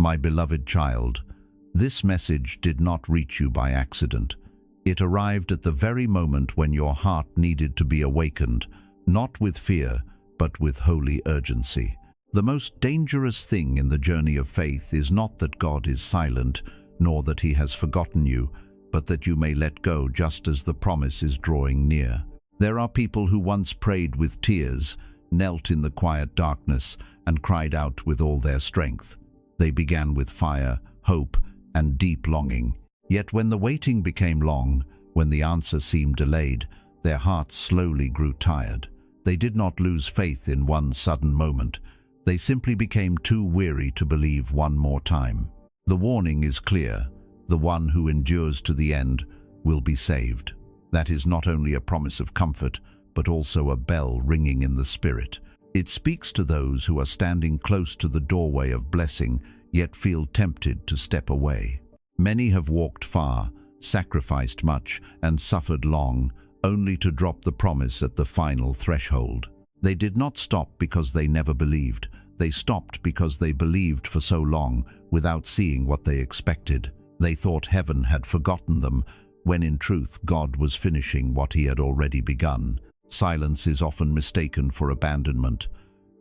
My beloved child, this message did not reach you by accident. It arrived at the very moment when your heart needed to be awakened, not with fear, but with holy urgency. The most dangerous thing in the journey of faith is not that God is silent, nor that he has forgotten you, but that you may let go just as the promise is drawing near. There are people who once prayed with tears, knelt in the quiet darkness, and cried out with all their strength. They began with fire, hope, and deep longing. Yet when the waiting became long, when the answer seemed delayed, their hearts slowly grew tired. They did not lose faith in one sudden moment. They simply became too weary to believe one more time. The warning is clear. The one who endures to the end will be saved. That is not only a promise of comfort, but also a bell ringing in the spirit. It speaks to those who are standing close to the doorway of blessing, yet feel tempted to step away. Many have walked far, sacrificed much, and suffered long, only to drop the promise at the final threshold. They did not stop because they never believed. They stopped because they believed for so long without seeing what they expected. They thought heaven had forgotten them, when in truth God was finishing what he had already begun. Silence is often mistaken for abandonment,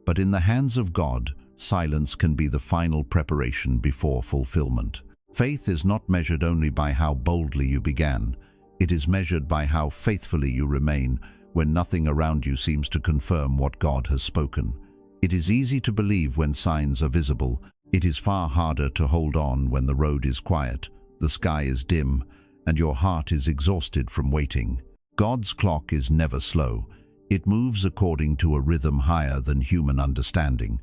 but in the hands of God, silence can be the final preparation before fulfillment. Faith is not measured only by how boldly you began. It is measured by how faithfully you remain when nothing around you seems to confirm what God has spoken. It is easy to believe when signs are visible. It is far harder to hold on when the road is quiet, the sky is dim, and your heart is exhausted from waiting. God's clock is never slow. It moves according to a rhythm higher than human understanding.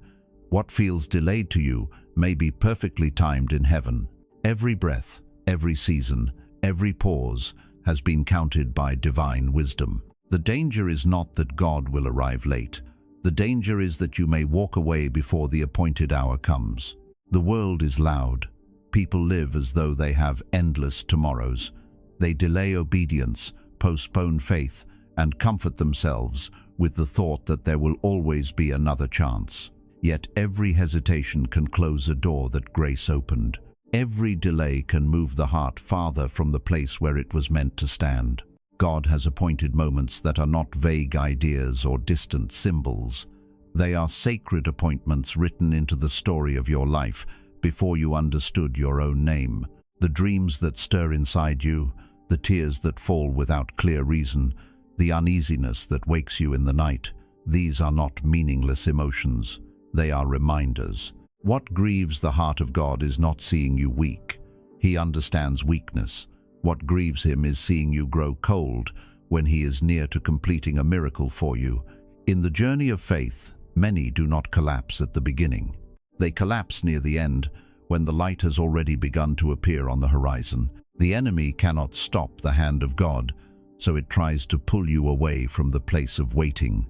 What feels delayed to you may be perfectly timed in heaven. Every breath, every season, every pause has been counted by divine wisdom. The danger is not that God will arrive late. The danger is that you may walk away before the appointed hour comes. The world is loud. People live as though they have endless tomorrows. They delay obedience, postpone faith, and comfort themselves with the thought that there will always be another chance. Yet every hesitation can close a door that grace opened. Every delay can move the heart farther from the place where it was meant to stand. God has appointed moments that are not vague ideas or distant symbols. They are sacred appointments written into the story of your life before you understood your own name. The dreams that stir inside you, the tears that fall without clear reason, the uneasiness that wakes you in the night, these are not meaningless emotions. They are reminders. What grieves the heart of God is not seeing you weak. He understands weakness. What grieves him is seeing you grow cold when he is near to completing a miracle for you. In the journey of faith, many do not collapse at the beginning. They collapse near the end, when the light has already begun to appear on the horizon. The enemy cannot stop the hand of God, so it tries to pull you away from the place of waiting.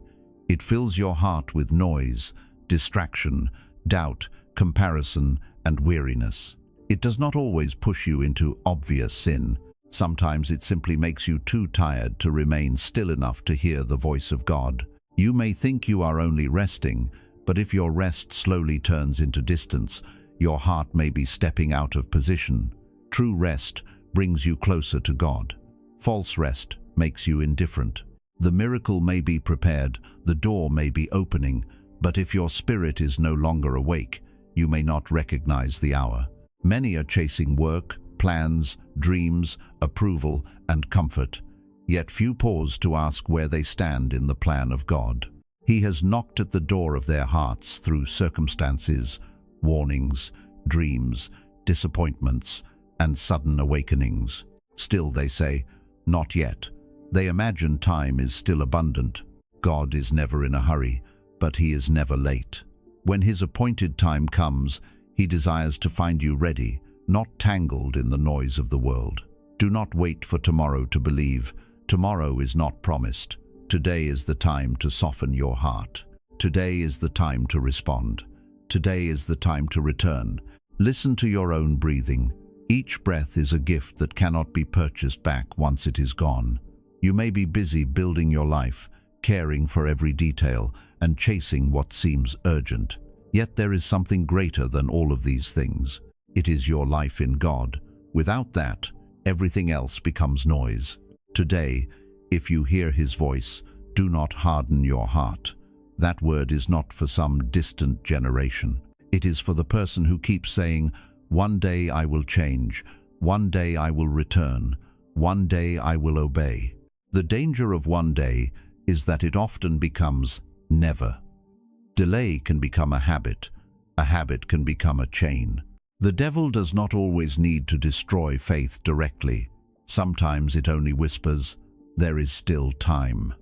It fills your heart with noise, distraction, doubt, comparison, and weariness. It does not always push you into obvious sin. Sometimes it simply makes you too tired to remain still enough to hear the voice of God. You may think you are only resting, but if your rest slowly turns into distance, your heart may be stepping out of position. True rest brings you closer to God. False rest makes you indifferent. The miracle may be prepared, the door may be opening, but if your spirit is no longer awake, you may not recognize the hour. Many are chasing work, plans, dreams, approval, and comfort, yet few pause to ask where they stand in the plan of God. He has knocked at the door of their hearts through circumstances, warnings, dreams, disappointments, and sudden awakenings. Still they say, "Not yet." They imagine time is still abundant. God is never in a hurry, but he is never late. When his appointed time comes, he desires to find you ready, not tangled in the noise of the world. Do not wait for tomorrow to believe. Tomorrow is not promised. Today is the time to soften your heart. Today is the time to respond. Today is the time to return. Listen to your own breathing. Each breath is a gift that cannot be purchased back once it is gone. You may be busy building your life, caring for every detail, and chasing what seems urgent. Yet there is something greater than all of these things. It is your life in God. Without that, everything else becomes noise. Today, if you hear His voice, do not harden your heart. That word is not for some distant generation. It is for the person who keeps saying, "One day I will change. One day I will return. One day I will obey." The danger of one day is that it often becomes never. Delay can become a habit can become a chain. The devil does not always need to destroy faith directly. Sometimes it only whispers, "There is still time."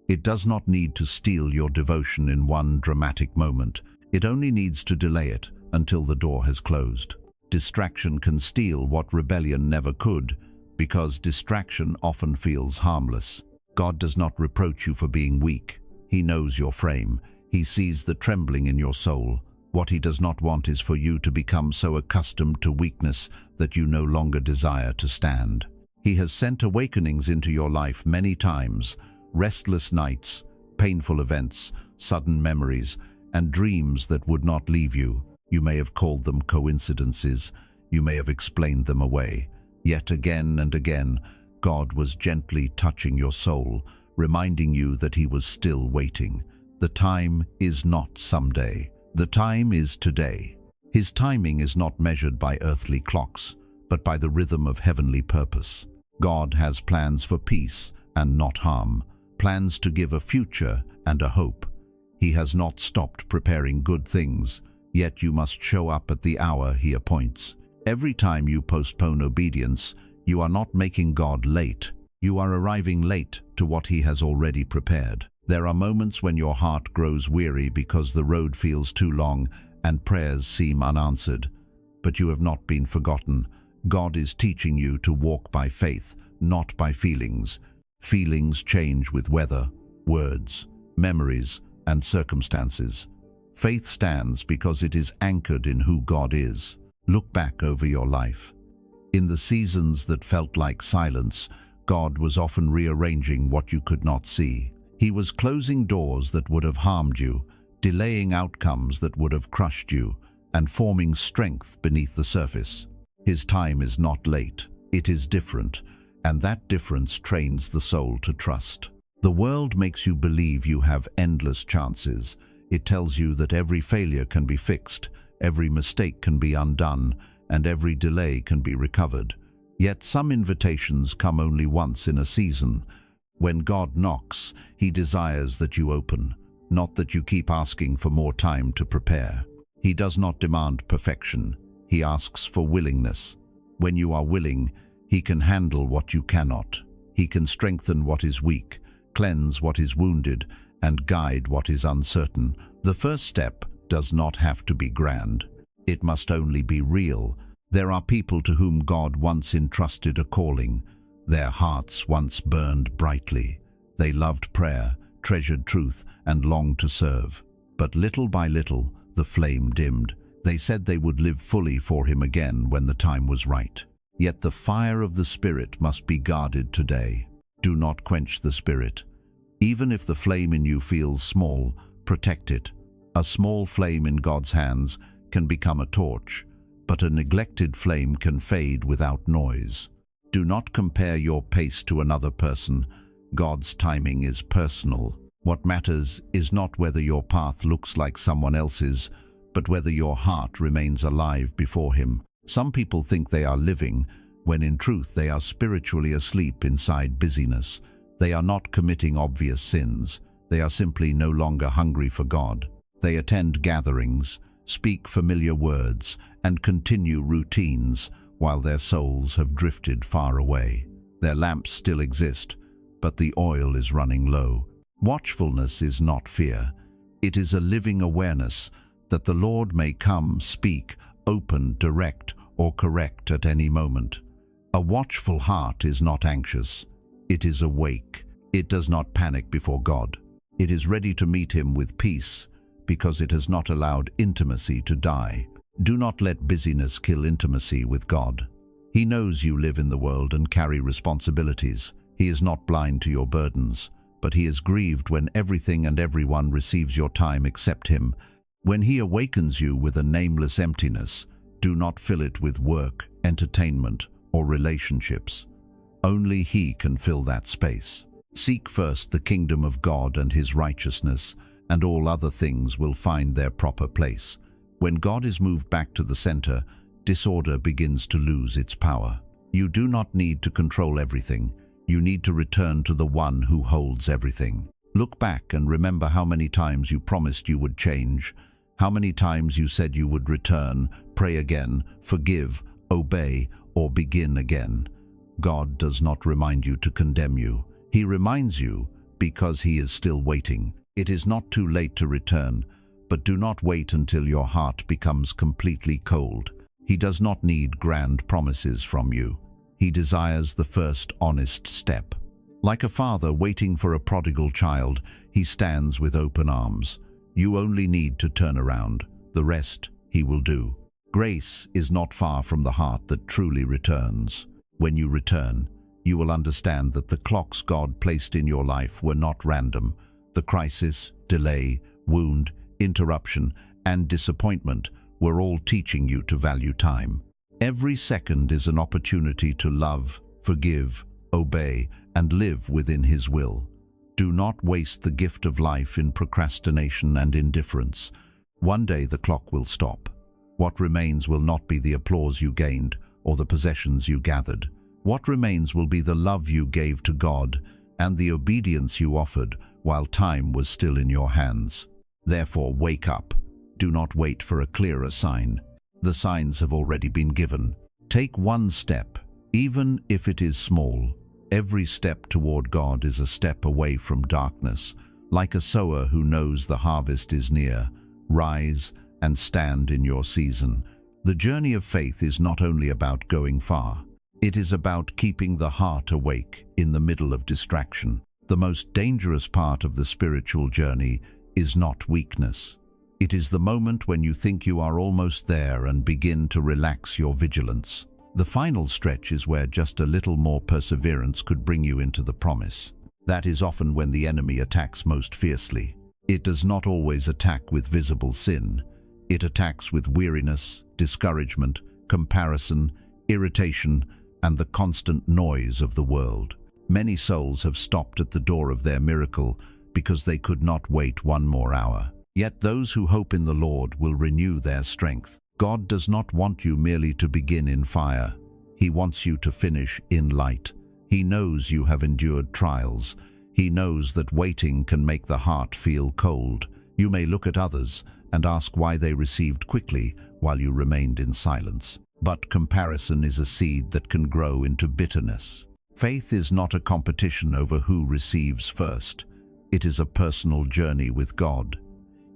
It does not need to steal your devotion in one dramatic moment. It only needs to delay it until the door has closed. Distraction can steal what rebellion never could, because distraction often feels harmless. God does not reproach you for being weak. He knows your frame. He sees the trembling in your soul. What He does not want is for you to become so accustomed to weakness that you no longer desire to stand. He has sent awakenings into your life many times, restless nights, painful events, sudden memories, and dreams that would not leave you. You may have called them coincidences. You may have explained them away. Yet again and again, God was gently touching your soul, reminding you that He was still waiting. The time is not someday. The time is today. His timing is not measured by earthly clocks, but by the rhythm of heavenly purpose. God has plans for peace and not harm, plans to give a future and a hope. He has not stopped preparing good things, yet you must show up at the hour He appoints. Every time you postpone obedience, you are not making God late. You are arriving late to what He has already prepared. There are moments when your heart grows weary because the road feels too long and prayers seem unanswered. But you have not been forgotten. God is teaching you to walk by faith, not by feelings. Feelings change with weather, words, memories, and circumstances. Faith stands because it is anchored in who God is. Look back over your life. In the seasons that felt like silence, God was often rearranging what you could not see. He was closing doors that would have harmed you, delaying outcomes that would have crushed you, and forming strength beneath the surface. His time is not late, it is different, and that difference trains the soul to trust. The world makes you believe you have endless chances. It tells you that every failure can be fixed, every mistake can be undone, and every delay can be recovered. Yet some invitations come only once in a season. When God knocks, He desires that you open, not that you keep asking for more time to prepare. He does not demand perfection. He asks for willingness. When you are willing, He can handle what you cannot. He can strengthen what is weak, cleanse what is wounded, and guide what is uncertain. The first step does not have to be grand. It must only be real. There are people to whom God once entrusted a calling. Their hearts once burned brightly. They loved prayer, treasured truth, and longed to serve. But little by little, the flame dimmed. They said they would live fully for Him again when the time was right. Yet the fire of the Spirit must be guarded today. Do not quench the Spirit. Even if the flame in you feels small, protect it. A small flame in God's hands can become a torch, but a neglected flame can fade without noise. Do not compare your pace to another person. God's timing is personal. What matters is not whether your path looks like someone else's, but whether your heart remains alive before Him. Some people think they are living, when in truth they are spiritually asleep inside busyness. They are not committing obvious sins. They are simply no longer hungry for God. They attend gatherings, speak familiar words, and continue routines, while their souls have drifted far away. Their lamps still exist, but the oil is running low. Watchfulness is not fear. It is a living awareness that the Lord may come, speak, open, direct, or correct at any moment. A watchful heart is not anxious. It is awake. It does not panic before God. It is ready to meet Him with peace, because it has not allowed intimacy to die. Do not let busyness kill intimacy with God. He knows you live in the world and carry responsibilities. He is not blind to your burdens, but He is grieved when everything and everyone receives your time except Him. When He awakens you with a nameless emptiness, do not fill it with work, entertainment, or relationships. Only He can fill that space. Seek first the kingdom of God and His righteousness, and all other things will find their proper place. When God is moved back to the center, disorder begins to lose its power. You do not need to control everything. You need to return to the One who holds everything. Look back and remember how many times you promised you would change, how many times you said you would return, pray again, forgive, obey, or begin again. God does not remind you to condemn you. He reminds you because He is still waiting. It is not too late to return, but do not wait until your heart becomes completely cold. He does not need grand promises from you. He desires the first honest step. Like a father waiting for a prodigal child, He stands with open arms. You only need to turn around. The rest He will do. Grace is not far from the heart that truly returns. When you return, you will understand that the clocks God placed in your life were not random. The crisis, delay, wound, interruption, and disappointment were all teaching you to value time. Every second is an opportunity to love, forgive, obey, and live within His will. Do not waste the gift of life in procrastination and indifference. One day the clock will stop. What remains will not be the applause you gained or the possessions you gathered. What remains will be the love you gave to God and the obedience you offered while time was still in your hands. Therefore, wake up. Do not wait for a clearer sign. The signs have already been given. Take one step, even if it is small. Every step toward God is a step away from darkness. Like a sower who knows the harvest is near, rise and stand in your season. The journey of faith is not only about going far. It is about keeping the heart awake in the middle of distraction. The most dangerous part of the spiritual journey is not weakness. It is the moment when you think you are almost there and begin to relax your vigilance. The final stretch is where just a little more perseverance could bring you into the promise. That is often when the enemy attacks most fiercely. It does not always attack with visible sin. It attacks with weariness, discouragement, comparison, irritation, and the constant noise of the world. Many souls have stopped at the door of their miracle because they could not wait one more hour. Yet those who hope in the Lord will renew their strength. God does not want you merely to begin in fire. He wants you to finish in light. He knows you have endured trials. He knows that waiting can make the heart feel cold. You may look at others and ask why they received quickly while you remained in silence. But comparison is a seed that can grow into bitterness. Faith is not a competition over who receives first. It is a personal journey with God.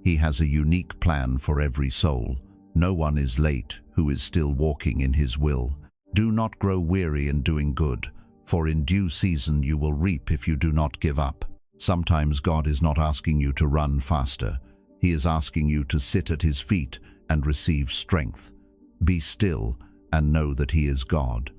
He has a unique plan for every soul. No one is late who is still walking in His will. Do not grow weary in doing good, for in due season you will reap if you do not give up. Sometimes God is not asking you to run faster. He is asking you to sit at His feet and receive strength. Be still and know that He is God.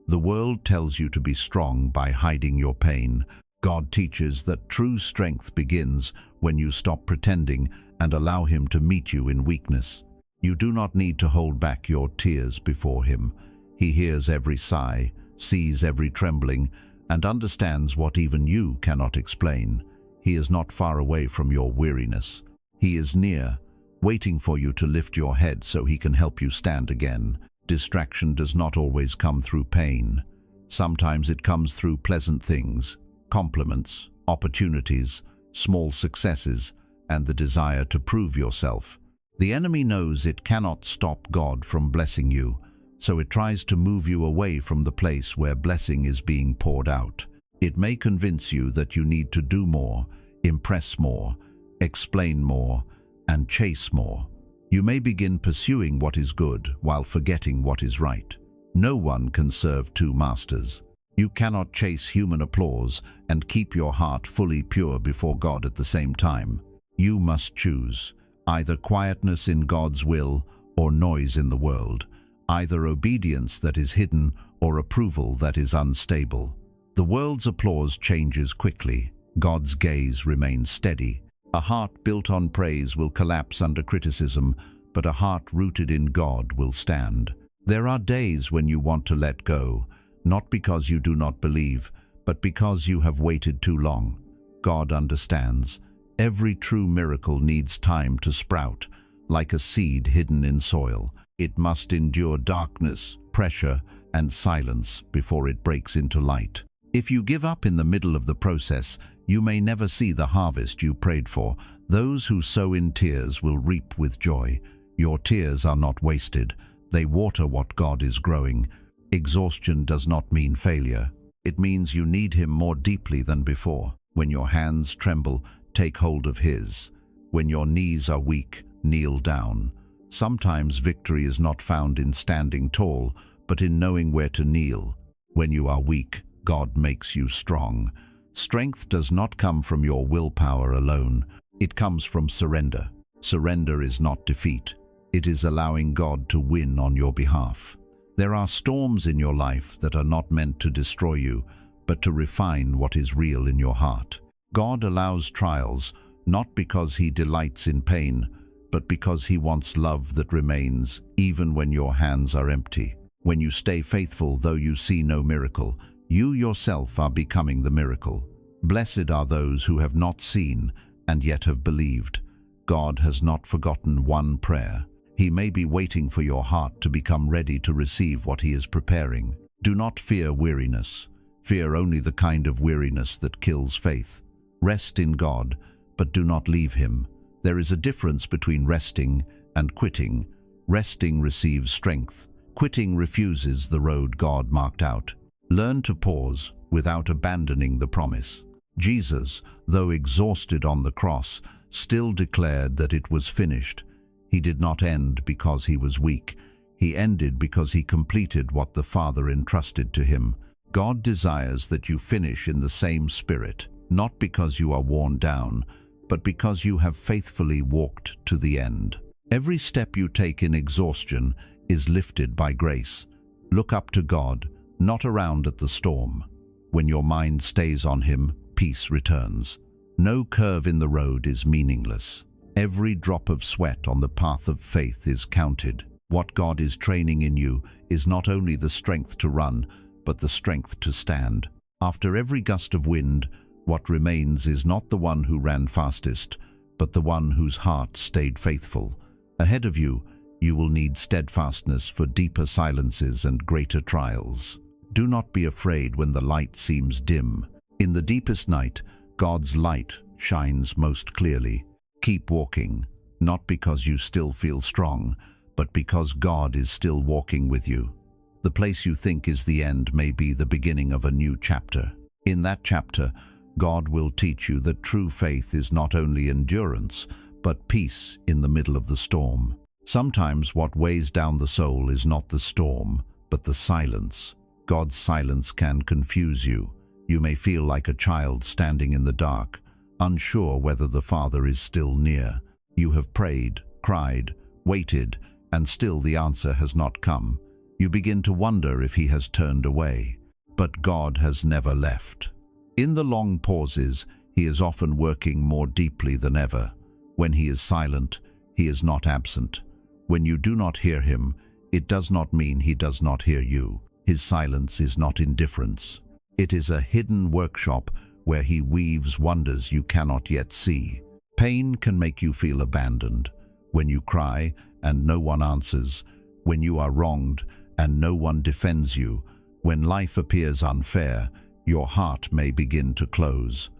The world tells you to be strong by hiding your pain. God teaches that true strength begins when you stop pretending and allow Him to meet you in weakness. You do not need to hold back your tears before Him. He hears every sigh, sees every trembling, and understands what even you cannot explain. He is not far away from your weariness. He is near, waiting for you to lift your head so He can help you stand again. Distraction does not always come through pain. Sometimes it comes through pleasant things, compliments, opportunities, small successes, and the desire to prove yourself. The enemy knows it cannot stop God from blessing you, so it tries to move you away from the place where blessing is being poured out. It may convince you that you need to do more, impress more, explain more, and chase more. You may begin pursuing what is good while forgetting what is right. No one can serve two masters. You cannot chase human applause and keep your heart fully pure before God at the same time. You must choose either quietness in God's will or noise in the world, either obedience that is hidden or approval that is unstable. The world's applause changes quickly. God's gaze remains steady. A heart built on praise will collapse under criticism, but a heart rooted in God will stand. There are days when you want to let go, not because you do not believe, but because you have waited too long. God understands. Every true miracle needs time to sprout, like a seed hidden in soil. It must endure darkness, pressure, and silence before it breaks into light. If you give up in the middle of the process, you may never see the harvest you prayed for. Those who sow in tears will reap with joy. Your tears are not wasted. They water what God is growing. Exhaustion does not mean failure. It means you need Him more deeply than before. When your hands tremble, take hold of His. When your knees are weak, kneel down. Sometimes victory is not found in standing tall, but in knowing where to kneel. When you are weak, God makes you strong. Strength does not come from your willpower alone. It comes from surrender. Surrender is not defeat. It is allowing God to win on your behalf. There are storms in your life that are not meant to destroy you, but to refine what is real in your heart. God allows trials, not because He delights in pain, but because He wants love that remains, even when your hands are empty. When you stay faithful though you see no miracle, you yourself are becoming the miracle. Blessed are those who have not seen and yet have believed. God has not forgotten one prayer. He may be waiting for your heart to become ready to receive what He is preparing. Do not fear weariness. Fear only the kind of weariness that kills faith. Rest in God, but do not leave Him. There is a difference between resting and quitting. Resting receives strength. Quitting refuses the road God marked out. Learn to pause without abandoning the promise. Jesus, though exhausted on the cross, still declared that it was finished. He did not end because He was weak. He ended because He completed what the Father entrusted to Him. God desires that you finish in the same spirit, not because you are worn down, but because you have faithfully walked to the end. Every step you take in exhaustion is lifted by grace. Look up to God, not around at the storm. When your mind stays on Him, peace returns. No curve in the road is meaningless. Every drop of sweat on the path of faith is counted. What God is training in you is not only the strength to run, but the strength to stand. After every gust of wind, what remains is not the one who ran fastest, but the one whose heart stayed faithful. Ahead of you, you will need steadfastness for deeper silences and greater trials. Do not be afraid when the light seems dim. In the deepest night, God's light shines most clearly. Keep walking, not because you still feel strong, but because God is still walking with you. The place you think is the end may be the beginning of a new chapter. In that chapter, God will teach you that true faith is not only endurance, but peace in the middle of the storm. Sometimes what weighs down the soul is not the storm, but the silence. God's silence can confuse you. You may feel like a child standing in the dark, unsure whether the Father is still near. You have prayed, cried, waited, and still the answer has not come. You begin to wonder if He has turned away. But God has never left. In the long pauses, He is often working more deeply than ever. When He is silent, He is not absent. When you do not hear Him, it does not mean He does not hear you. His silence is not indifference. It is a hidden workshop where He weaves wonders you cannot yet see. Pain can make you feel abandoned. When you cry and no one answers, when you are wronged and no one defends you, when life appears unfair, your heart may begin to close.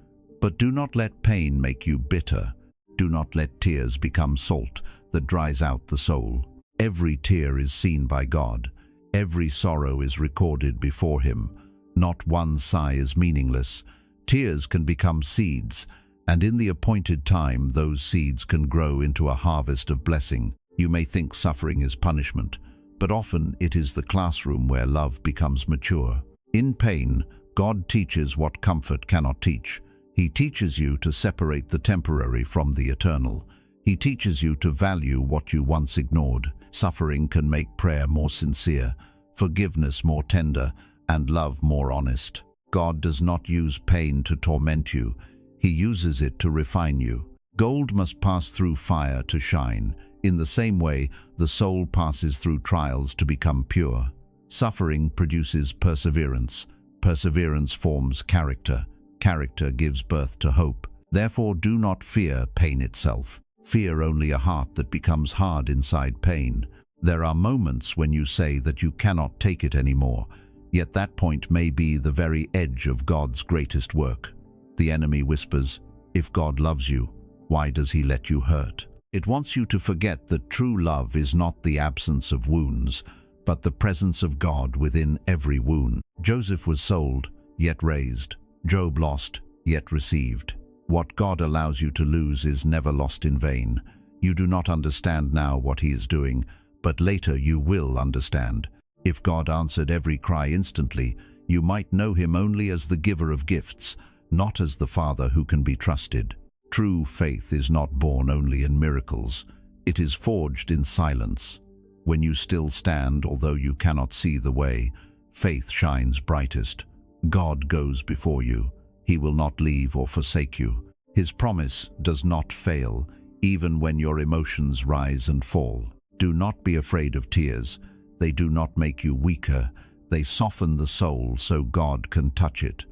But do not let pain make you bitter. Do not let tears become salt that dries out the soul. Every tear is seen by God. Every sorrow is recorded before Him. Not one sigh is meaningless. Tears can become seeds, and in the appointed time those seeds can grow into a harvest of blessing. You may think suffering is punishment, but often it is the classroom where love becomes mature. In pain, God teaches what comfort cannot teach. He teaches you to separate the temporary from the eternal. He teaches you to value what you once ignored. Suffering can make prayer more sincere, forgiveness more tender, and love more honest. God does not use pain to torment you. He uses it to refine you. Gold must pass through fire to shine. In the same way, the soul passes through trials to become pure. Suffering produces perseverance. Perseverance forms character. Character gives birth to hope. Therefore, do not fear pain itself. Fear only a heart that becomes hard inside pain. There are moments when you say that you cannot take it anymore, yet that point may be the very edge of God's greatest work. The enemy whispers, "If God loves you, why does he let you hurt?" It wants you to forget that true love is not the absence of wounds, but the presence of God within every wound. Joseph was sold, yet raised. Job lost, yet received. What God allows you to lose is never lost in vain. You do not understand now what he is doing, but later you will understand. If God answered every cry instantly, you might know him only as the giver of gifts, not as the Father who can be trusted. True faith is not born only in miracles. It is forged in silence. When you still stand, although you cannot see the way, faith shines brightest. God goes before you. He will not leave or forsake you. His promise does not fail, even when your emotions rise and fall. Do not be afraid of tears. They do not make you weaker. They soften the soul so God can touch it.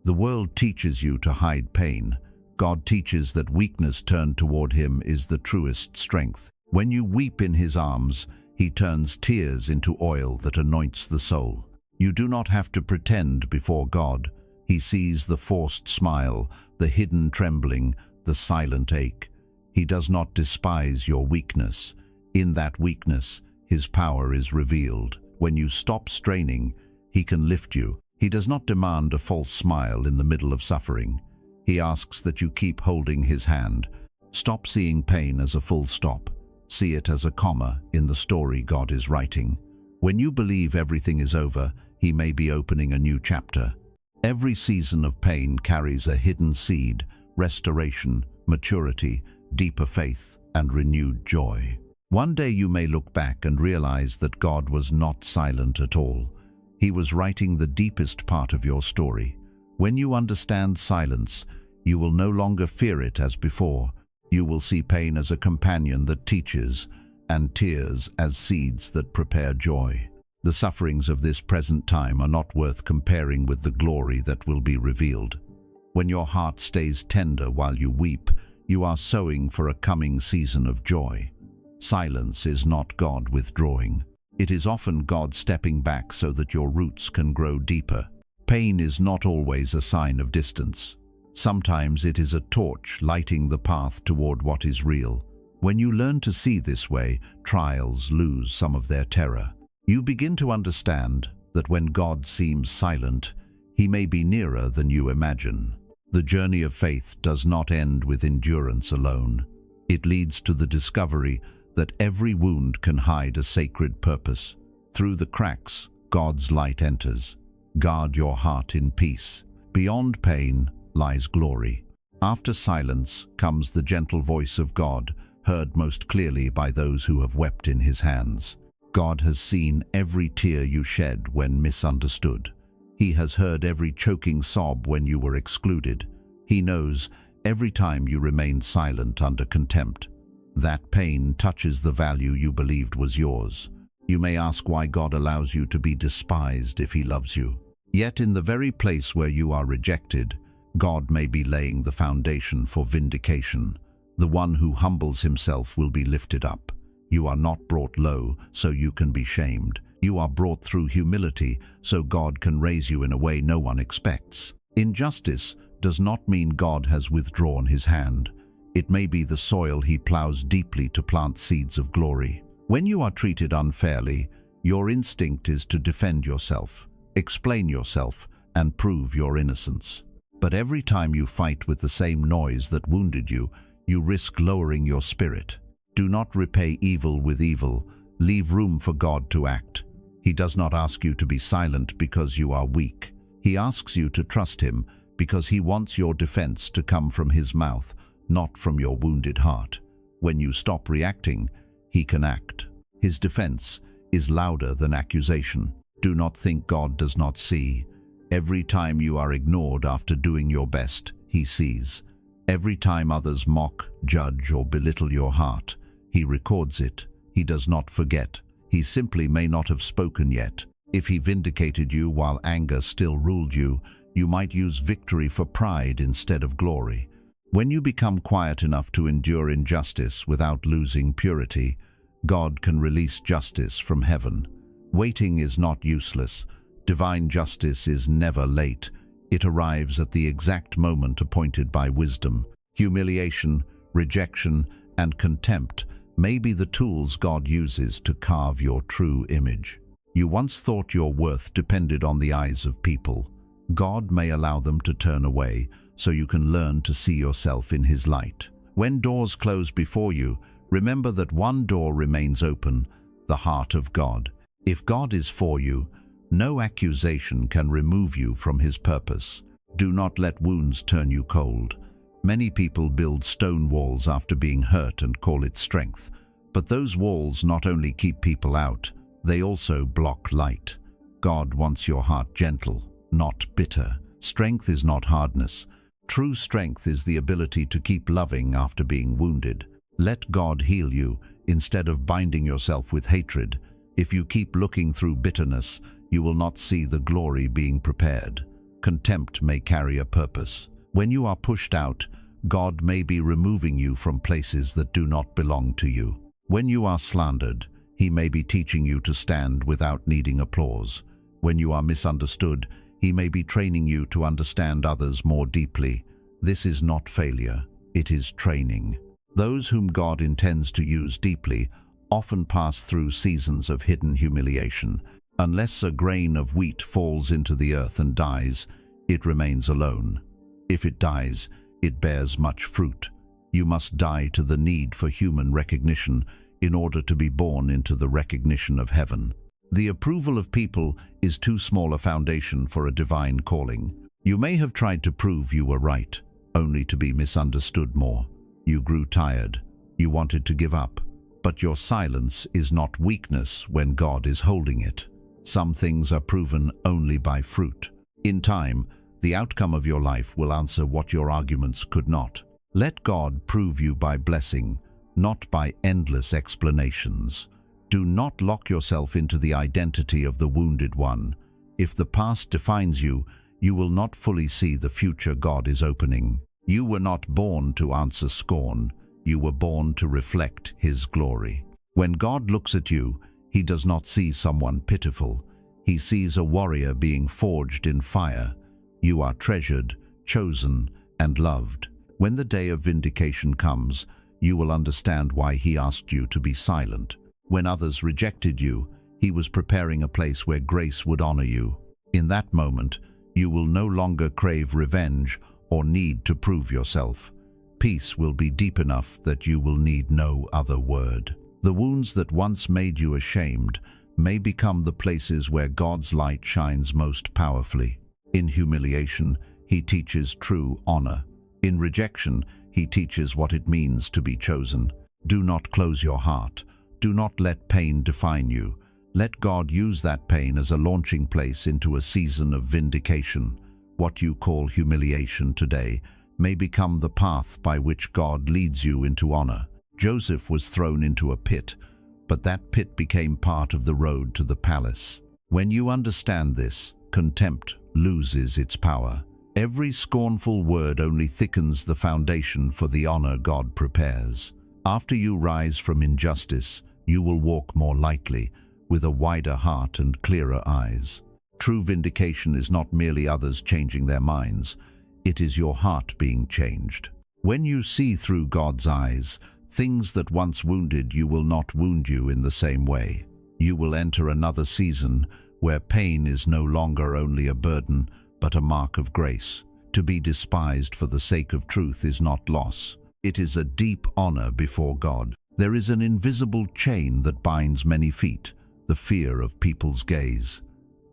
The world teaches you to hide pain. God teaches that weakness turned toward him is the truest strength. When you weep in his arms, he turns tears into oil that anoints the soul. You do not have to pretend before God. He sees the forced smile, the hidden trembling, the silent ache. He does not despise your weakness. In that weakness, his power is revealed. When you stop straining, he can lift you. He does not demand a false smile in the middle of suffering. He asks that you keep holding his hand. Stop seeing pain as a full stop. See it as a comma in the story God is writing. When you believe everything is over, he may be opening a new chapter. Every season of pain carries a hidden seed, restoration, maturity, deeper faith, and renewed joy. One day you may look back and realize that God was not silent at all. He was writing the deepest part of your story. When you understand silence, you will no longer fear it as before. You will see pain as a companion that teaches, and tears as seeds that prepare joy. The sufferings of this present time are not worth comparing with the glory that will be revealed. When your heart stays tender while you weep, you are sowing for a coming season of joy. Silence is not God withdrawing. It is often God stepping back so that your roots can grow deeper. Pain is not always a sign of distance. Sometimes it is a torch lighting the path toward what is real. When you learn to see this way, trials lose some of their terror. You begin to understand that when God seems silent, he may be nearer than you imagine. The journey of faith does not end with endurance alone. It leads to the discovery that every wound can hide a sacred purpose. Through the cracks, God's light enters. Guard your heart in peace. Beyond pain lies glory. After silence comes the gentle voice of God, heard most clearly by those who have wept in his hands. God has seen every tear you shed when misunderstood. He has heard every choking sob when you were excluded. He knows every time you remained silent under contempt. That pain touches the value you believed was yours. You may ask why God allows you to be despised if he loves you. Yet in the very place where you are rejected, God may be laying the foundation for vindication. The one who humbles himself will be lifted up. You are not brought low so you can be shamed. You are brought through humility so God can raise you in a way no one expects. Injustice does not mean God has withdrawn his hand. It may be the soil he plows deeply to plant seeds of glory. When you are treated unfairly, your instinct is to defend yourself, explain yourself, and prove your innocence. But every time you fight with the same noise that wounded you, you risk lowering your spirit. Do not repay evil with evil. Leave room for God to act. He does not ask you to be silent because you are weak. He asks you to trust him because he wants your defense to come from his mouth, not from your wounded heart. When you stop reacting, he can act. His defense is louder than accusation. Do not think God does not see. Every time you are ignored after doing your best, he sees. Every time others mock, judge, or belittle your heart, he records it. He does not forget. He simply may not have spoken yet. If he vindicated you while anger still ruled you, you might use victory for pride instead of glory. When you become quiet enough to endure injustice without losing purity, God can release justice from heaven. Waiting is not useless. Divine justice is never late. It arrives at the exact moment appointed by wisdom. Humiliation, rejection, and contempt may be the tools God uses to carve your true image. You once thought your worth depended on the eyes of people. God may allow them to turn away so you can learn to see yourself in His light. When doors close before you, remember that one door remains open, the heart of God. If God is for you, no accusation can remove you from His purpose. Do not let wounds turn you cold. Many people build stone walls after being hurt and call it strength. But those walls not only keep people out, they also block light. God wants your heart gentle, not bitter. Strength is not hardness. True strength is the ability to keep loving after being wounded. Let God heal you instead of binding yourself with hatred. If you keep looking through bitterness, you will not see the glory being prepared. Contempt may carry a purpose. When you are pushed out, God may be removing you from places that do not belong to you. When you are slandered, He may be teaching you to stand without needing applause. When you are misunderstood, He may be training you to understand others more deeply. This is not failure, it is training. Those whom God intends to use deeply often pass through seasons of hidden humiliation. Unless a grain of wheat falls into the earth and dies, it remains alone. If it dies, it bears much fruit. You must die to the need for human recognition in order to be born into the recognition of heaven. The approval of people is too small a foundation for a divine calling. You may have tried to prove you were right, only to be misunderstood more. You grew tired. You wanted to give up. But your silence is not weakness when God is holding it. Some things are proven only by fruit. In time, the outcome of your life will answer what your arguments could not. Let God prove you by blessing, not by endless explanations. Do not lock yourself into the identity of the wounded one. If the past defines you, you will not fully see the future God is opening. You were not born to answer scorn. You were born to reflect His glory. When God looks at you, He does not see someone pitiful. He sees a warrior being forged in fire. You are treasured, chosen, and loved. When the day of vindication comes, you will understand why He asked you to be silent. When others rejected you, He was preparing a place where grace would honor you. In that moment, you will no longer crave revenge or need to prove yourself. Peace will be deep enough that you will need no other word. The wounds that once made you ashamed may become the places where God's light shines most powerfully. In humiliation, He teaches true honor. In rejection, He teaches what it means to be chosen. Do not close your heart. Do not let pain define you. Let God use that pain as a launching place into a season of vindication. What you call humiliation today may become the path by which God leads you into honor. Joseph was thrown into a pit, but that pit became part of the road to the palace. When you understand this, contempt loses its power. Every scornful word only thickens the foundation for the honor God prepares. After you rise from injustice, you will walk more lightly, with a wider heart and clearer eyes. True vindication is not merely others changing their minds, it is your heart being changed. When you see through God's eyes, things that once wounded you will not wound you in the same way. You will enter another season where pain is no longer only a burden, but a mark of grace. To be despised for the sake of truth is not loss. It is a deep honor before God. There is an invisible chain that binds many feet, the fear of people's gaze.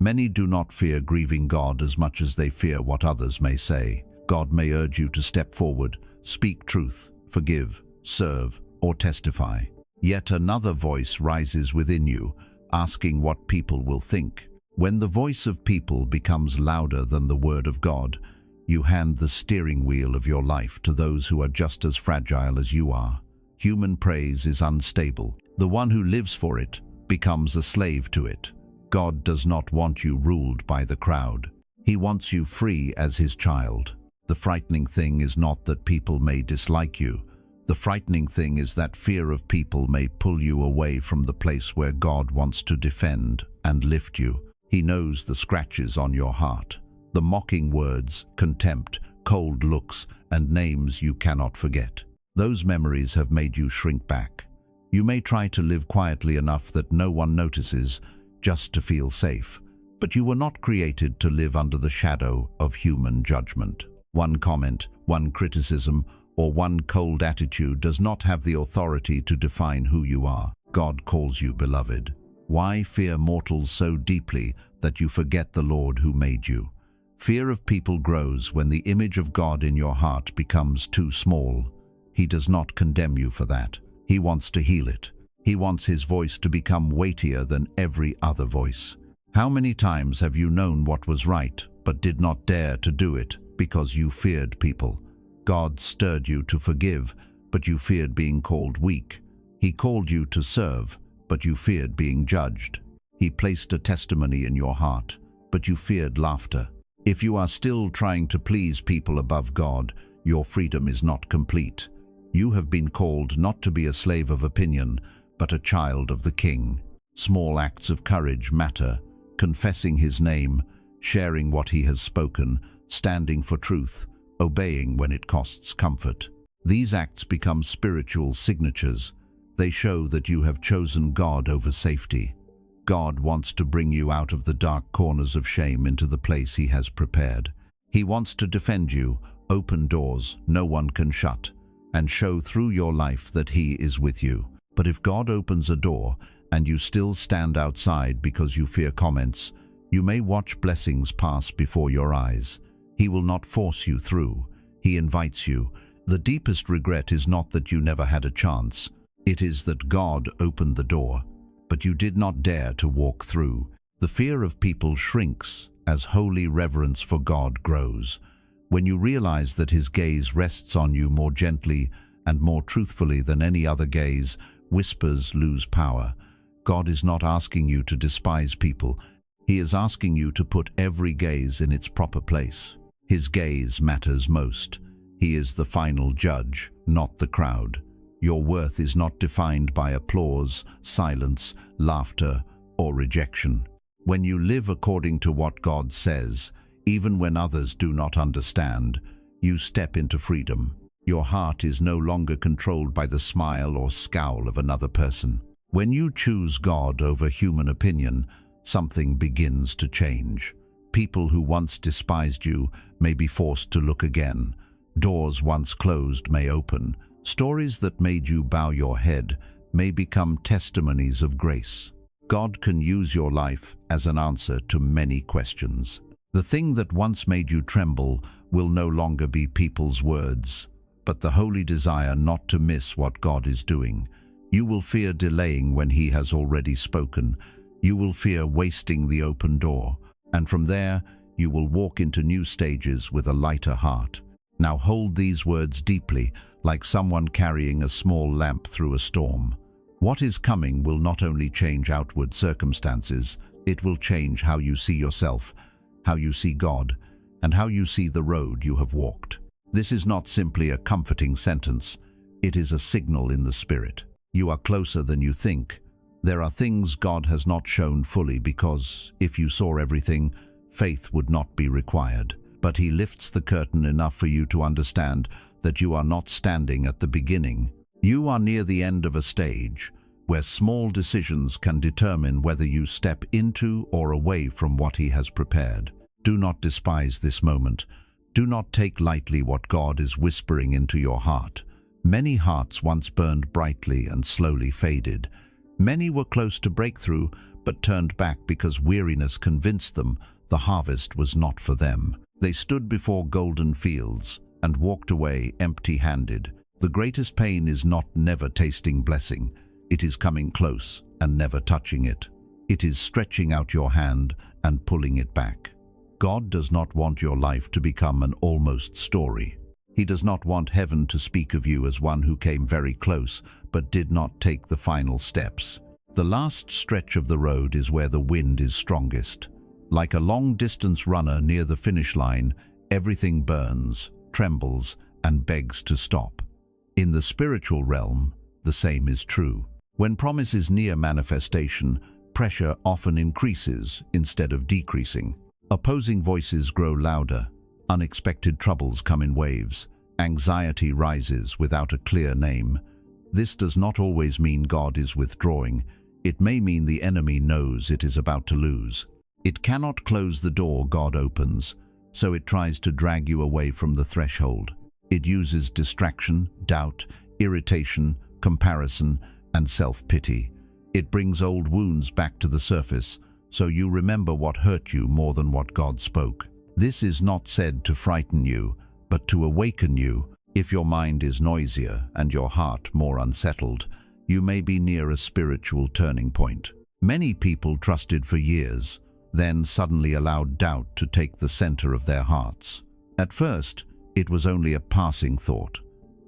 Many do not fear grieving God as much as they fear what others may say. God may urge you to step forward, speak truth, forgive, serve, or testify. Yet another voice rises within you, asking what people will think. When the voice of people becomes louder than the word of God, You hand the steering wheel of your life to those who are just as fragile as you are. Human praise is unstable. The one who lives for it becomes a slave to it. God does not want you ruled by the crowd. He wants you free as his child. The frightening thing is not that people may dislike you. The frightening thing is that fear of people may pull you away from the place where God wants to defend and lift you. He knows the scratches on your heart, the mocking words, contempt, cold looks, and names you cannot forget. Those memories have made you shrink back. You may try to live quietly enough that no one notices, just to feel safe. But you were not created to live under the shadow of human judgment. One comment, one criticism, or one cold attitude does not have the authority to define who you are. God calls you beloved. Why fear mortals so deeply that you forget the Lord who made you? Fear of people grows when the image of God in your heart becomes too small. He does not condemn you for that. He wants to heal it. He wants his voice to become weightier than every other voice. How many times have you known what was right, but did not dare to do it because you feared people? God stirred you to forgive, but you feared being called weak. He called you to serve, but you feared being judged. He placed a testimony in your heart, but you feared laughter. If you are still trying to please people above God, your freedom is not complete. You have been called not to be a slave of opinion, but a child of the King. Small acts of courage matter. Confessing his name, sharing what he has spoken, standing for truth, obeying when it costs comfort. These acts become spiritual signatures. They show that you have chosen God over safety. God wants to bring you out of the dark corners of shame into the place he has prepared. He wants to defend you, open doors no one can shut, and show through your life that he is with you. But if God opens a door and you still stand outside because you fear comments, you may watch blessings pass before your eyes. He will not force you through. He invites you. The deepest regret is not that you never had a chance. It is that God opened the door, but you did not dare to walk through. The fear of people shrinks as holy reverence for God grows. When you realize that his gaze rests on you more gently and more truthfully than any other gaze, whispers lose power. God is not asking you to despise people. He is asking you to put every gaze in its proper place. His gaze matters most. He is the final judge, not the crowd. Your worth is not defined by applause, silence, laughter, or rejection. When you live according to what God says, even when others do not understand, you step into freedom. Your heart is no longer controlled by the smile or scowl of another person. When you choose God over human opinion, something begins to change. People who once despised you may be forced to look again. Doors once closed may open. Stories that made you bow your head may become testimonies of grace. God can use your life as an answer to many questions. The thing that once made you tremble will no longer be people's words, but the holy desire not to miss what God is doing. You will fear delaying when he has already spoken. You will fear wasting the open door. And from there, you will walk into new stages with a lighter heart. Now hold these words deeply, like someone carrying a small lamp through a storm. What is coming will not only change outward circumstances, it will change how you see yourself, how you see God, and how you see the road you have walked. This is not simply a comforting sentence. It is a signal in the spirit. You are closer than you think. There are things God has not shown fully because, if you saw everything, faith would not be required. But he lifts the curtain enough for you to understand that you are not standing at the beginning. You are near the end of a stage where small decisions can determine whether you step into or away from what he has prepared. Do not despise this moment. Do not take lightly what God is whispering into your heart. Many hearts once burned brightly and slowly faded. Many were close to breakthrough, but turned back because weariness convinced them the harvest was not for them. They stood before golden fields and walked away empty-handed. The greatest pain is not never tasting blessing. It is coming close and never touching it. It is stretching out your hand and pulling it back. God does not want your life to become an almost story. He does not want heaven to speak of you as one who came very close but did not take the final steps. The last stretch of the road is where the wind is strongest. Like a long-distance runner near the finish line, everything burns, trembles, and begs to stop. In the spiritual realm, the same is true. When promise is near manifestation, pressure often increases instead of decreasing. Opposing voices grow louder. Unexpected troubles come in waves. Anxiety rises without a clear name. This does not always mean God is withdrawing. It may mean the enemy knows it is about to lose. It cannot close the door God opens, so it tries to drag you away from the threshold. It uses distraction, doubt, irritation, comparison, and self-pity. It brings old wounds back to the surface, so you remember what hurt you more than what God spoke. This is not said to frighten you, but to awaken you. If your mind is noisier and your heart more unsettled, you may be near a spiritual turning point. Many people trusted for years, then suddenly allowed doubt to take the center of their hearts. At first, it was only a passing thought.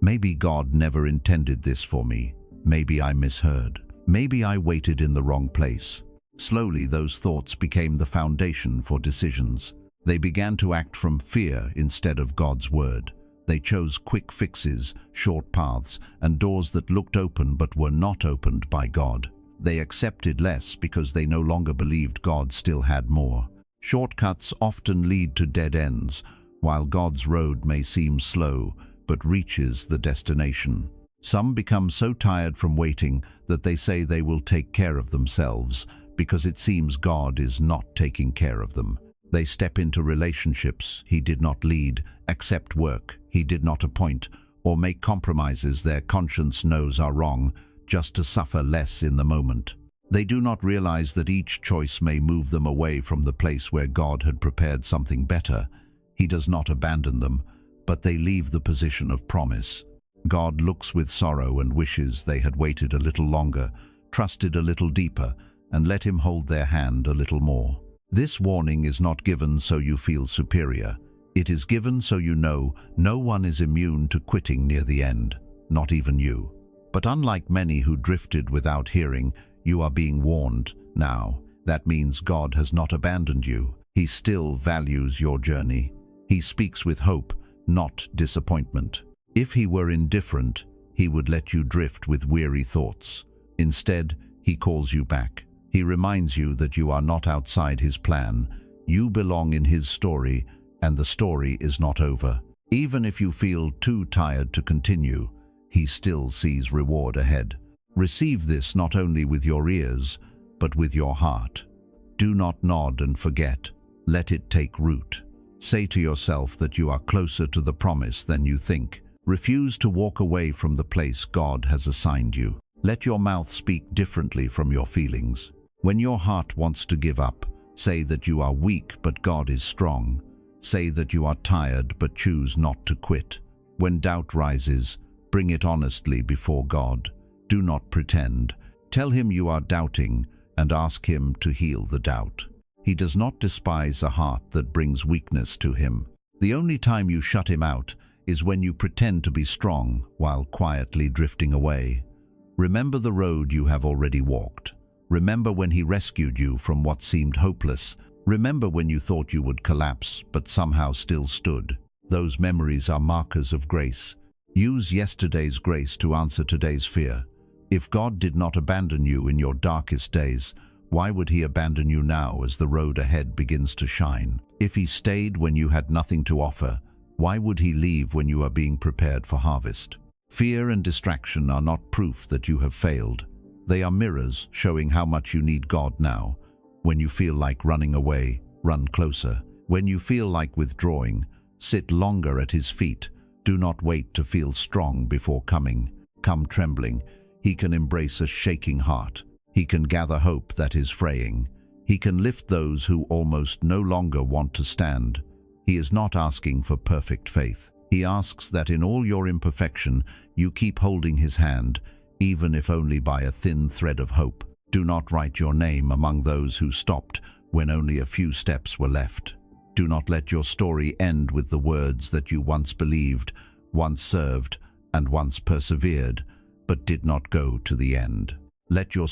Maybe God never intended this for me. Maybe I misheard. Maybe I waited in the wrong place. Slowly, those thoughts became the foundation for decisions. They began to act from fear instead of God's word. They chose quick fixes, short paths, and doors that looked open but were not opened by God. They accepted less because they no longer believed God still had more. Shortcuts often lead to dead ends, while God's road may seem slow but reaches the destination. Some become so tired from waiting that they say they will take care of themselves because it seems God is not taking care of them. They step into relationships He did not lead, accept work He did not appoint, or make compromises their conscience knows are wrong, just to suffer less in the moment. They do not realize that each choice may move them away from the place where God had prepared something better. He does not abandon them, but they leave the position of promise. God looks with sorrow and wishes they had waited a little longer, trusted a little deeper, and let Him hold their hand a little more. This warning is not given so you feel superior. It is given so you know no one is immune to quitting near the end, not even you. But unlike many who drifted without hearing, you are being warned now. That means God has not abandoned you. He still values your journey. He speaks with hope, not disappointment. If He were indifferent, He would let you drift with weary thoughts. Instead, He calls you back. He reminds you that you are not outside His plan. You belong in His story, and the story is not over. Even if you feel too tired to continue, He still sees reward ahead. Receive this not only with your ears, but with your heart. Do not nod and forget. Let it take root. Say to yourself that you are closer to the promise than you think. Refuse to walk away from the place God has assigned you. Let your mouth speak differently from your feelings. When your heart wants to give up, say that you are weak but God is strong. Say that you are tired but choose not to quit. When doubt rises, bring it honestly before God. Do not pretend. Tell Him you are doubting and ask Him to heal the doubt. He does not despise a heart that brings weakness to Him. The only time you shut Him out is when you pretend to be strong while quietly drifting away. Remember the road you have already walked. Remember when He rescued you from what seemed hopeless. Remember when you thought you would collapse but somehow still stood. Those memories are markers of grace. Use yesterday's grace to answer today's fear. If God did not abandon you in your darkest days, why would He abandon you now as the road ahead begins to shine? If He stayed when you had nothing to offer, why would He leave when you are being prepared for harvest? Fear and distraction are not proof that you have failed. They are mirrors showing how much you need God now. When you feel like running away, run closer. When you feel like withdrawing, sit longer at His feet. Do not wait to feel strong before coming. Come trembling. He can embrace a shaking heart. He can gather hope that is fraying. He can lift those who almost no longer want to stand. He is not asking for perfect faith. He asks that in all your imperfection, you keep holding His hand, even if only by a thin thread of hope. Do not write your name among those who stopped when only a few steps were left. Do not let your story end with the words that you once believed, once served, and once persevered, but did not go to the end. Let your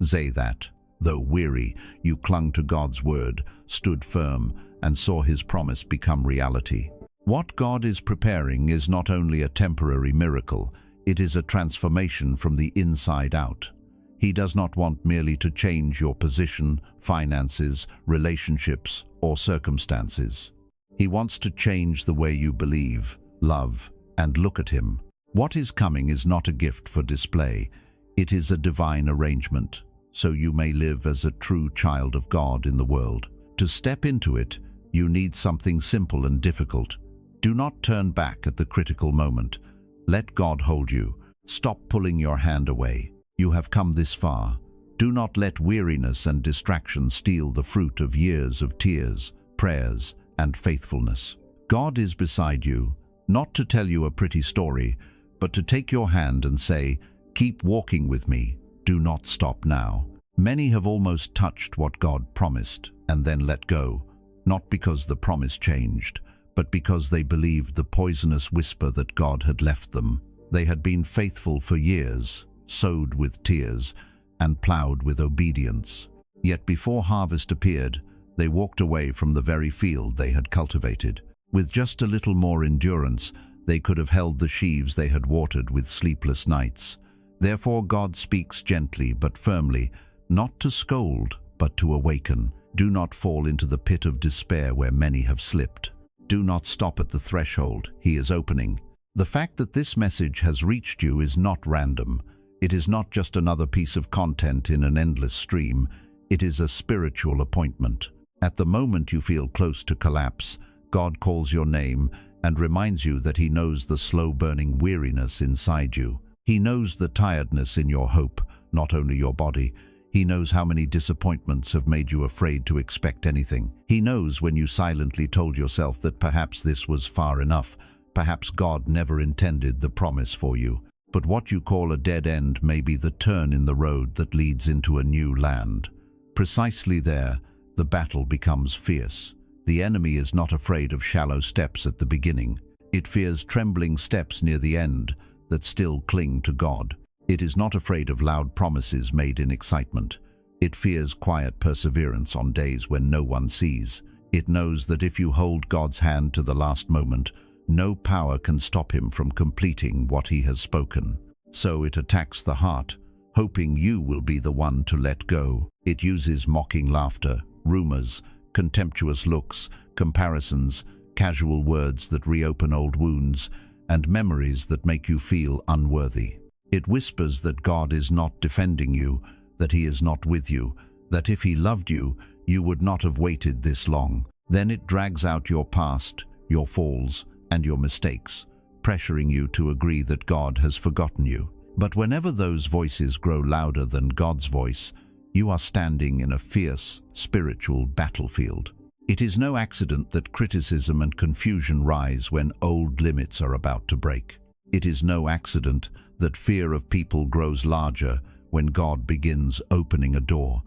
say that, though weary, you clung to God's word, stood firm, and saw his promise become reality. What God is preparing is not only a temporary miracle, it is a transformation from the inside out. He does not want merely to change your position, finances, relationships, or circumstances. He wants to change the way you believe, love, and look at him. What is coming is not a gift for display. It is a divine arrangement, so you may live as a true child of God in the world. To step into it, you need something simple and difficult. Do not turn back at the critical moment. Let God hold you. Stop pulling your hand away. You have come this far. Do not let weariness and distraction steal the fruit of years of tears, prayers, and faithfulness. God is beside you, not to tell you a pretty story, but to take your hand and say, "Keep walking with me. Do not stop now." Many have almost touched what God promised and then let go, not because the promise changed, but because they believed the poisonous whisper that God had left them. They had been faithful for years, sowed with tears, and plowed with obedience. Yet before harvest appeared, they walked away from the very field they had cultivated. With just a little more endurance, they could have held the sheaves they had watered with sleepless nights. Therefore God speaks gently but firmly, not to scold, but to awaken. Do not fall into the pit of despair where many have slipped. Do not stop at the threshold. He is opening. The fact that this message has reached you is not random. It is not just another piece of content in an endless stream. It is a spiritual appointment. At the moment you feel close to collapse, God calls your name and reminds you that he knows the slow-burning weariness inside you. He knows the tiredness in your hope, not only your body. He knows how many disappointments have made you afraid to expect anything. He knows when you silently told yourself that perhaps this was far enough, perhaps God never intended the promise for you. But what you call a dead end may be the turn in the road that leads into a new land. Precisely there, the battle becomes fierce. The enemy is not afraid of shallow steps at the beginning. It fears trembling steps near the end that still cling to God. It is not afraid of loud promises made in excitement. It fears quiet perseverance on days when no one sees. It knows that if you hold God's hand to the last moment, no power can stop him from completing what he has spoken. So it attacks the heart, hoping you will be the one to let go. It uses mocking laughter, rumors, contemptuous looks, comparisons, casual words that reopen old wounds, and memories that make you feel unworthy. It whispers that God is not defending you, that he is not with you, that if he loved you, you would not have waited this long. Then it drags out your past, your falls, and your mistakes, pressuring you to agree that God has forgotten you. But whenever those voices grow louder than God's voice, you are standing in a fierce, spiritual battlefield. It is no accident that criticism and confusion rise when old limits are about to break. It is no accident that fear of people grows larger when God begins opening a door.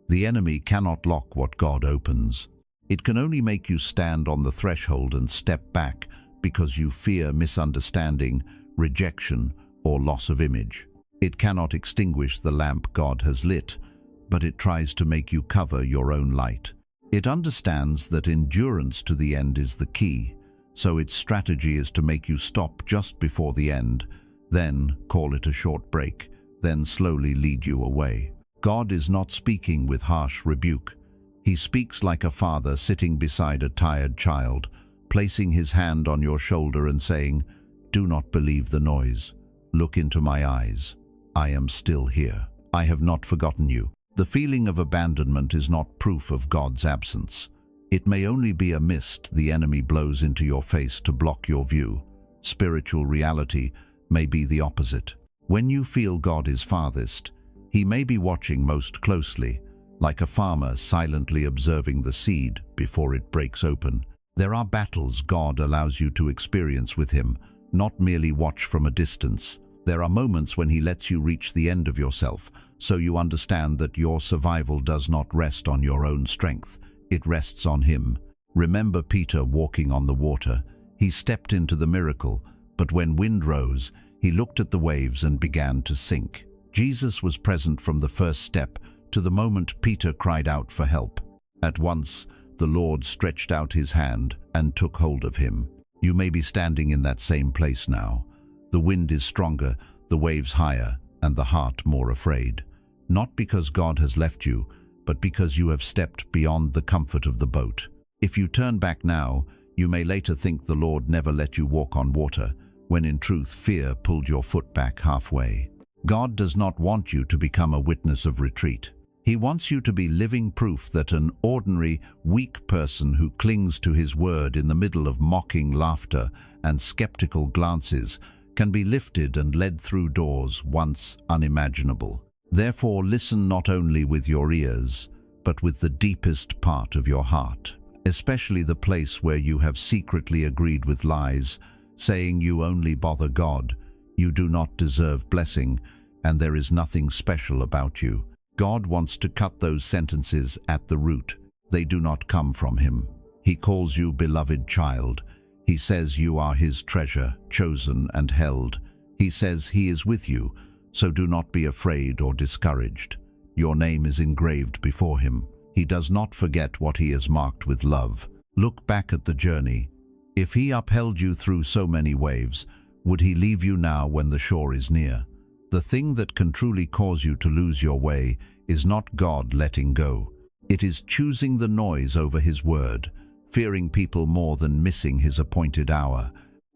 The enemy cannot lock what God opens. It can only make you stand on the threshold and step back because you fear misunderstanding, rejection, or loss of image. It cannot extinguish the lamp God has lit, but it tries to make you cover your own light. It understands that endurance to the end is the key, so its strategy is to make you stop just before the end, then call it a short break, then slowly lead you away. God is not speaking with harsh rebuke. He speaks like a father sitting beside a tired child, placing his hand on your shoulder and saying, "Do not believe the noise. Look into my eyes. I am still here. I have not forgotten you." The feeling of abandonment is not proof of God's absence. It may only be a mist the enemy blows into your face to block your view. Spiritual reality may be the opposite. When you feel God is farthest, he may be watching most closely, like a farmer silently observing the seed before it breaks open. There are battles God allows you to experience with him, not merely watch from a distance. There are moments when he lets you reach the end of yourself, so you understand that your survival does not rest on your own strength. It rests on him. Remember Peter walking on the water. He stepped into the miracle, but when wind rose, he looked at the waves and began to sink. Jesus was present from the first step to the moment Peter cried out for help. At once, the Lord stretched out his hand and took hold of him. You may be standing in that same place now. The wind is stronger, the waves higher, and the heart more afraid. Not because God has left you, but because you have stepped beyond the comfort of the boat. If you turn back now, you may later think the Lord never let you walk on water, when in truth fear pulled your foot back halfway. God does not want you to become a witness of retreat. He wants you to be living proof that an ordinary, weak person who clings to his word in the middle of mocking laughter and skeptical glances can be lifted and led through doors once unimaginable. Therefore, listen not only with your ears, but with the deepest part of your heart, especially the place where you have secretly agreed with lies, saying you only bother God, you do not deserve blessing, and there is nothing special about you. God wants to cut those sentences at the root. They do not come from him. He calls you beloved child. He says you are his treasure, chosen and held. He says he is with you, so do not be afraid or discouraged. Your name is engraved before him. He does not forget what he has marked with love. Look back at the journey. If he upheld you through so many waves, would he leave you now when the shore is near? The thing that can truly cause you to lose your way is not God letting go. It is choosing the noise over his word, fearing people more than missing his appointed hour.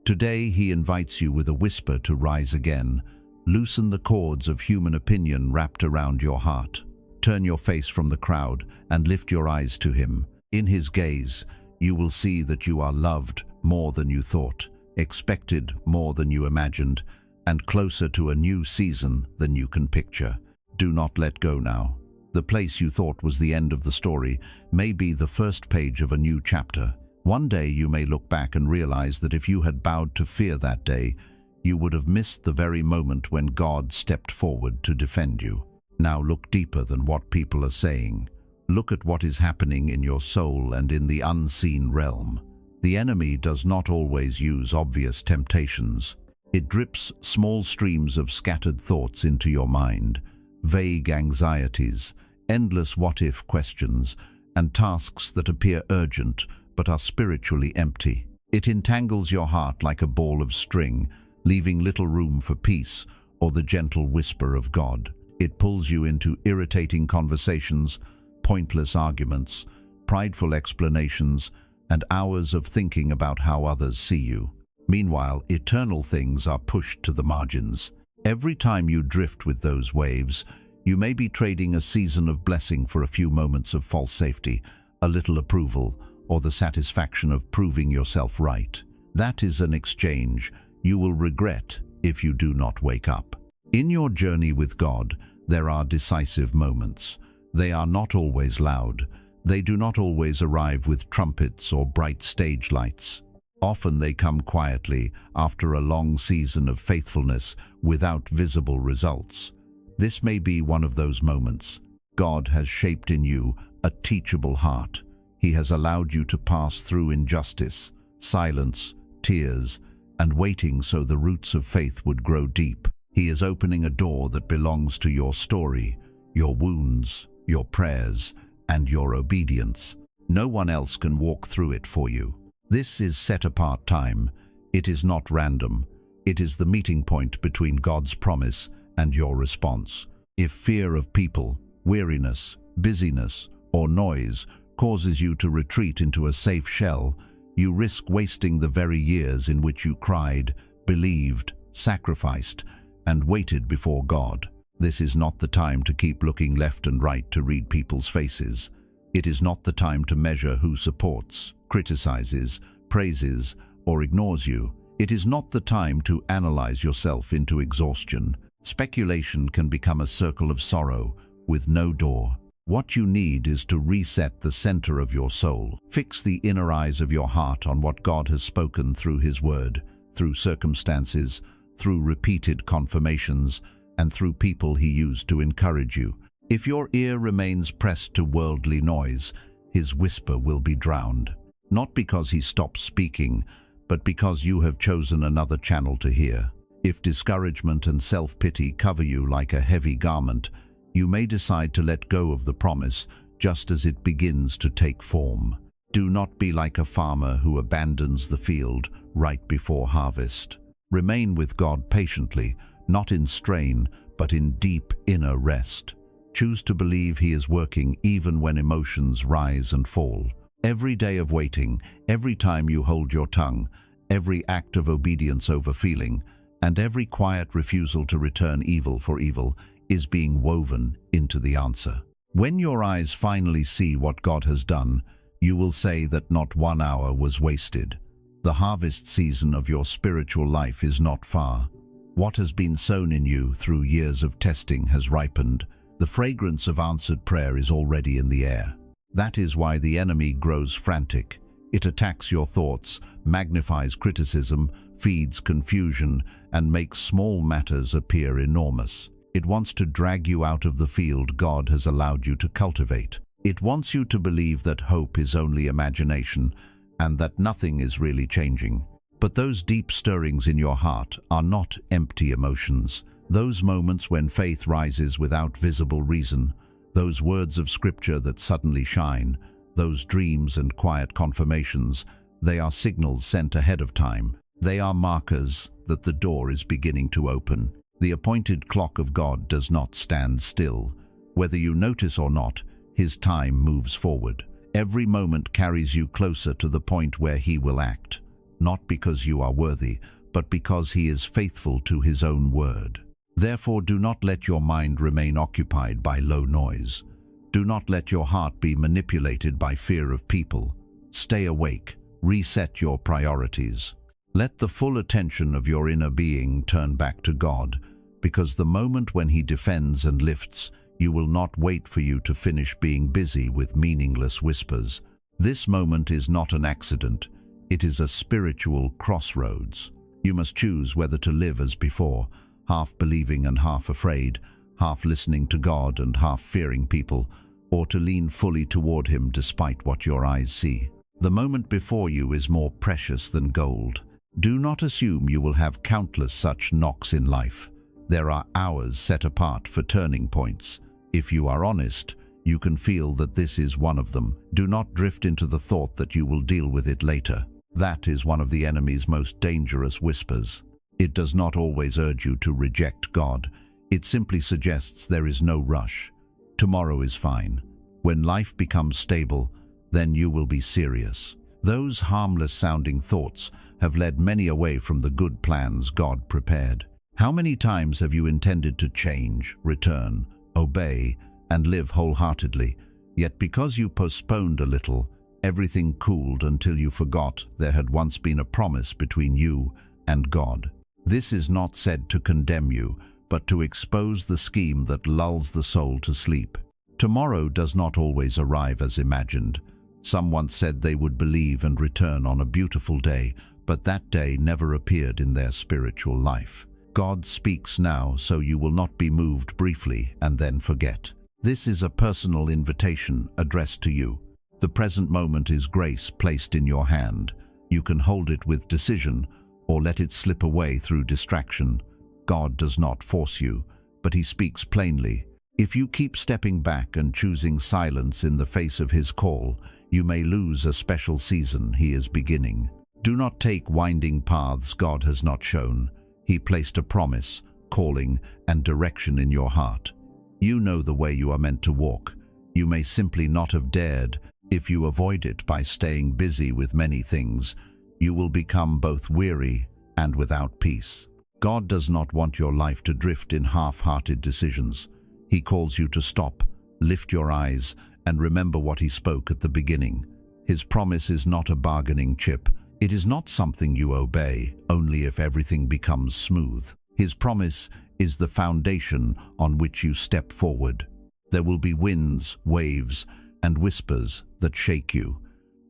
Today he invites you with a whisper to rise again. Loosen the cords of human opinion wrapped around your heart. Turn your face from the crowd and lift your eyes to him. In his gaze, you will see that you are loved more than you thought, expected more than you imagined, and closer to a new season than you can picture. Do not let go now. The place you thought was the end of the story may be the first page of a new chapter. One day you may look back and realize that if you had bowed to fear that day, you would have missed the very moment when God stepped forward to defend you. Now look deeper than what people are saying. Look at what is happening in your soul and in the unseen realm. The enemy does not always use obvious temptations. It drips small streams of scattered thoughts into your mind, vague anxieties, endless what-if questions, and tasks that appear urgent but are spiritually empty. It entangles your heart like a ball of string, leaving little room for peace or the gentle whisper of God. It pulls you into irritating conversations, pointless arguments, prideful explanations, and hours of thinking about how others see you. Meanwhile, eternal things are pushed to the margins. Every time you drift with those waves, you may be trading a season of blessing for a few moments of false safety, a little approval, or the satisfaction of proving yourself right. That is an exchange you will regret if you do not wake up. In your journey with God, there are decisive moments. They are not always loud. They do not always arrive with trumpets or bright stage lights. Often they come quietly after a long season of faithfulness without visible results. This may be one of those moments. God has shaped in you a teachable heart. He has allowed you to pass through injustice, silence, tears, and waiting so the roots of faith would grow deep. He is opening a door that belongs to your story, your wounds, your prayers, and your obedience. No one else can walk through it for you. This is set-apart time. It is not random. It is the meeting point between God's promise and your response. If fear of people, weariness, busyness, or noise causes you to retreat into a safe shell, you risk wasting the very years in which you cried, believed, sacrificed, and waited before God. This is not the time to keep looking left and right to read people's faces. It is not the time to measure who supports, criticizes, praises, or ignores you. It is not the time to analyze yourself into exhaustion. Speculation can become a circle of sorrow with no door. What you need is to reset the center of your soul. Fix the inner eyes of your heart on what God has spoken through His Word, through circumstances, through repeated confirmations, and through people He used to encourage you. If your ear remains pressed to worldly noise, His whisper will be drowned. not because he stops speaking, but because you have chosen another channel to hear. If discouragement and self-pity cover you like a heavy garment, you may decide to let go of the promise just as it begins to take form. Do not be like a farmer who abandons the field right before harvest. Remain with God patiently, not in strain, but in deep inner rest. Choose to believe He is working even when emotions rise and fall. Every day of waiting, every time you hold your tongue, every act of obedience over feeling, and every quiet refusal to return evil for evil is being woven into the answer. When your eyes finally see what God has done, you will say that not 1 hour was wasted. The harvest season of your spiritual life is not far. What has been sown in you through years of testing has ripened. The fragrance of answered prayer is already in the air. That is why the enemy grows frantic. It attacks your thoughts, magnifies criticism, feeds confusion, and makes small matters appear enormous. It wants to drag you out of the field God has allowed you to cultivate. It wants you to believe that hope is only imagination and that nothing is really changing. But those deep stirrings in your heart are not empty emotions. Those moments when faith rises without visible reason, those words of scripture that suddenly shine, those dreams and quiet confirmations, they are signals sent ahead of time. They are markers that the door is beginning to open. The appointed clock of God does not stand still. Whether you notice or not, His time moves forward. Every moment carries you closer to the point where He will act, not because you are worthy, but because He is faithful to His own word. Therefore, do not let your mind remain occupied by low noise. Do not let your heart be manipulated by fear of people. Stay awake. Reset your priorities. Let the full attention of your inner being turn back to God, because the moment when He defends and lifts, you will not wait for you to finish being busy with meaningless whispers. This moment is not an accident. It is a spiritual crossroads. You must choose whether to live as before, half believing and half afraid, half listening to God and half fearing people, or to lean fully toward Him despite what your eyes see. The moment before you is more precious than gold. Do not assume you will have countless such knocks in life. There are hours set apart for turning points. If you are honest, you can feel that this is one of them. Do not drift into the thought that you will deal with it later. That is one of the enemy's most dangerous whispers. It does not always urge you to reject God. It simply suggests there is no rush. Tomorrow is fine. When life becomes stable, then you will be serious. Those harmless-sounding thoughts have led many away from the good plans God prepared. How many times have you intended to change, return, obey, and live wholeheartedly, yet because you postponed a little, everything cooled until you forgot there had once been a promise between you and God? This is not said to condemn you, but to expose the scheme that lulls the soul to sleep. Tomorrow does not always arrive as imagined. Some once said they would believe and return on a beautiful day, but that day never appeared in their spiritual life. God speaks now, so you will not be moved briefly and then forget. This is a personal invitation addressed to you. The present moment is grace placed in your hand. You can hold it with decision or let it slip away through distraction. God does not force you, but He speaks plainly. If you keep stepping back and choosing silence in the face of His call, you may lose a special season He is beginning. Do not take winding paths God has not shown. He placed a promise, calling, and direction in your heart. You know the way you are meant to walk. You may simply not have dared. If you avoid it by staying busy with many things, you will become both weary and without peace. God does not want your life to drift in half-hearted decisions. He calls you to stop, lift your eyes, and remember what He spoke at the beginning. His promise is not a bargaining chip. It is not something you obey only if everything becomes smooth. His promise is the foundation on which you step forward. There will be winds, waves, and whispers that shake you.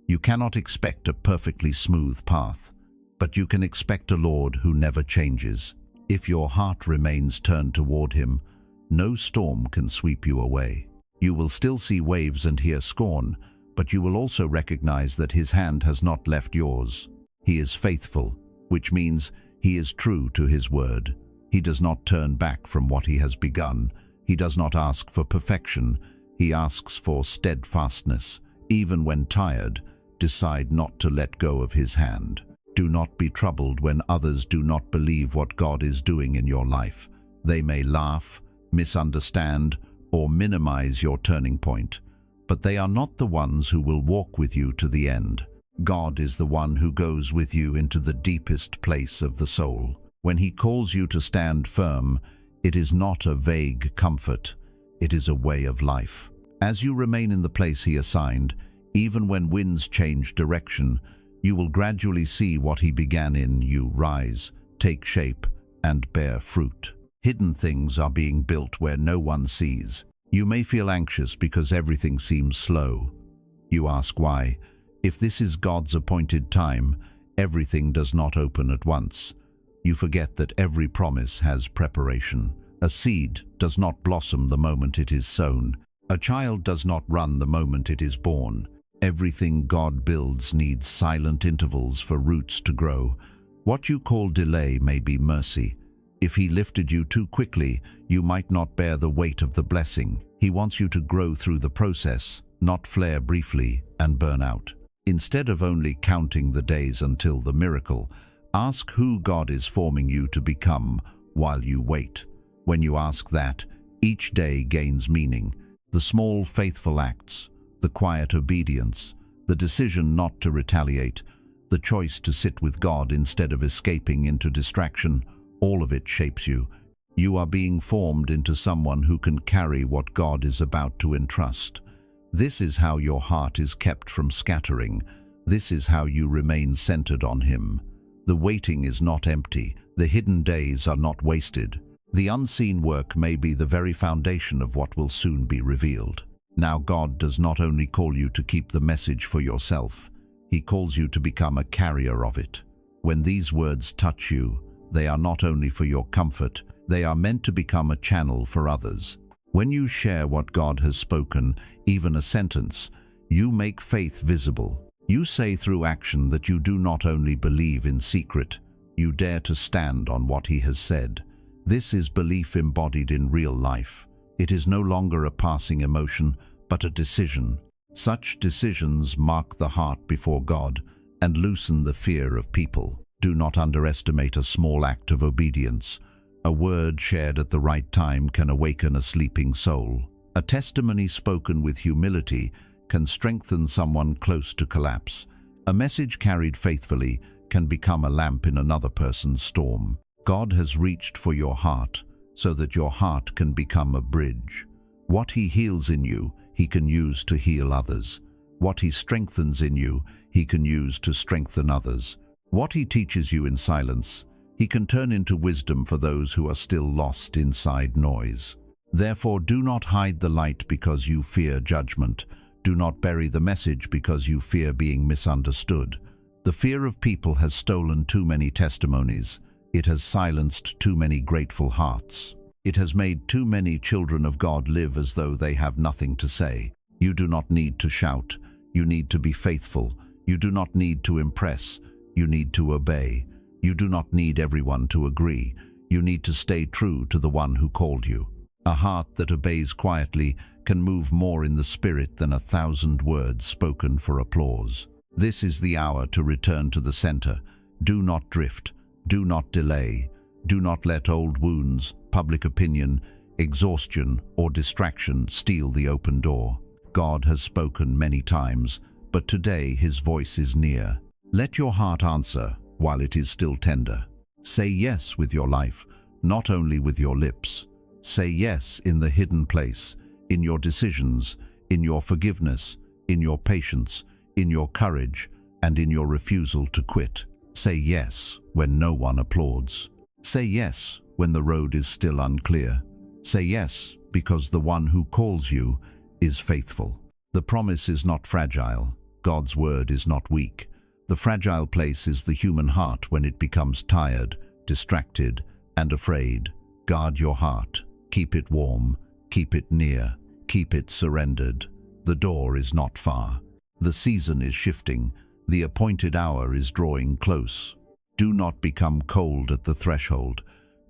You cannot expect a perfectly smooth path, but you can expect a Lord who never changes. If your heart remains turned toward Him, no storm can sweep you away. You will still see waves and hear scorn, but you will also recognize that his hand has not left yours. He is faithful, which means he is true to his word. He does not turn back from what he has begun. He does not ask for perfection. He asks for steadfastness. Even when tired, decide not to let go of his hand. Do not be troubled when others do not believe what God is doing in your life. They may laugh, misunderstand, or minimize your turning point, but they are not the ones who will walk with you to the end. God is the one who goes with you into the deepest place of the soul. When he calls you to stand firm, it is not a vague comfort, it is a way of life. As you remain in the place he assigned, even when winds change direction, you will gradually see what he began in you rise, take shape, and bear fruit. Hidden things are being built where no one sees. You may feel anxious because everything seems slow. You ask why. If this is God's appointed time, everything does not open at once. You forget that every promise has preparation. A seed does not blossom the moment it is sown. A child does not run the moment it is born. Everything God builds needs silent intervals for roots to grow. What you call delay may be mercy. If he lifted you too quickly, you might not bear the weight of the blessing. He wants you to grow through the process, not flare briefly and burn out. Instead of only counting the days until the miracle, ask who God is forming you to become while you wait. When you ask that, each day gains meaning. The small faithful acts, the quiet obedience, the decision not to retaliate, the choice to sit with God instead of escaping into distraction, all of it shapes you. You are being formed into someone who can carry what God is about to entrust. This is how your heart is kept from scattering. This is how you remain centered on him. The waiting is not empty. The hidden days are not wasted. The unseen work may be the very foundation of what will soon be revealed. Now God does not only call you to keep the message for yourself, he calls you to become a carrier of it. When these words touch you, they are not only for your comfort, they are meant to become a channel for others. When you share what God has spoken, even a sentence, you make faith visible. You say through action that you do not only believe in secret, you dare to stand on what he has said. This is belief embodied in real life. It is no longer a passing emotion, but a decision. Such decisions mark the heart before God and loosen the fear of people. Do not underestimate a small act of obedience. A word shared at the right time can awaken a sleeping soul. A testimony spoken with humility can strengthen someone close to collapse. A message carried faithfully can become a lamp in another person's storm. God has reached for your heart so that your heart can become a bridge. What he heals in you, he can use to heal others. What he strengthens in you, he can use to strengthen others. What he teaches you in silence, he can turn into wisdom for those who are still lost inside noise. Therefore, do not hide the light because you fear judgment. Do not bury the message because you fear being misunderstood. The fear of people has stolen too many testimonies. It has silenced too many grateful hearts. It has made too many children of God live as though they have nothing to say. You do not need to shout. You need to be faithful. You do not need to impress. You need to obey. You do not need everyone to agree. You need to stay true to the one who called you. A heart that obeys quietly can move more in the spirit than 1,000 words spoken for applause. This is the hour to return to the center. Do not drift. Do not delay. Do not let old wounds, public opinion, exhaustion, or distraction steal the open door. God has spoken many times, but today his voice is near. Let your heart answer while it is still tender. Say yes with your life, not only with your lips. Say yes in the hidden place, in your decisions, in your forgiveness, in your patience, in your courage, and in your refusal to quit. Say yes when no one applauds. Say yes when the road is still unclear. Say yes because the one who calls you is faithful. The promise is not fragile. God's word is not weak. The fragile place is the human heart when it becomes tired, distracted, and afraid. Guard your heart. Keep it warm. Keep it near. Keep it surrendered. The door is not far. The season is shifting. The appointed hour is drawing close. Do not become cold at the threshold.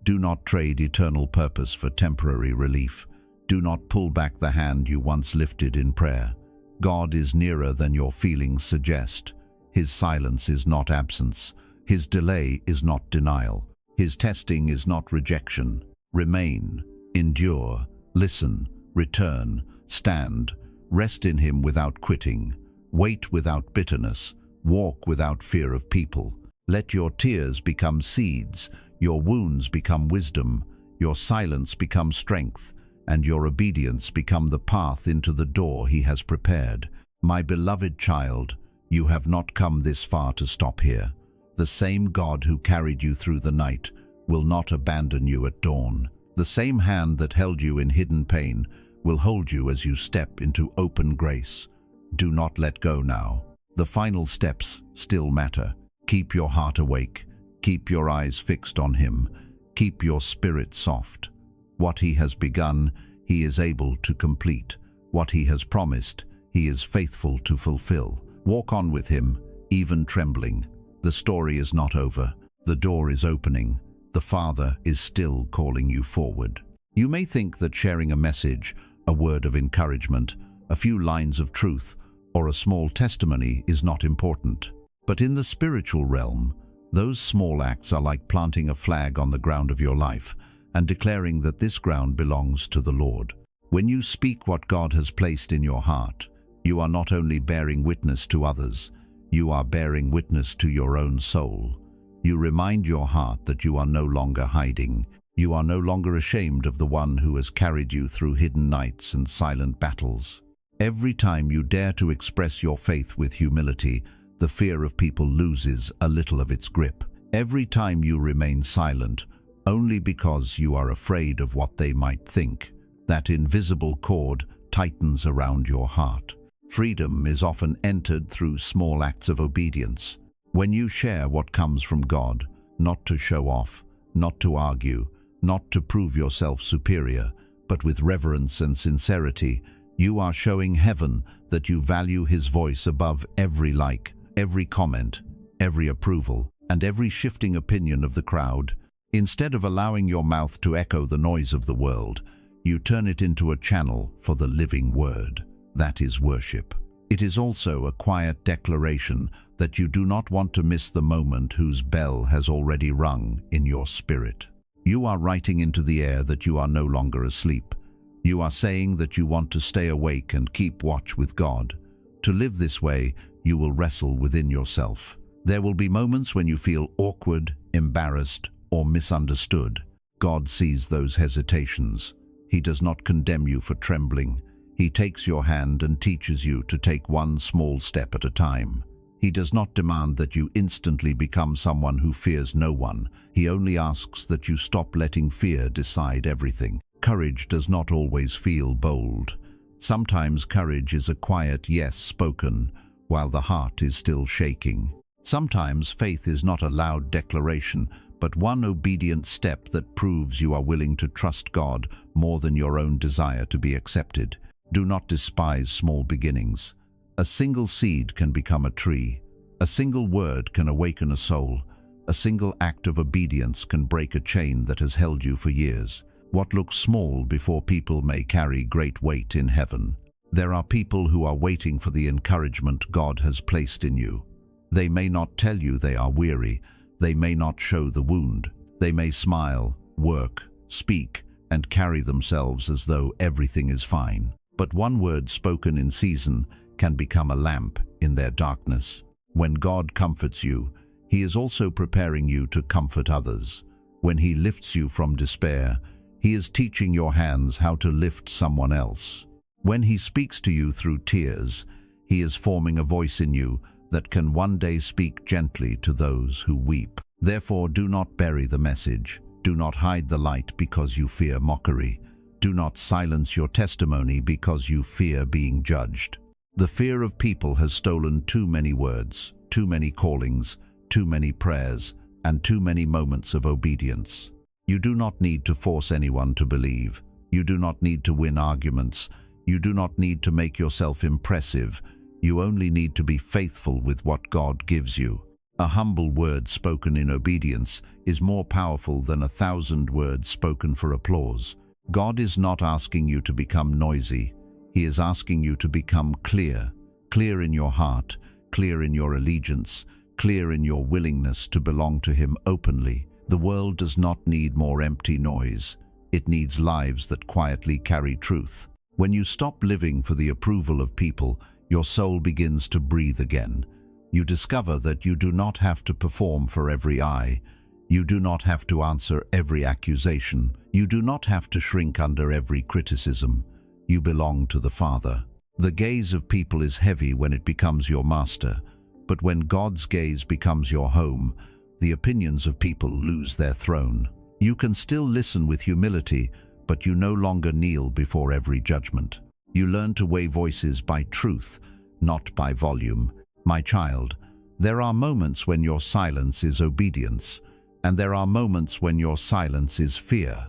Do not trade eternal purpose for temporary relief. Do not pull back the hand you once lifted in prayer. God is nearer than your feelings suggest. His silence is not absence. His delay is not denial. His testing is not rejection. Remain, endure, listen, return, stand, rest in Him without quitting. Wait without bitterness. Walk without fear of people. Let your tears become seeds, your wounds become wisdom, your silence become strength, and your obedience become the path into the door He has prepared. My beloved child, you have not come this far to stop here. The same God who carried you through the night will not abandon you at dawn. The same hand that held you in hidden pain will hold you as you step into open grace. Do not let go now. The final steps still matter. Keep your heart awake. Keep your eyes fixed on Him. Keep your spirit soft. What He has begun, He is able to complete. What He has promised, He is faithful to fulfill. Walk on with Him, even trembling. The story is not over. The door is opening. The Father is still calling you forward. You may think that sharing a message, a word of encouragement, a few lines of truth, or a small testimony is not important. But in the spiritual realm, those small acts are like planting a flag on the ground of your life and declaring that this ground belongs to the Lord. When you speak what God has placed in your heart, you are not only bearing witness to others, you are bearing witness to your own soul. You remind your heart that you are no longer hiding. You are no longer ashamed of the one who has carried you through hidden nights and silent battles. Every time you dare to express your faith with humility, the fear of people loses a little of its grip. Every time you remain silent, only because you are afraid of what they might think, that invisible cord tightens around your heart. Freedom is often entered through small acts of obedience. When you share what comes from God, not to show off, not to argue, not to prove yourself superior, but with reverence and sincerity, you are showing heaven that you value His voice above every like, every comment, every approval, and every shifting opinion of the crowd. Instead of allowing your mouth to echo the noise of the world, you turn it into a channel for the living word. That is worship. It is also a quiet declaration that you do not want to miss the moment whose bell has already rung in your spirit. You are writing into the air that you are no longer asleep. You are saying that you want to stay awake and keep watch with God. To live this way, you will wrestle within yourself. There will be moments when you feel awkward, embarrassed, or misunderstood. God sees those hesitations. He does not condemn you for trembling. He takes your hand and teaches you to take one small step at a time. He does not demand that you instantly become someone who fears no one. He only asks that you stop letting fear decide everything. Courage does not always feel bold. Sometimes courage is a quiet yes spoken while the heart is still shaking. Sometimes faith is not a loud declaration, but one obedient step that proves you are willing to trust God more than your own desire to be accepted. Do not despise small beginnings. A single seed can become a tree. A single word can awaken a soul. A single act of obedience can break a chain that has held you for years. What looks small before people may carry great weight in heaven. There are people who are waiting for the encouragement God has placed in you. They may not tell you they are weary. They may not show the wound. They may smile, work, speak, and carry themselves as though everything is fine. But one word spoken in season can become a lamp in their darkness. When God comforts you, He is also preparing you to comfort others. When He lifts you from despair, He is teaching your hands how to lift someone else. When He speaks to you through tears, He is forming a voice in you that can one day speak gently to those who weep. Therefore, do not bury the message. Do not hide the light because you fear mockery. Do not silence your testimony because you fear being judged. The fear of people has stolen too many words, too many callings, too many prayers, and too many moments of obedience. You do not need to force anyone to believe. You do not need to win arguments. You do not need to make yourself impressive. You only need to be faithful with what God gives you. A humble word spoken in obedience is more powerful than 1,000 words spoken for applause. God is not asking you to become noisy. He is asking you to become clear. Clear in your heart, clear in your allegiance, clear in your willingness to belong to Him openly. The world does not need more empty noise. It needs lives that quietly carry truth. When you stop living for the approval of people, your soul begins to breathe again. You discover that you do not have to perform for every eye. You do not have to answer every accusation. You do not have to shrink under every criticism. You belong to the Father. The gaze of people is heavy when it becomes your master, but when God's gaze becomes your home, the opinions of people lose their throne. You can still listen with humility, but you no longer kneel before every judgment. You learn to weigh voices by truth, not by volume. My child, there are moments when your silence is obedience, and there are moments when your silence is fear.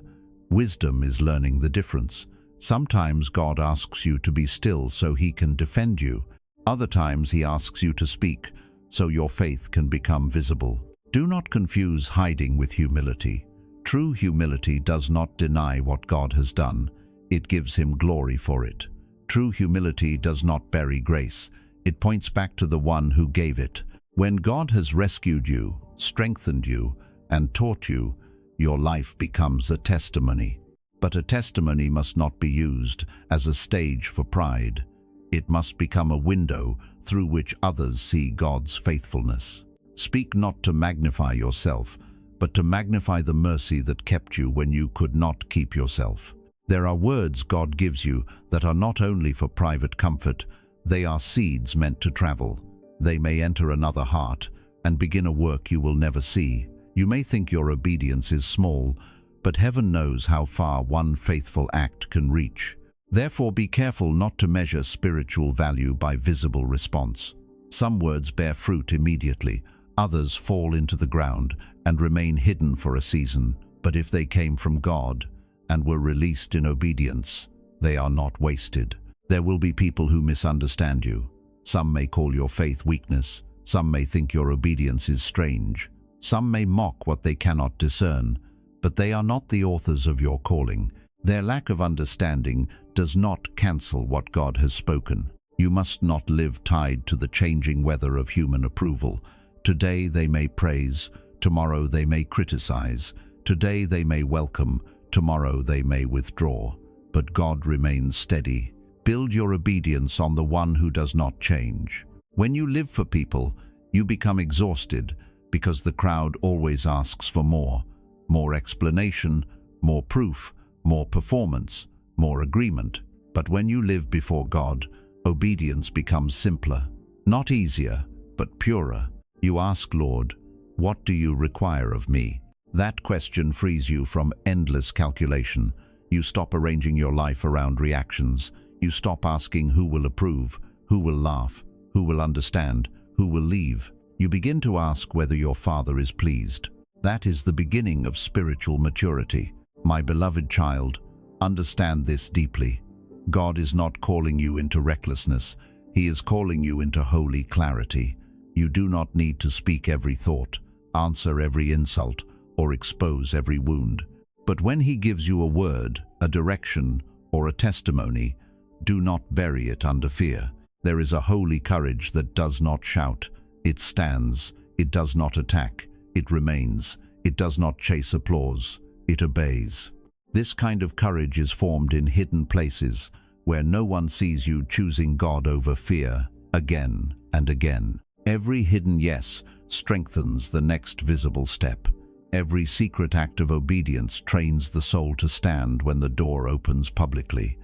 Wisdom is learning the difference. Sometimes God asks you to be still so He can defend you. Other times He asks you to speak so your faith can become visible. Do not confuse hiding with humility. True humility does not deny what God has done. It gives Him glory for it. True humility does not bury grace. It points back to the one who gave it. When God has rescued you, strengthened you, and taught you, your life becomes a testimony. But a testimony must not be used as a stage for pride. It must become a window through which others see God's faithfulness. Speak not to magnify yourself, but to magnify the mercy that kept you when you could not keep yourself. There are words God gives you that are not only for private comfort, they are seeds meant to travel. They may enter another heart and begin a work you will never see. You may think your obedience is small, but heaven knows how far one faithful act can reach. Therefore, be careful not to measure spiritual value by visible response. Some words bear fruit immediately, others fall into the ground and remain hidden for a season. But if they came from God and were released in obedience, they are not wasted. There will be people who misunderstand you. Some may call your faith weakness. Some may think your obedience is strange. Some may mock what they cannot discern. But they are not the authors of your calling. Their lack of understanding does not cancel what God has spoken. You must not live tied to the changing weather of human approval. Today they may praise, tomorrow they may criticize. Today they may welcome, tomorrow they may withdraw. But God remains steady. Build your obedience on the one who does not change. When you live for people, you become exhausted because the crowd always asks for more. More explanation, more proof, more performance, more agreement. But when you live before God, obedience becomes simpler. Not easier, but purer. You ask, Lord, what do you require of me? That question frees you from endless calculation. You stop arranging your life around reactions. You stop asking who will approve, who will laugh, who will understand, who will leave. You begin to ask whether your Father is pleased. That is the beginning of spiritual maturity. My beloved child, understand this deeply. God is not calling you into recklessness. He is calling you into holy clarity. You do not need to speak every thought, answer every insult, or expose every wound. But when He gives you a word, a direction, or a testimony, do not bury it under fear. There is a holy courage that does not shout. It stands. It does not attack. It remains. It does not chase applause. It obeys. This kind of courage is formed in hidden places where no one sees you choosing God over fear again and again. Every hidden yes strengthens the next visible step. Every secret act of obedience trains the soul to stand when the door opens publicly.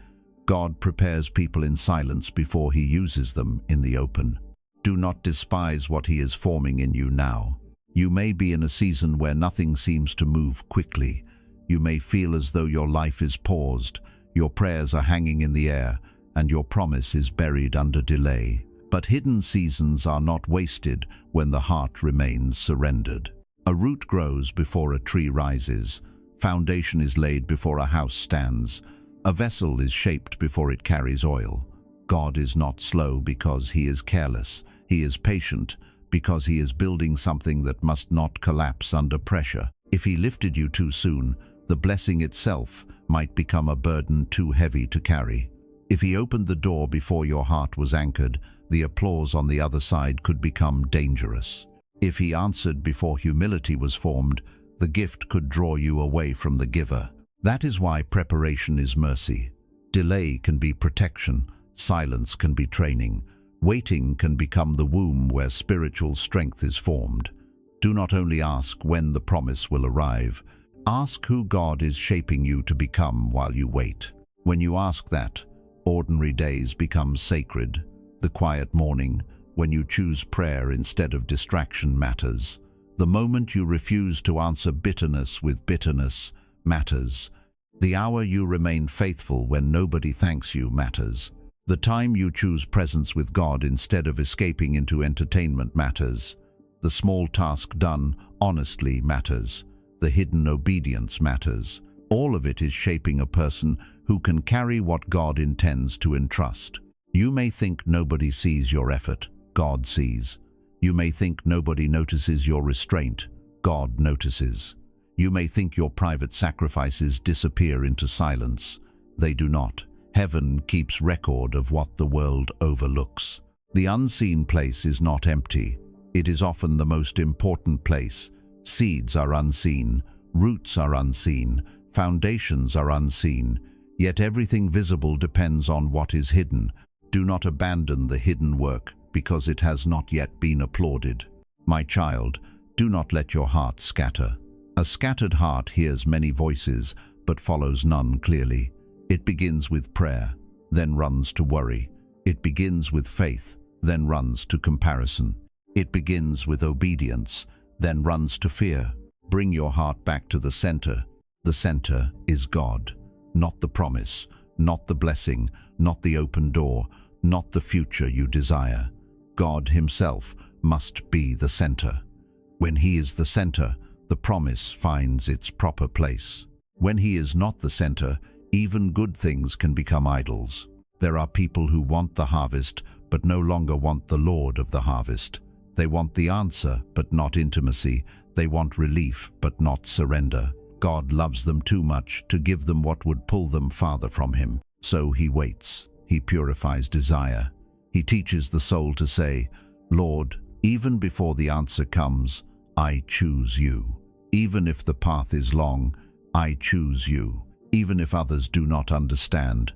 God prepares people in silence before He uses them in the open. Do not despise what He is forming in you now. You may be in a season where nothing seems to move quickly. You may feel as though your life is paused, your prayers are hanging in the air, and your promise is buried under delay. But hidden seasons are not wasted when the heart remains surrendered. A root grows before a tree rises. Foundation is laid before a house stands. A vessel is shaped before it carries oil. God is not slow because he is careless. He is patient because he is building something that must not collapse under pressure. If he lifted you too soon, the blessing itself might become a burden too heavy to carry. If he opened the door before your heart was anchored, the applause on the other side could become dangerous. If he answered before humility was formed, the gift could draw you away from the giver. That is why preparation is mercy. Delay can be protection. Silence can be training. Waiting can become the womb where spiritual strength is formed. Do not only ask when the promise will arrive. Ask who God is shaping you to become while you wait. When you ask that, ordinary days become sacred. The quiet morning, when you choose prayer instead of distraction, matters. The moment you refuse to answer bitterness with bitterness matters. The hour you remain faithful when nobody thanks you matters. The time you choose presence with God instead of escaping into entertainment matters. The small task done honestly matters. The hidden obedience matters. All of it is shaping a person who can carry what God intends to entrust. You may think nobody sees your effort. God sees. You may think nobody notices your restraint. God notices. You may think your private sacrifices disappear into silence. They do not. Heaven keeps record of what the world overlooks. The unseen place is not empty. It is often the most important place. Seeds are unseen. Roots are unseen. Foundations are unseen. Yet everything visible depends on what is hidden. Do not abandon the hidden work because it has not yet been applauded. My child, do not let your heart scatter. A scattered heart hears many voices, but follows none clearly. It begins with prayer, then runs to worry. It begins with faith, then runs to comparison. It begins with obedience, then runs to fear. Bring your heart back to the center. The center is God, not the promise, not the blessing, not the open door, not the future you desire. God himself must be the center. When he is the center, the promise finds its proper place. When he is not the center, even good things can become idols. There are people who want the harvest, but no longer want the Lord of the harvest. They want the answer, but not intimacy. They want relief, but not surrender. God loves them too much to give them what would pull them farther from him. So he waits. He purifies desire. He teaches the soul to say, Lord, even before the answer comes, I choose you. Even if the path is long, I choose you. Even if others do not understand,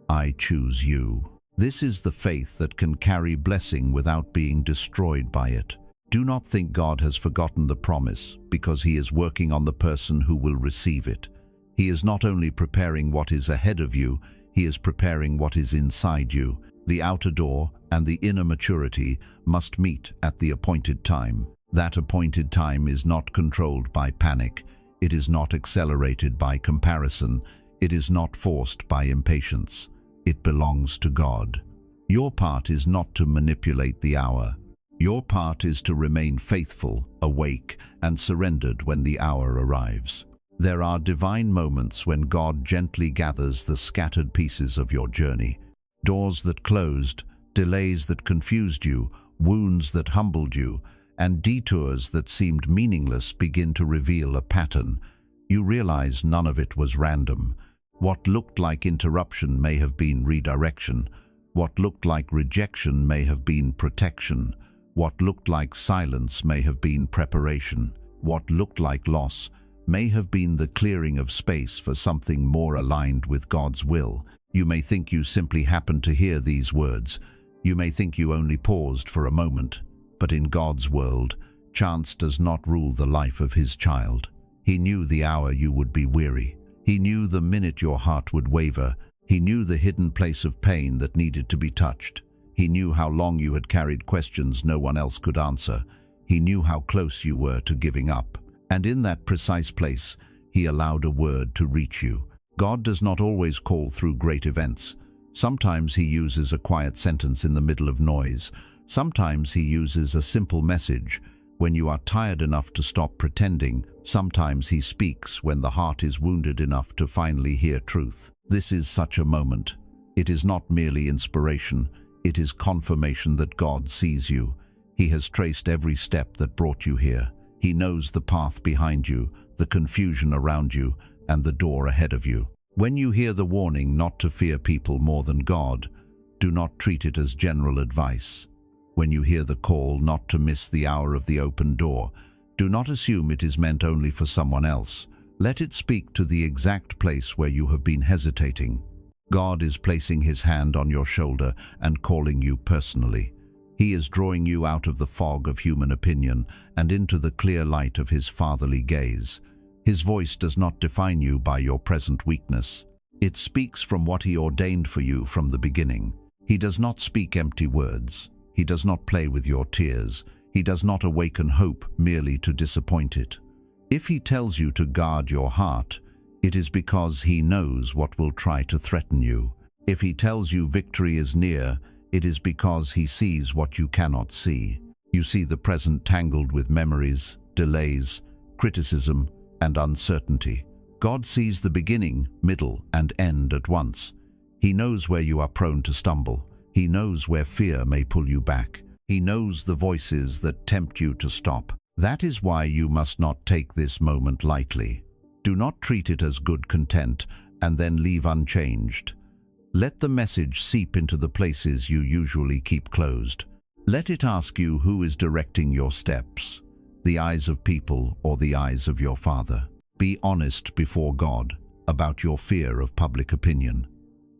I choose you. This is the faith that can carry blessing without being destroyed by it. Do not think God has forgotten the promise because he is working on the person who will receive it. He is not only preparing what is ahead of you, he is preparing what is inside you. The outer door and the inner maturity must meet at the appointed time. That appointed time is not controlled by panic. It is not accelerated by comparison. It is not forced by impatience. It belongs to God. Your part is not to manipulate the hour. Your part is to remain faithful, awake, and surrendered when the hour arrives. There are divine moments when God gently gathers the scattered pieces of your journey. Doors that closed, delays that confused you, wounds that humbled you, and detours that seemed meaningless begin to reveal a pattern. You realize none of it was random. What looked like interruption may have been redirection. What looked like rejection may have been protection. What looked like silence may have been preparation. What looked like loss may have been the clearing of space for something more aligned with God's will. You may think you simply happened to hear these words. You may think you only paused for a moment. But in God's world, chance does not rule the life of his child. He knew the hour you would be weary. He knew the minute your heart would waver. He knew the hidden place of pain that needed to be touched. He knew how long you had carried questions no one else could answer. He knew how close you were to giving up. And in that precise place, he allowed a word to reach you. God does not always call through great events. Sometimes he uses a quiet sentence in the middle of noise. Sometimes he uses a simple message when you are tired enough to stop pretending. Sometimes he speaks when the heart is wounded enough to finally hear truth. This is such a moment. It is not merely inspiration, it is confirmation that God sees you. He has traced every step that brought you here. He knows the path behind you, the confusion around you, and the door ahead of you. When you hear the warning not to fear people more than God, do not treat it as general advice. When you hear the call not to miss the hour of the open door, do not assume it is meant only for someone else. Let it speak to the exact place where you have been hesitating. God is placing His hand on your shoulder and calling you personally. He is drawing you out of the fog of human opinion and into the clear light of His fatherly gaze. His voice does not define you by your present weakness. It speaks from what He ordained for you from the beginning. He does not speak empty words. He does not play with your tears. He does not awaken hope merely to disappoint it. If He tells you to guard your heart, it is because He knows what will try to threaten you. If He tells you victory is near, it is because He sees what you cannot see. You see the present tangled with memories, delays, criticism, and uncertainty. God sees the beginning, middle, and end at once. He knows where you are prone to stumble. He knows where fear may pull you back. He knows the voices that tempt you to stop. That is why you must not take this moment lightly. Do not treat it as good content and then leave unchanged. Let the message seep into the places you usually keep closed. Let it ask you who is directing your steps, the eyes of people or the eyes of your Father. Be honest before God about your fear of public opinion.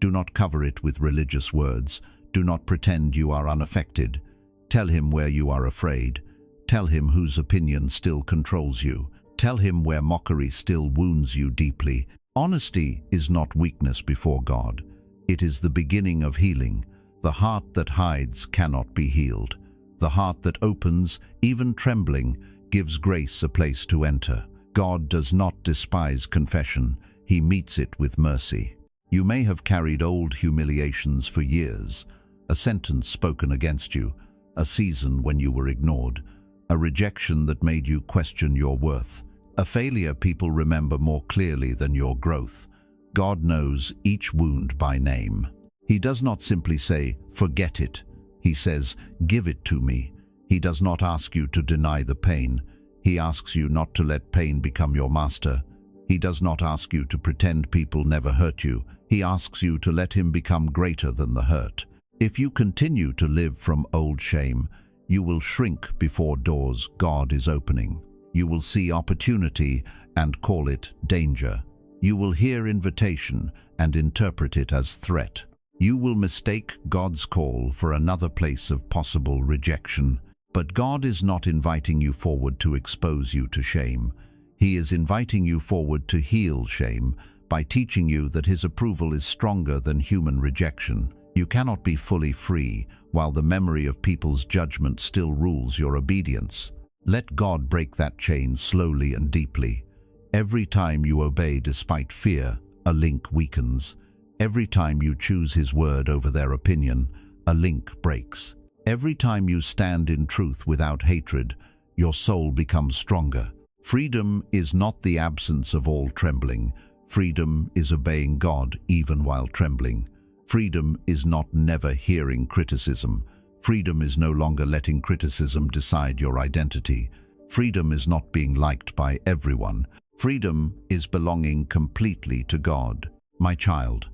Do not cover it with religious words. Do not pretend you are unaffected. Tell Him where you are afraid. Tell Him whose opinion still controls you. Tell Him where mockery still wounds you deeply. Honesty is not weakness before God. It is the beginning of healing. The heart that hides cannot be healed. The heart that opens, even trembling, gives grace a place to enter. God does not despise confession. He meets it with mercy. You may have carried old humiliations for years, a sentence spoken against you, a season when you were ignored, a rejection that made you question your worth, a failure people remember more clearly than your growth. God knows each wound by name. He does not simply say, "Forget it." He says, "Give it to me." He does not ask you to deny the pain. He asks you not to let pain become your master. He does not ask you to pretend people never hurt you. He asks you to let Him become greater than the hurt. If you continue to live from old shame, you will shrink before doors God is opening. You will see opportunity and call it danger. You will hear invitation and interpret it as threat. You will mistake God's call for another place of possible rejection. But God is not inviting you forward to expose you to shame. He is inviting you forward to heal shame by teaching you that His approval is stronger than human rejection. You cannot be fully free while the memory of people's judgment still rules your obedience. Let God break that chain slowly and deeply. Every time you obey despite fear, a link weakens. Every time you choose His word over their opinion, a link breaks. Every time you stand in truth without hatred, your soul becomes stronger. Freedom is not the absence of all trembling. Freedom is obeying God even while trembling. Freedom is not never hearing criticism. Freedom is no longer letting criticism decide your identity. Freedom is not being liked by everyone. Freedom is belonging completely to God. My child,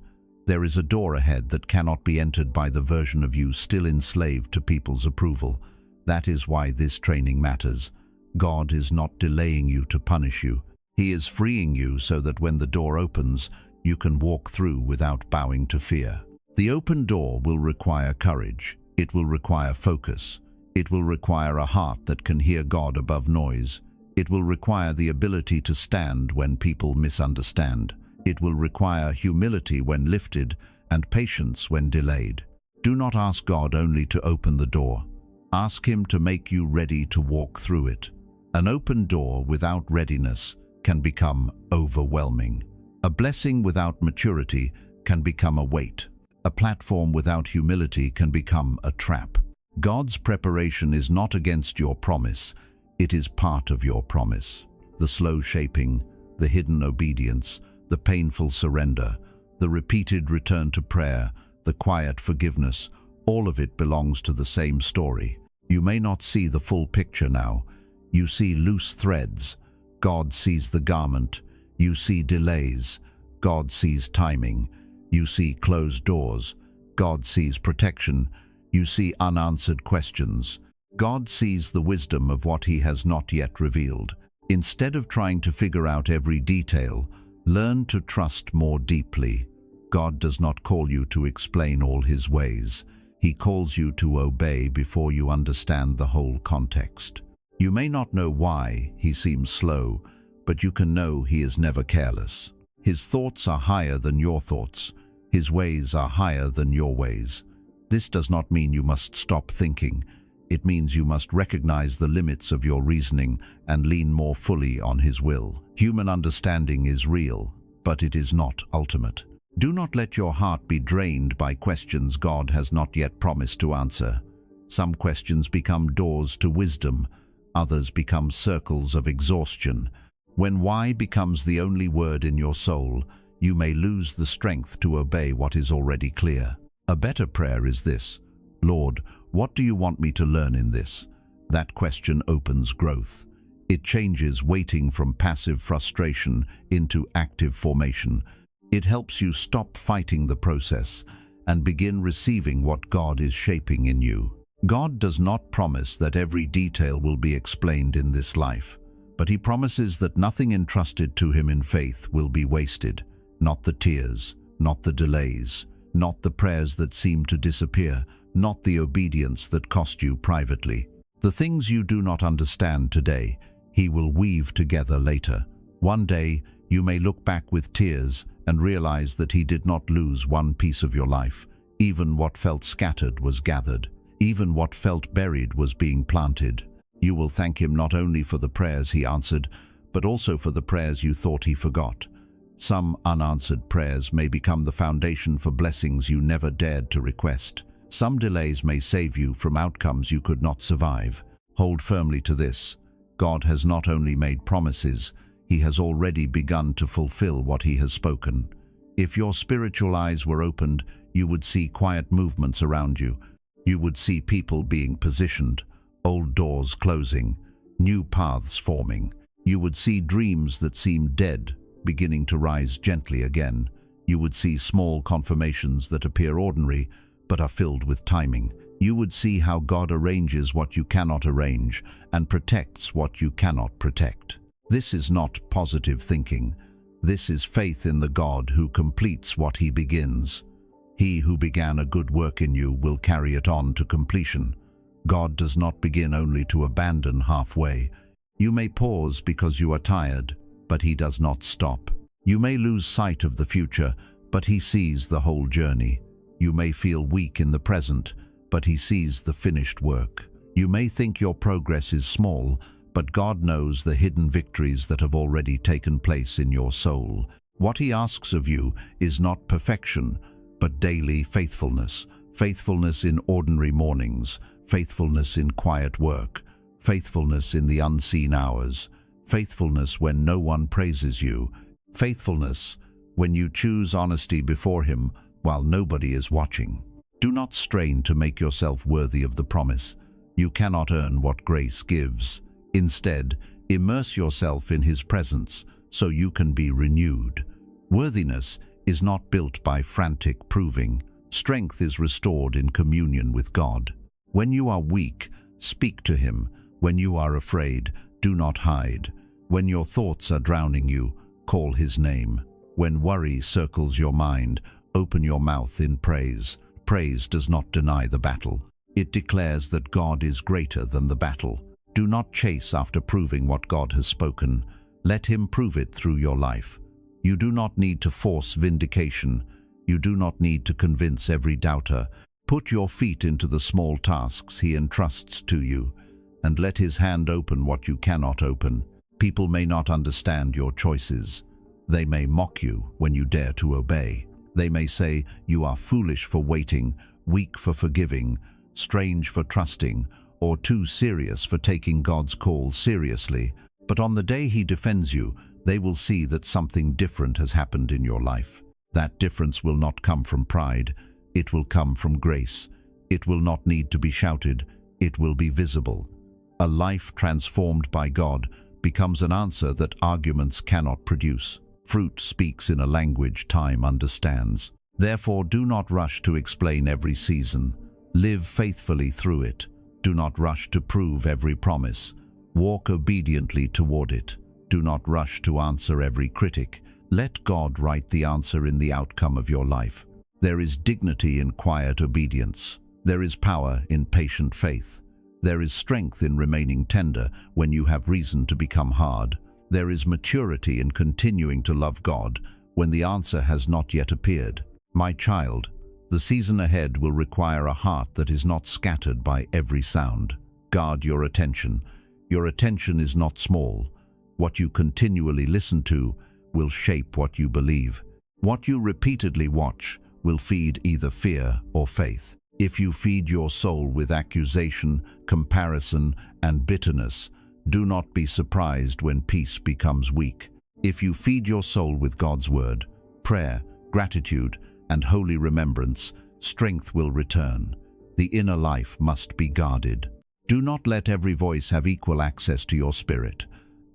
there is a door ahead that cannot be entered by the version of you still enslaved to people's approval. That is why this training matters. God is not delaying you to punish you. He is freeing you so that when the door opens, you can walk through without bowing to fear. The open door will require courage. It will require focus. It will require a heart that can hear God above noise. It will require the ability to stand when people misunderstand. It will require humility when lifted and patience when delayed. Do not ask God only to open the door. Ask Him to make you ready to walk through it. An open door without readiness can become overwhelming. A blessing without maturity can become a weight. A platform without humility can become a trap. God's preparation is not against your promise. It is part of your promise. The slow shaping, the hidden obedience, the painful surrender, the repeated return to prayer, the quiet forgiveness, all of it belongs to the same story. You may not see the full picture now. You see loose threads. God sees the garment. You see delays. God sees timing. You see closed doors. God sees protection. You see unanswered questions. God sees the wisdom of what He has not yet revealed. Instead of trying to figure out every detail, learn to trust more deeply. God does not call you to explain all His ways. He calls you to obey before you understand the whole context. You may not know why He seems slow, but you can know He is never careless. His thoughts are higher than your thoughts. His ways are higher than your ways. This does not mean you must stop thinking. It means you must recognize the limits of your reasoning and lean more fully on His will. Human understanding is real, but it is not ultimate. Do not let your heart be drained by questions God has not yet promised to answer. Some questions become doors to wisdom, others become circles of exhaustion. When why becomes the only word in your soul, you may lose the strength to obey what is already clear. A better prayer is this: Lord, what do you want me to learn in this? That question opens growth. It changes waiting from passive frustration into active formation. It helps you stop fighting the process and begin receiving what God is shaping in you. God does not promise that every detail will be explained in this life, but He promises that nothing entrusted to Him in faith will be wasted. Not the tears, not the delays, not the prayers that seem to disappear, not the obedience that cost you privately. The things you do not understand today, He will weave together later. One day, you may look back with tears and realize that He did not lose one piece of your life. Even what felt scattered was gathered. Even what felt buried was being planted. You will thank Him not only for the prayers He answered, but also for the prayers you thought He forgot. Some unanswered prayers may become the foundation for blessings you never dared to request. Some delays may save you from outcomes you could not survive. Hold firmly to this: God has not only made promises, He has already begun to fulfill what He has spoken. If your spiritual eyes were opened, you would see quiet movements around you. You would see people being positioned, old doors closing, new paths forming. You would see dreams that seemed dead beginning to rise gently again. You would see small confirmations that appear ordinary but are filled with timing. You would see how God arranges what you cannot arrange and protects what you cannot protect. This is not positive thinking. This is faith in the God who completes what He begins. He who began a good work in you will carry it on to completion. God does not begin only to abandon halfway. You may pause because you are tired, but He does not stop. You may lose sight of the future, but He sees the whole journey. You may feel weak in the present, but He sees the finished work. You may think your progress is small, but God knows the hidden victories that have already taken place in your soul. What He asks of you is not perfection, but daily faithfulness. Faithfulness in ordinary mornings, faithfulness in quiet work, faithfulness in the unseen hours, faithfulness when no one praises you, faithfulness when you choose honesty before Him while nobody is watching. Do not strain to make yourself worthy of the promise. You cannot earn what grace gives. Instead, immerse yourself in His presence so you can be renewed. Worthiness is not built by frantic proving. Strength is restored in communion with God. When you are weak, speak to Him. When you are afraid, do not hide. When your thoughts are drowning you, call His name. When worry circles your mind, open your mouth in praise. Praise does not deny the battle. It declares that God is greater than the battle. Do not chase after proving what God has spoken. Let Him prove it through your life. You do not need to force vindication. You do not need to convince every doubter. Put your feet into the small tasks He entrusts to you, and let His hand open what you cannot open. People may not understand your choices. They may mock you when you dare to obey. They may say you are foolish for waiting, weak for forgiving, strange for trusting, or too serious for taking God's call seriously. But on the day He defends you, they will see that something different has happened in your life. That difference will not come from pride. It will come from grace. It will not need to be shouted. It will be visible. A life transformed by God becomes an answer that arguments cannot produce. Fruit speaks in a language time understands. Therefore, do not rush to explain every season. Live faithfully through it. Do not rush to prove every promise. Walk obediently toward it. Do not rush to answer every critic. Let God write the answer in the outcome of your life. There is dignity in quiet obedience. There is power in patient faith. There is strength in remaining tender when you have reason to become hard. There is maturity in continuing to love God when the answer has not yet appeared. My child, the season ahead will require a heart that is not scattered by every sound. Guard your attention. Your attention is not small. What you continually listen to will shape what you believe. What you repeatedly watch will feed either fear or faith. If you feed your soul with accusation, comparison, and bitterness, do not be surprised when peace becomes weak. If you feed your soul with God's word, prayer, gratitude, and holy remembrance, strength will return. The inner life must be guarded. Do not let every voice have equal access to your spirit.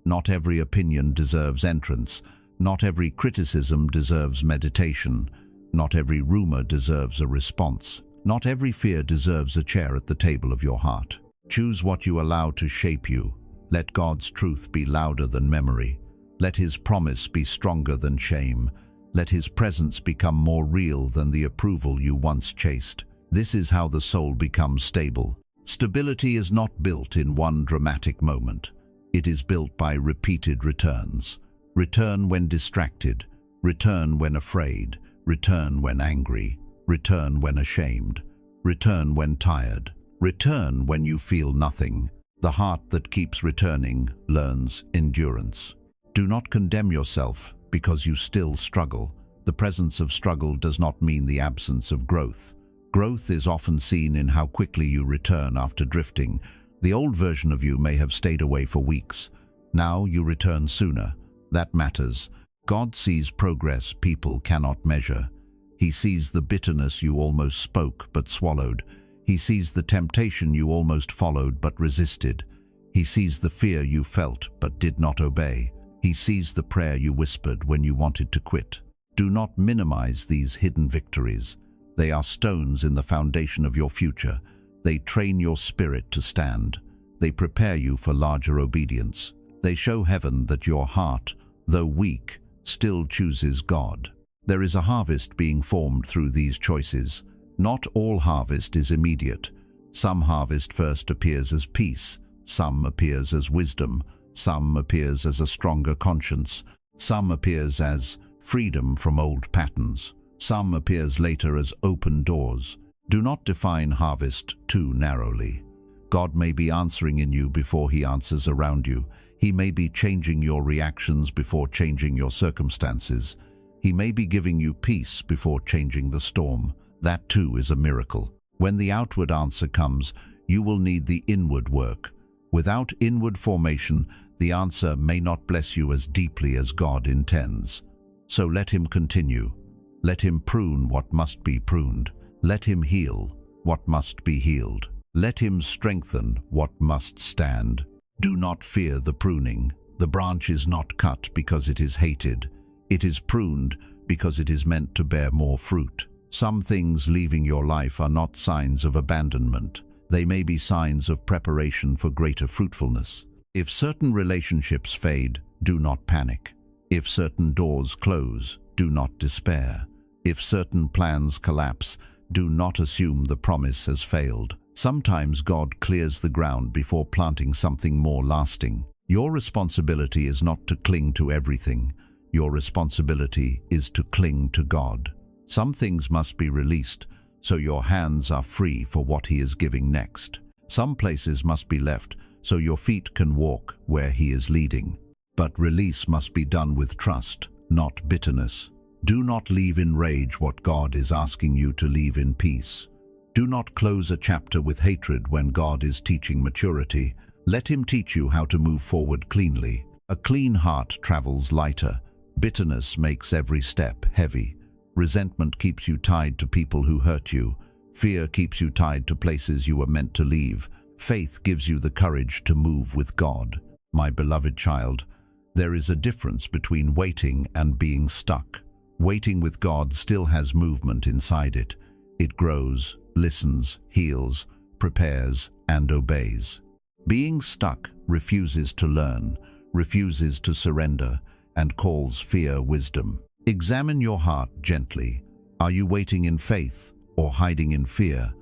Not every opinion deserves entrance. Not every criticism deserves meditation. Not every rumor deserves a response. Not every fear deserves a chair at the table of your heart. Choose what you allow to shape you. Let God's truth be louder than memory. Let His promise be stronger than shame. Let His presence become more real than the approval you once chased. This is how the soul becomes stable. Stability is not built in one dramatic moment. It is built by repeated returns. Return when distracted. Return when afraid. Return when angry. Return when ashamed. Return when tired. Return when you feel nothing. The heart that keeps returning learns endurance. Do not condemn yourself because you still struggle. The presence of struggle does not mean the absence of growth. Growth is often seen in how quickly you return after drifting. The old version of you may have stayed away for weeks. Now you return sooner. That matters. God sees progress people cannot measure. He sees the bitterness you almost spoke but swallowed. He sees the temptation you almost followed but resisted. He sees the fear you felt but did not obey. He sees the prayer you whispered when you wanted to quit. Do not minimize these hidden victories. They are stones in the foundation of your future. They train your spirit to stand. They prepare you for larger obedience. They show heaven that your heart, though weak, still chooses God. There is a harvest being formed through these choices. Not all harvest is immediate. Some harvest first appears as peace, some appears as wisdom, some appears as a stronger conscience, some appears as freedom from old patterns, some appears later as open doors. Do not define harvest too narrowly. God may be answering in you before He answers around you. He may be changing your reactions before changing your circumstances. He may be giving you peace before changing the storm. That too is a miracle. When the outward answer comes, you will need the inward work. Without inward formation, the answer may not bless you as deeply as God intends. So let Him continue. Let Him prune what must be pruned. Let Him heal what must be healed. Let Him strengthen what must stand. Do not fear the pruning. The branch is not cut because it is hated. It is pruned because it is meant to bear more fruit. Some things leaving your life are not signs of abandonment. They may be signs of preparation for greater fruitfulness. If certain relationships fade, do not panic. If certain doors close, do not despair. If certain plans collapse, do not assume the promise has failed. Sometimes God clears the ground before planting something more lasting. Your responsibility is not to cling to everything. Your responsibility is to cling to God. Some things must be released, so your hands are free for what He is giving next. Some places must be left, so your feet can walk where He is leading. But release must be done with trust, not bitterness. Do not leave in rage what God is asking you to leave in peace. Do not close a chapter with hatred when God is teaching maturity. Let Him teach you how to move forward cleanly. A clean heart travels lighter. Bitterness makes every step heavy. Resentment keeps you tied to people who hurt you. Fear keeps you tied to places you were meant to leave. Faith gives you the courage to move with God. My beloved child, there is a difference between waiting and being stuck. Waiting with God still has movement inside it. It grows, listens, heals, prepares, and obeys. Being stuck refuses to learn, refuses to surrender, and calls fear wisdom. Examine your heart gently. Are you waiting in faith or hiding in fear?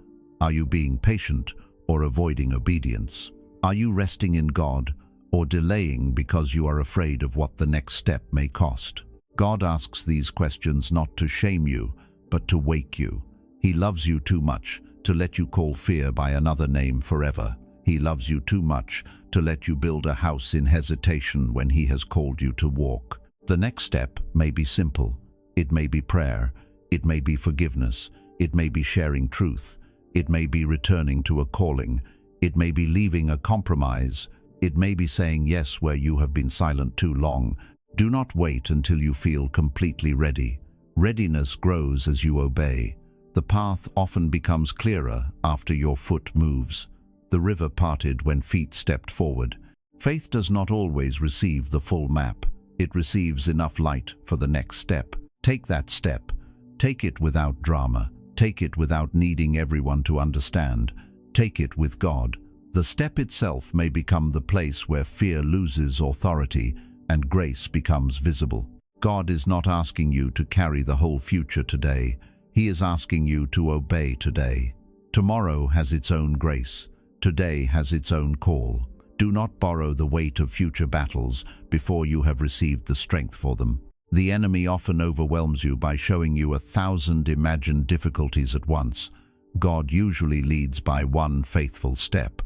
Are you being patient or avoiding obedience? Are you resting in God or delaying because you are afraid of what the next step may cost? God asks these questions not to shame you, but to wake you. He loves you too much to let you call fear by another name forever. He loves you too much to let you build a house in hesitation when He has called you to walk. The next step may be simple. It may be prayer. It may be forgiveness. It may be sharing truth. It may be returning to a calling. It may be leaving a compromise. It may be saying yes where you have been silent too long. Do not wait until you feel completely ready. Readiness grows as you obey. The path often becomes clearer after your foot moves. The river parted when feet stepped forward. Faith does not always receive the full map. It receives enough light for the next step. Take that step. Take it without drama. Take it without needing everyone to understand. Take it with God. The step itself may become the place where fear loses authority and grace becomes visible. God is not asking you to carry the whole future today. He is asking you to obey today. Tomorrow has its own grace. Today has its own call. Do not borrow the weight of future battles before you have received the strength for them. The enemy often overwhelms you by showing you 1,000 imagined difficulties at once. God usually leads by one faithful step.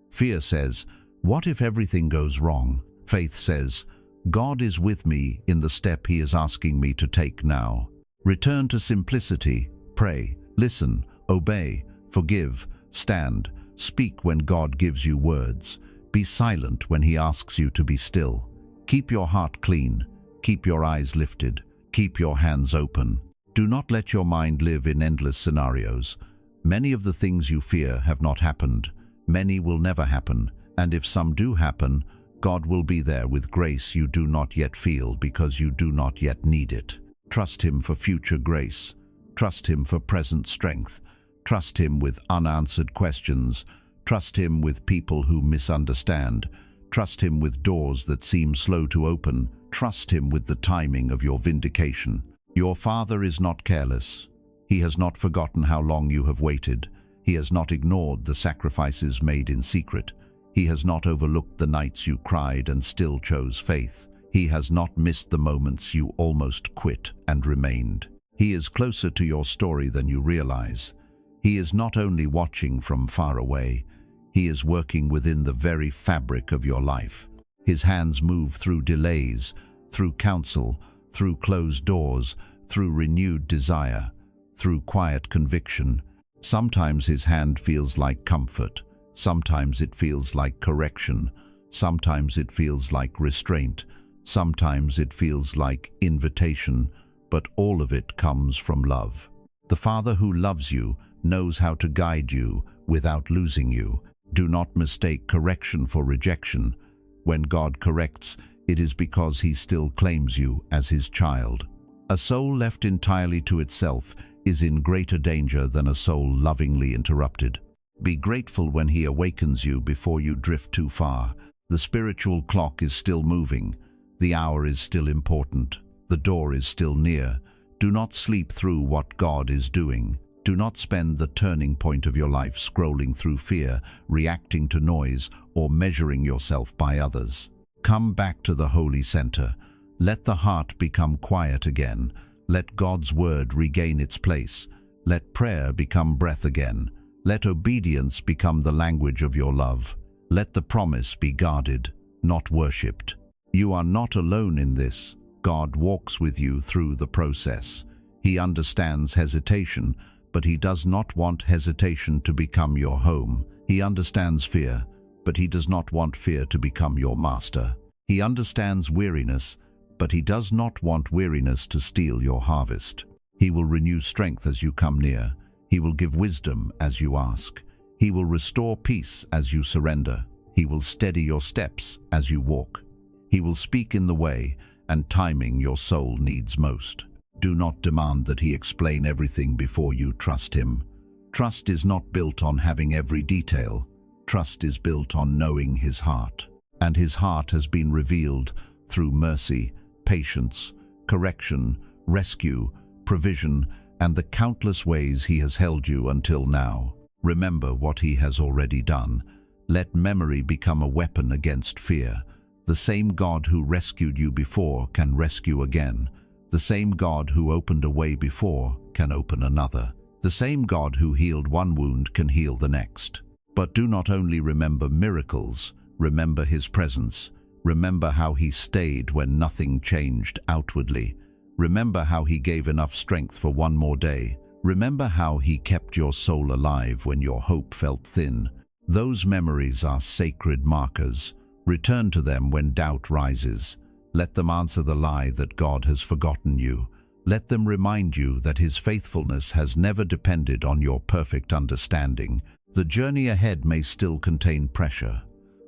Fear says, "What if everything goes wrong?" Faith says, "God is with me in the step He is asking me to take now." Return to simplicity. Pray, listen, obey, forgive, stand, speak when God gives you words. Be silent when He asks you to be still. Keep your heart clean. Keep your eyes lifted. Keep your hands open. Do not let your mind live in endless scenarios. Many of the things you fear have not happened. Many will never happen. And if some do happen, God will be there with grace you do not yet feel because you do not yet need it. Trust Him for future grace. Trust Him for present strength. Trust Him with unanswered questions. Trust Him with people who misunderstand. Trust Him with doors that seem slow to open. Trust Him with the timing of your vindication. Your Father is not careless. He has not forgotten how long you have waited. He has not ignored the sacrifices made in secret. He has not overlooked the nights you cried and still chose faith. He has not missed the moments you almost quit and remained. He is closer to your story than you realize. He is not only watching from far away, He is working within the very fabric of your life. His hands move through delays, through counsel, through closed doors, through renewed desire, through quiet conviction. Sometimes His hand feels like comfort. Sometimes it feels like correction. Sometimes it feels like restraint. Sometimes it feels like invitation, but all of it comes from love. The Father who loves you knows how to guide you without losing you. Do not mistake correction for rejection. When God corrects, it is because He still claims you as His child. A soul left entirely to itself is in greater danger than a soul lovingly interrupted. Be grateful when He awakens you before you drift too far. The spiritual clock is still moving. The hour is still important. The door is still near. Do not sleep through what God is doing. Do not spend the turning point of your life scrolling through fear, reacting to noise, or measuring yourself by others. Come back to the holy center. Let the heart become quiet again. Let God's word regain its place. Let prayer become breath again. Let obedience become the language of your love. Let the promise be guarded, not worshipped. You are not alone in this. God walks with you through the process. He understands hesitation, but He does not want hesitation to become your home. He understands fear, but He does not want fear to become your master. He understands weariness, but He does not want weariness to steal your harvest. He will renew strength as you come near. He will give wisdom as you ask. He will restore peace as you surrender. He will steady your steps as you walk. He will speak in the way and timing your soul needs most. Do not demand that he explain everything before you trust him. Trust is not built on having every detail. Trust is built on knowing his heart. And his heart has been revealed through mercy, patience, correction, rescue, provision, and the countless ways he has held you until now. Remember what he has already done. Let memory become a weapon against fear. The same God who rescued you before can rescue again. The same God who opened a way before can open another. The same God who healed one wound can heal the next. But do not only remember miracles, remember his presence. Remember how he stayed when nothing changed outwardly. Remember how he gave enough strength for one more day. Remember how he kept your soul alive when your hope felt thin. Those memories are sacred markers. Return to them when doubt rises. Let them answer the lie that God has forgotten you. Let them remind you that his faithfulness has never depended on your perfect understanding. The journey ahead may still contain pressure.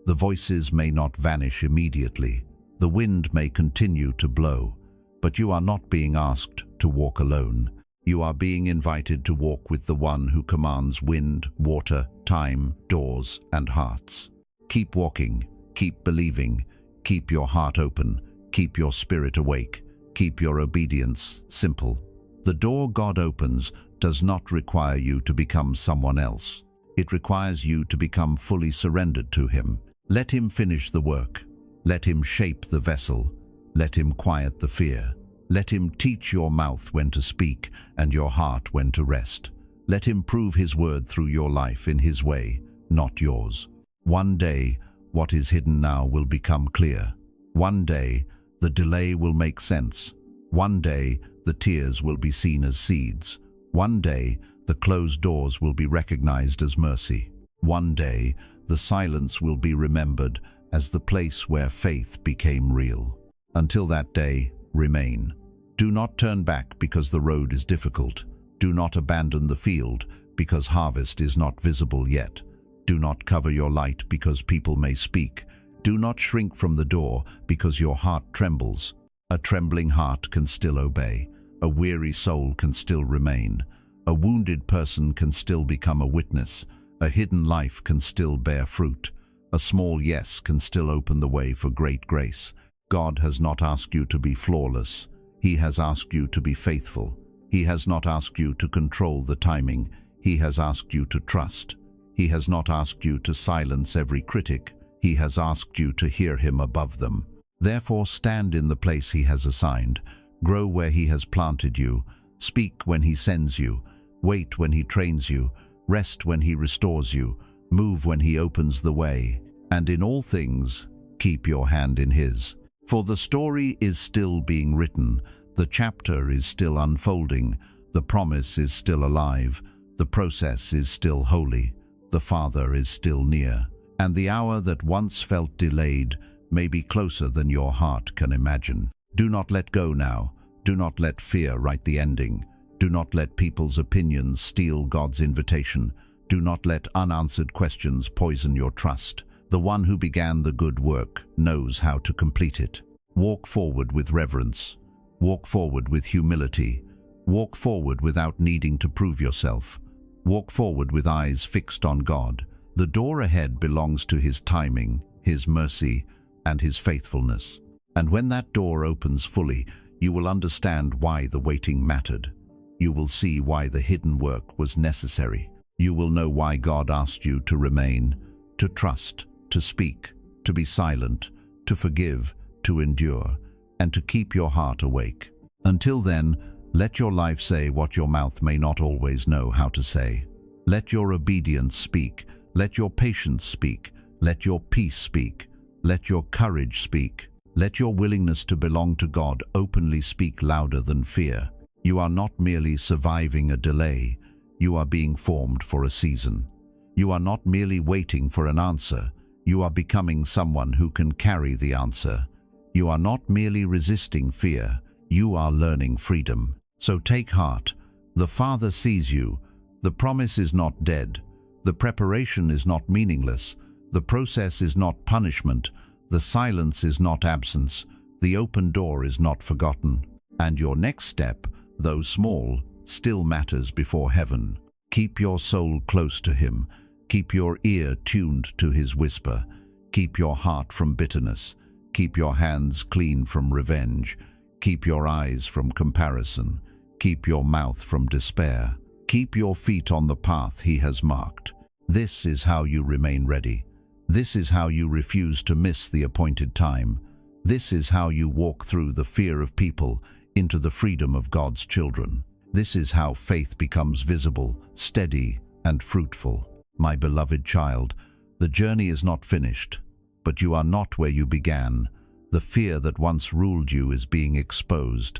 The voices may not vanish immediately. The wind may continue to blow. But you are not being asked to walk alone. You are being invited to walk with the one who commands wind, water, time, doors, and hearts. Keep walking, keep believing, keep your heart open, keep your spirit awake, keep your obedience simple. The door God opens does not require you to become someone else. It requires you to become fully surrendered to him. Let him finish the work. Let him shape the vessel. Let him quiet the fear. Let him teach your mouth when to speak and your heart when to rest. Let him prove his word through your life in his way, not yours. One day, what is hidden now will become clear. One day, the delay will make sense. One day, the tears will be seen as seeds. One day, the closed doors will be recognized as mercy. One day, the silence will be remembered as the place where faith became real. Until that day, remain. Do not turn back because the road is difficult. Do not abandon the field because harvest is not visible yet. Do not cover your light because people may speak. Do not shrink from the door because your heart trembles. A trembling heart can still obey. A weary soul can still remain. A wounded person can still become a witness. A hidden life can still bear fruit. A small yes can still open the way for great grace. God has not asked you to be flawless. He has asked you to be faithful. He has not asked you to control the timing. He has asked you to trust. He has not asked you to silence every critic. He has asked you to hear him above them. Therefore, stand in the place he has assigned. Grow where he has planted you. Speak when he sends you. Wait when he trains you. Rest when he restores you. Move when he opens the way. And in all things, keep your hand in his. For the story is still being written, the chapter is still unfolding, the promise is still alive, the process is still holy, the Father is still near, and the hour that once felt delayed may be closer than your heart can imagine. Do not let go now. Do not let fear write the ending. Do not let people's opinions steal God's invitation. Do not let unanswered questions poison your trust. The one who began the good work knows how to complete it. Walk forward with reverence. Walk forward with humility. Walk forward without needing to prove yourself. Walk forward with eyes fixed on God. The door ahead belongs to his timing, his mercy, and his faithfulness. And when that door opens fully, you will understand why the waiting mattered. You will see why the hidden work was necessary. You will know why God asked you to remain, to trust, to speak, to be silent, to forgive, to endure, and to keep your heart awake. Until then, let your life say what your mouth may not always know how to say. Let your obedience speak. Let your patience speak. Let your peace speak. Let your courage speak. Let your willingness to belong to God openly speak louder than fear. You are not merely surviving a delay. You are being formed for a season. You are not merely waiting for an answer. You are becoming someone who can carry the answer. You are not merely resisting fear. You are learning freedom. So take heart. The Father sees you. The promise is not dead. The preparation is not meaningless. The process is not punishment. The silence is not absence. The open door is not forgotten. And your next step, though small, still matters before heaven. Keep your soul close to Him. Keep your ear tuned to His whisper. Keep your heart from bitterness. Keep your hands clean from revenge. Keep your eyes from comparison. Keep your mouth from despair. Keep your feet on the path He has marked. This is how you remain ready. This is how you refuse to miss the appointed time. This is how you walk through the fear of people into the freedom of God's children. This is how faith becomes visible, steady, and fruitful. My beloved child, the journey is not finished, but you are not where you began. The fear that once ruled you is being exposed.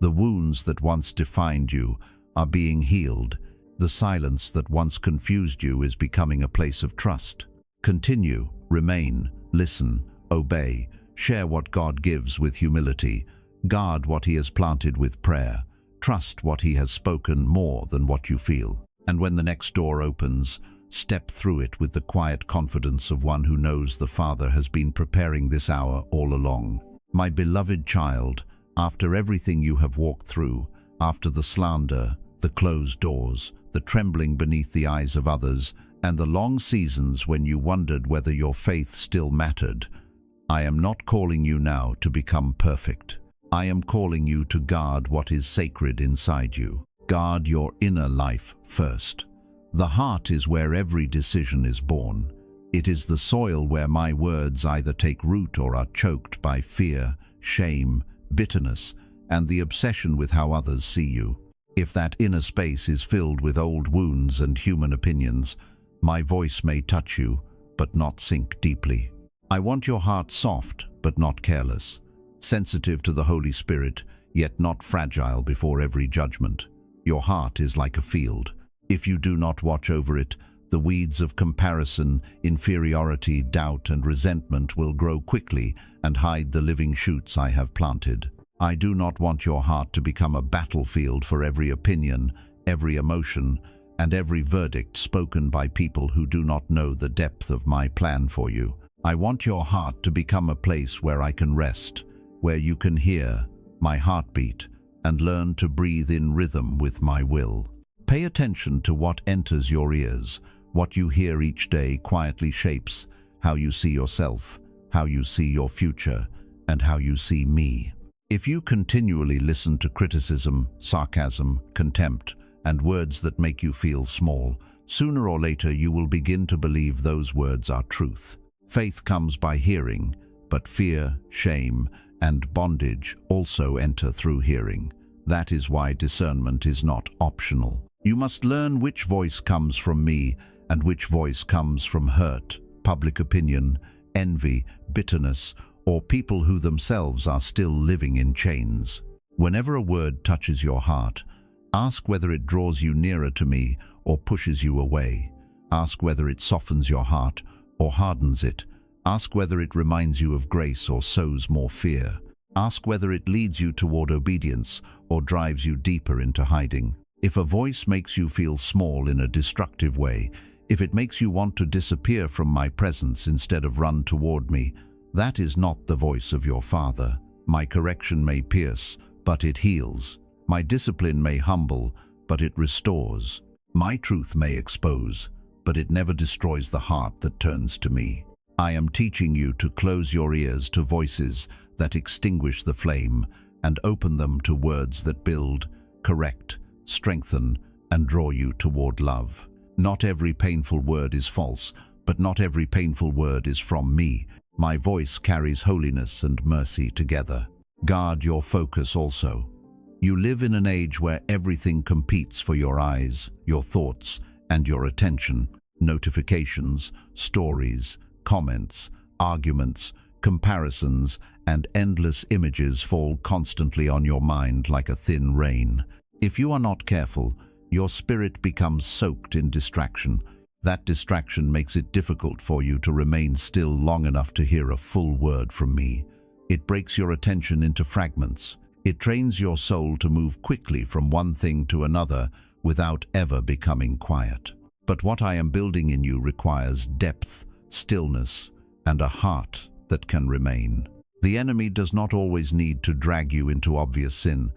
The wounds that once defined you are being healed. The silence that once confused you is becoming a place of trust. Continue, remain, listen, obey, share what God gives with humility, guard what He has planted with prayer, trust what He has spoken more than what you feel. And when the next door opens, step through it with the quiet confidence of one who knows the Father has been preparing this hour all along. My beloved child, after everything you have walked through, after the slander, the closed doors, the trembling beneath the eyes of others, and the long seasons when you wondered whether your faith still mattered, I am not calling you now to become perfect. I am calling you to guard what is sacred inside you. Guard your inner life first. The heart is where every decision is born. It is the soil where my words either take root or are choked by fear, shame, bitterness, and the obsession with how others see you. If that inner space is filled with old wounds and human opinions, my voice may touch you, but not sink deeply. I want your heart soft, but not careless, sensitive to the Holy Spirit, yet not fragile before every judgment. Your heart is like a field. If you do not watch over it, the weeds of comparison, inferiority, doubt, and resentment will grow quickly and hide the living shoots I have planted. I do not want your heart to become a battlefield for every opinion, every emotion, and every verdict spoken by people who do not know the depth of my plan for you. I want your heart to become a place where I can rest, where you can hear my heartbeat and learn to breathe in rhythm with my will. Pay attention to what enters your ears. What you hear each day quietly shapes how you see yourself, how you see your future, and how you see me. If you continually listen to criticism, sarcasm, contempt, and words that make you feel small, sooner or later you will begin to believe those words are truth. Faith comes by hearing, but fear, shame, and bondage also enter through hearing. That is why discernment is not optional. You must learn which voice comes from me and which voice comes from hurt, public opinion, envy, bitterness, or people who themselves are still living in chains. Whenever a word touches your heart, ask whether it draws you nearer to me or pushes you away. Ask whether it softens your heart or hardens it. Ask whether it reminds you of grace or sows more fear. Ask whether it leads you toward obedience or drives you deeper into hiding. If a voice makes you feel small in a destructive way, if it makes you want to disappear from my presence instead of run toward me, that is not the voice of your Father. My correction may pierce, but it heals. My discipline may humble, but it restores. My truth may expose, but it never destroys the heart that turns to me. I am teaching you to close your ears to voices that extinguish the flame and open them to words that build, correct, strengthen, and draw you toward love. Not every painful word is false, but not every painful word is from me. My voice carries holiness and mercy together. Guard your focus also. You live in an age where everything competes for your eyes, your thoughts, and your attention. Notifications, stories, comments, arguments, comparisons, and endless images fall constantly on your mind like a thin rain. If you are not careful, your spirit becomes soaked in distraction. That distraction makes it difficult for you to remain still long enough to hear a full word from me. It breaks your attention into fragments. It trains your soul to move quickly from one thing to another without ever becoming quiet. But what I am building in you requires depth, stillness, and a heart that can remain. The enemy does not always need to drag you into obvious sin.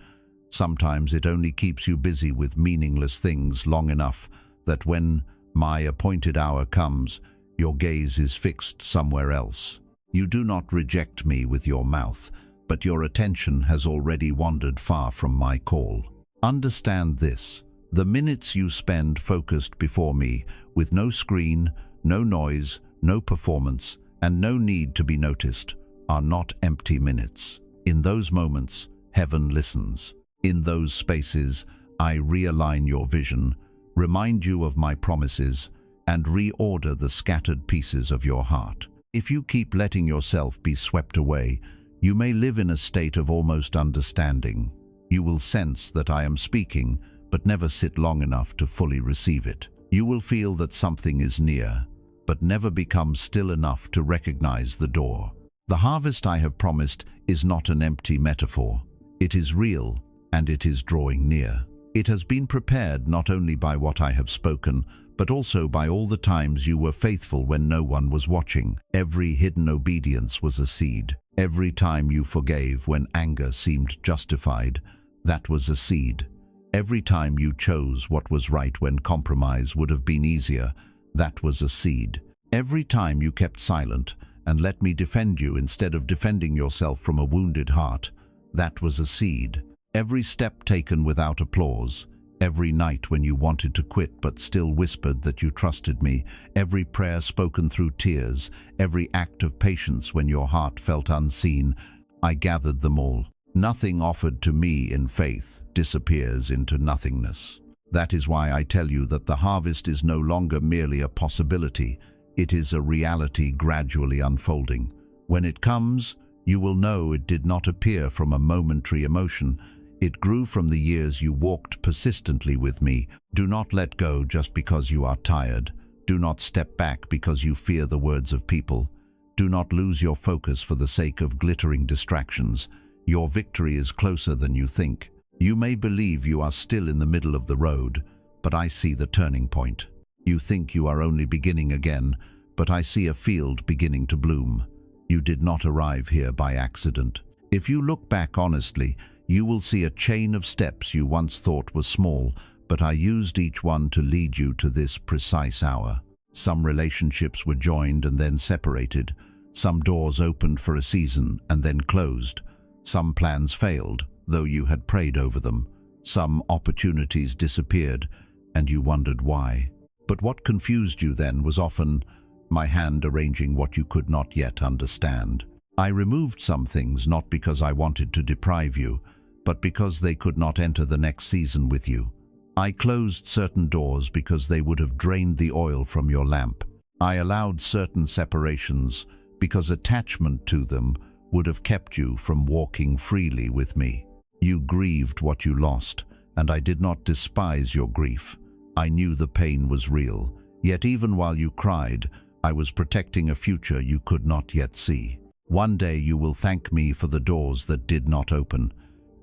Sometimes it only keeps you busy with meaningless things long enough that when my appointed hour comes, your gaze is fixed somewhere else. You do not reject me with your mouth, but your attention has already wandered far from my call. Understand this: the minutes you spend focused before me, with no screen, no noise, no performance, and no need to be noticed, are not empty minutes. In those moments, heaven listens. In those spaces, I realign your vision, remind you of my promises, and reorder the scattered pieces of your heart. If you keep letting yourself be swept away, you may live in a state of almost understanding. You will sense that I am speaking, but never sit long enough to fully receive it. You will feel that something is near, but never become still enough to recognize the door. The harvest I have promised is not an empty metaphor. It is real, and it is drawing near. It has been prepared not only by what I have spoken, but also by all the times you were faithful when no one was watching. Every hidden obedience was a seed. Every time you forgave when anger seemed justified, that was a seed. Every time you chose what was right when compromise would have been easier, that was a seed. Every time you kept silent and let me defend you instead of defending yourself from a wounded heart, that was a seed. Every step taken without applause, every night when you wanted to quit but still whispered that you trusted me, every prayer spoken through tears, every act of patience when your heart felt unseen, I gathered them all. Nothing offered to me in faith disappears into nothingness. That is why I tell you that the harvest is no longer merely a possibility, it is a reality gradually unfolding. When it comes, you will know it did not appear from a momentary emotion. It grew from the years you walked persistently with me. Do not let go just because you are tired. Do not step back because you fear the words of people. Do not lose your focus for the sake of glittering distractions. Your victory is closer than you think. You may believe you are still in the middle of the road, but I see the turning point. You think you are only beginning again, but I see a field beginning to bloom. You did not arrive here by accident. If you look back honestly, you will see a chain of steps you once thought was small, but I used each one to lead you to this precise hour. Some relationships were joined and then separated. Some doors opened for a season and then closed. Some plans failed, though you had prayed over them. Some opportunities disappeared, and you wondered why. But what confused you then was often my hand arranging what you could not yet understand. I removed some things not because I wanted to deprive you, but because they could not enter the next season with you. I closed certain doors because they would have drained the oil from your lamp. I allowed certain separations because attachment to them would have kept you from walking freely with me. You grieved what you lost, and I did not despise your grief. I knew the pain was real, yet even while you cried, I was protecting a future you could not yet see. One day you will thank me for the doors that did not open,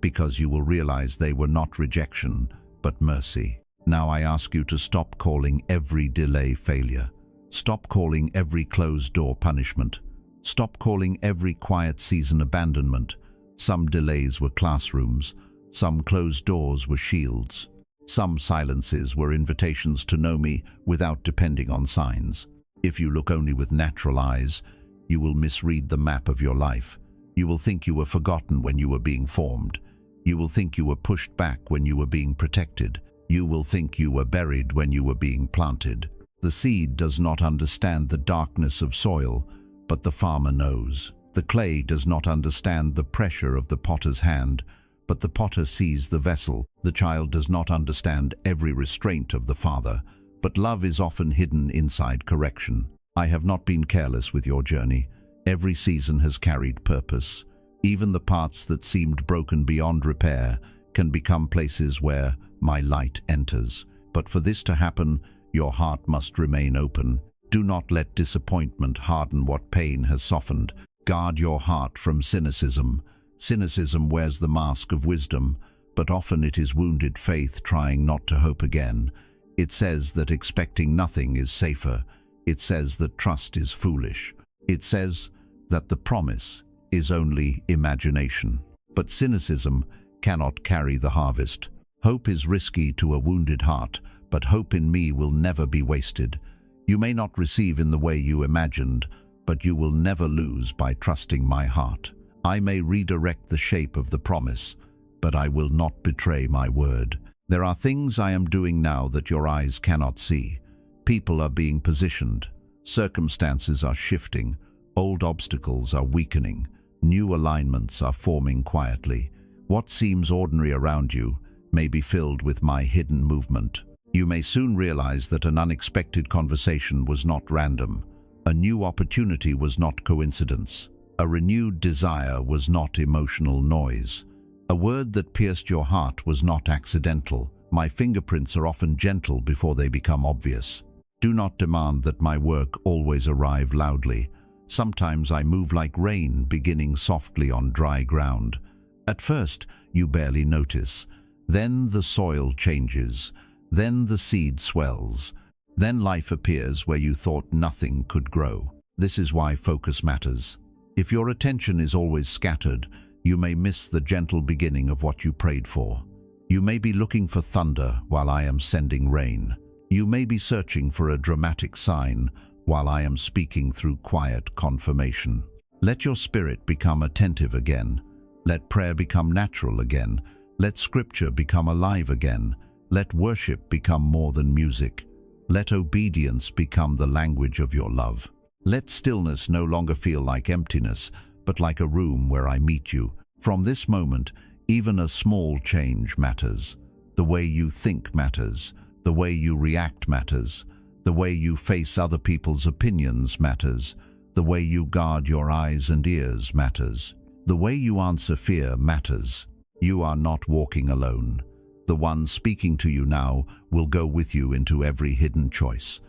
because you will realize they were not rejection, but mercy. Now I ask you to stop calling every delay failure. Stop calling every closed door punishment. Stop calling every quiet season abandonment. Some delays were classrooms. Some closed doors were shields. Some silences were invitations to know me without depending on signs. If you look only with natural eyes, you will misread the map of your life. You will think you were forgotten when you were being formed. You will think you were pushed back when you were being protected. You will think you were buried when you were being planted. The seed does not understand the darkness of soil, but the farmer knows. The clay does not understand the pressure of the potter's hand, but the potter sees the vessel. The child does not understand every restraint of the father, but love is often hidden inside correction. I have not been careless with your journey. Every season has carried purpose. Even the parts that seemed broken beyond repair can become places where my light enters. But for this to happen, your heart must remain open. Do not let disappointment harden what pain has softened. Guard your heart from cynicism. Cynicism wears the mask of wisdom, but often it is wounded faith trying not to hope again. It says that expecting nothing is safer. It says that trust is foolish. It says that the promise is only imagination. But cynicism cannot carry the harvest. Hope is risky to a wounded heart, but hope in me will never be wasted. You may not receive in the way you imagined, but you will never lose by trusting my heart. I may redirect the shape of the promise, but I will not betray my word. There are things I am doing now that your eyes cannot see. People are being positioned. Circumstances are shifting. Old obstacles are weakening. New alignments are forming quietly. What seems ordinary around you may be filled with my hidden movement. You may soon realize that an unexpected conversation was not random. A new opportunity was not coincidence. A renewed desire was not emotional noise. A word that pierced your heart was not accidental. My fingerprints are often gentle before they become obvious. Do not demand that my work always arrive loudly. Sometimes I move like rain, beginning softly on dry ground. At first, you barely notice. Then the soil changes. Then the seed swells. Then life appears where you thought nothing could grow. This is why focus matters. If your attention is always scattered, you may miss the gentle beginning of what you prayed for. You may be looking for thunder while I am sending rain. You may be searching for a dramatic sign while I am speaking through quiet confirmation. Let your spirit become attentive again. Let prayer become natural again. Let scripture become alive again. Let worship become more than music. Let obedience become the language of your love. Let stillness no longer feel like emptiness, but like a room where I meet you. From this moment, even a small change matters. The way you think matters. The way you react matters. The way you face other people's opinions matters. The way you guard your eyes and ears matters. The way you answer fear matters. You are not walking alone. The one speaking to you now will go with you into every hidden choice.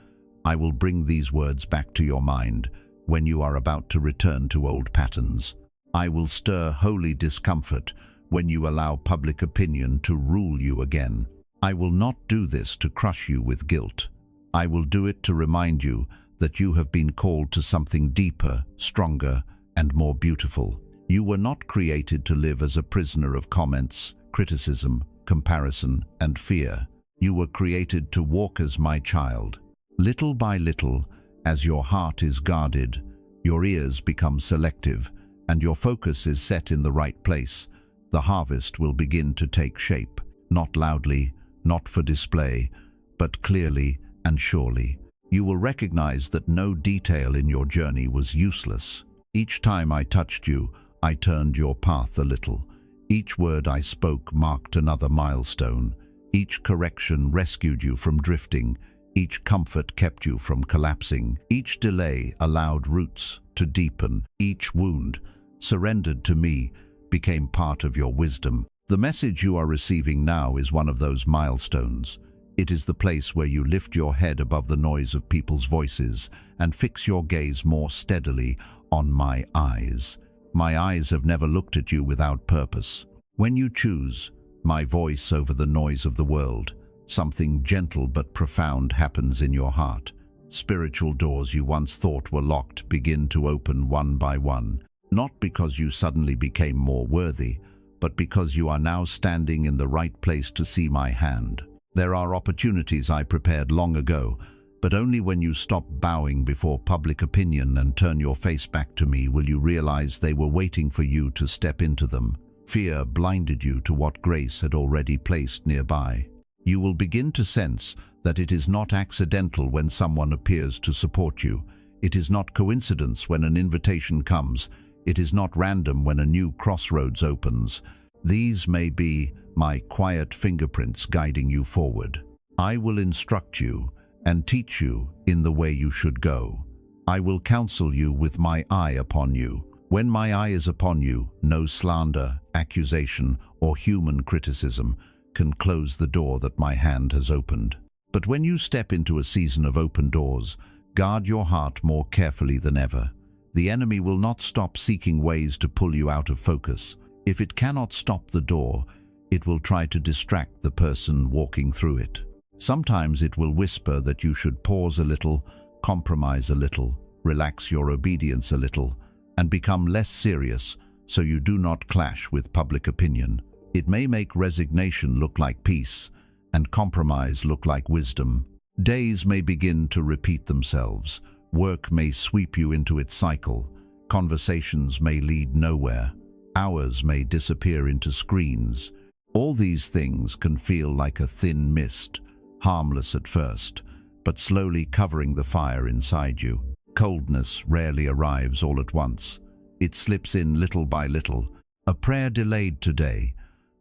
I will bring these words back to your mind when you are about to return to old patterns. I will stir holy discomfort when you allow public opinion to rule you again. I will not do this to crush you with guilt. I will do it to remind you that you have been called to something deeper, stronger, and more beautiful. You were not created to live as a prisoner of comments, criticism, comparison, and fear. You were created to walk as my child. Little by little, as your heart is guarded, your ears become selective, and your focus is set in the right place, the harvest will begin to take shape, not loudly, not for display, but clearly and surely. You will recognize that no detail in your journey was useless. Each time I touched you, I turned your path a little. Each word I spoke marked another milestone. Each correction rescued you from drifting. Each comfort kept you from collapsing. Each delay allowed roots to deepen. Each wound, surrendered to me, became part of your wisdom. The message you are receiving now is one of those milestones. It is the place where you lift your head above the noise of people's voices and fix your gaze more steadily on my eyes. My eyes have never looked at you without purpose. When you choose my voice over the noise of the world, something gentle but profound happens in your heart. Spiritual doors you once thought were locked begin to open one by one, not because you suddenly became more worthy, but because you are now standing in the right place to see my hand. There are opportunities I prepared long ago, but only when you stop bowing before public opinion and turn your face back to me will you realize they were waiting for you to step into them. Fear blinded you to what grace had already placed nearby. You will begin to sense that it is not accidental when someone appears to support you. It is not coincidence when an invitation comes. It is not random when a new crossroads opens. These may be my quiet fingerprints guiding you forward. I will instruct you and teach you in the way you should go. I will counsel you with my eye upon you. When my eye is upon you, no slander, accusation, or human criticism can close the door that my hand has opened. But when you step into a season of open doors, guard your heart more carefully than ever. The enemy will not stop seeking ways to pull you out of focus. If it cannot stop the door, it will try to distract the person walking through it. Sometimes it will whisper that you should pause a little, compromise a little, relax your obedience a little, and become less serious so you do not clash with public opinion. It may make resignation look like peace and compromise look like wisdom. Days may begin to repeat themselves. Work may sweep you into its cycle. Conversations may lead nowhere. Hours may disappear into screens. All these things can feel like a thin mist, harmless at first, but slowly covering the fire inside you. Coldness rarely arrives all at once. It slips in little by little. A prayer delayed today,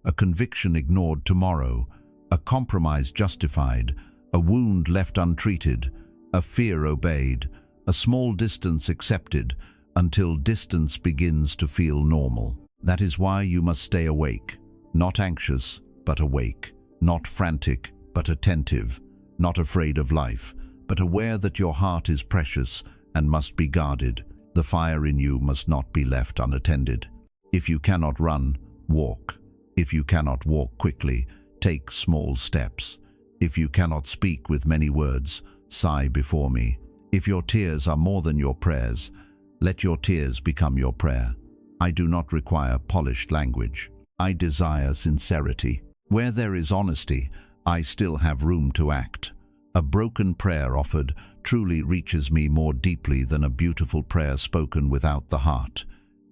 a conviction ignored tomorrow, a compromise justified, a wound left untreated, a fear obeyed, a small distance accepted, until distance begins to feel normal. That is why you must stay awake, not anxious, but awake, not frantic, but attentive, not afraid of life, but aware that your heart is precious and must be guarded. The fire in you must not be left unattended. If you cannot run, walk. If you cannot walk quickly, take small steps. If you cannot speak with many words, sigh before me. If your tears are more than your prayers, let your tears become your prayer. I do not require polished language. I desire sincerity. Where there is honesty, I still have room to act. A broken prayer offered truly reaches me more deeply than a beautiful prayer spoken without the heart.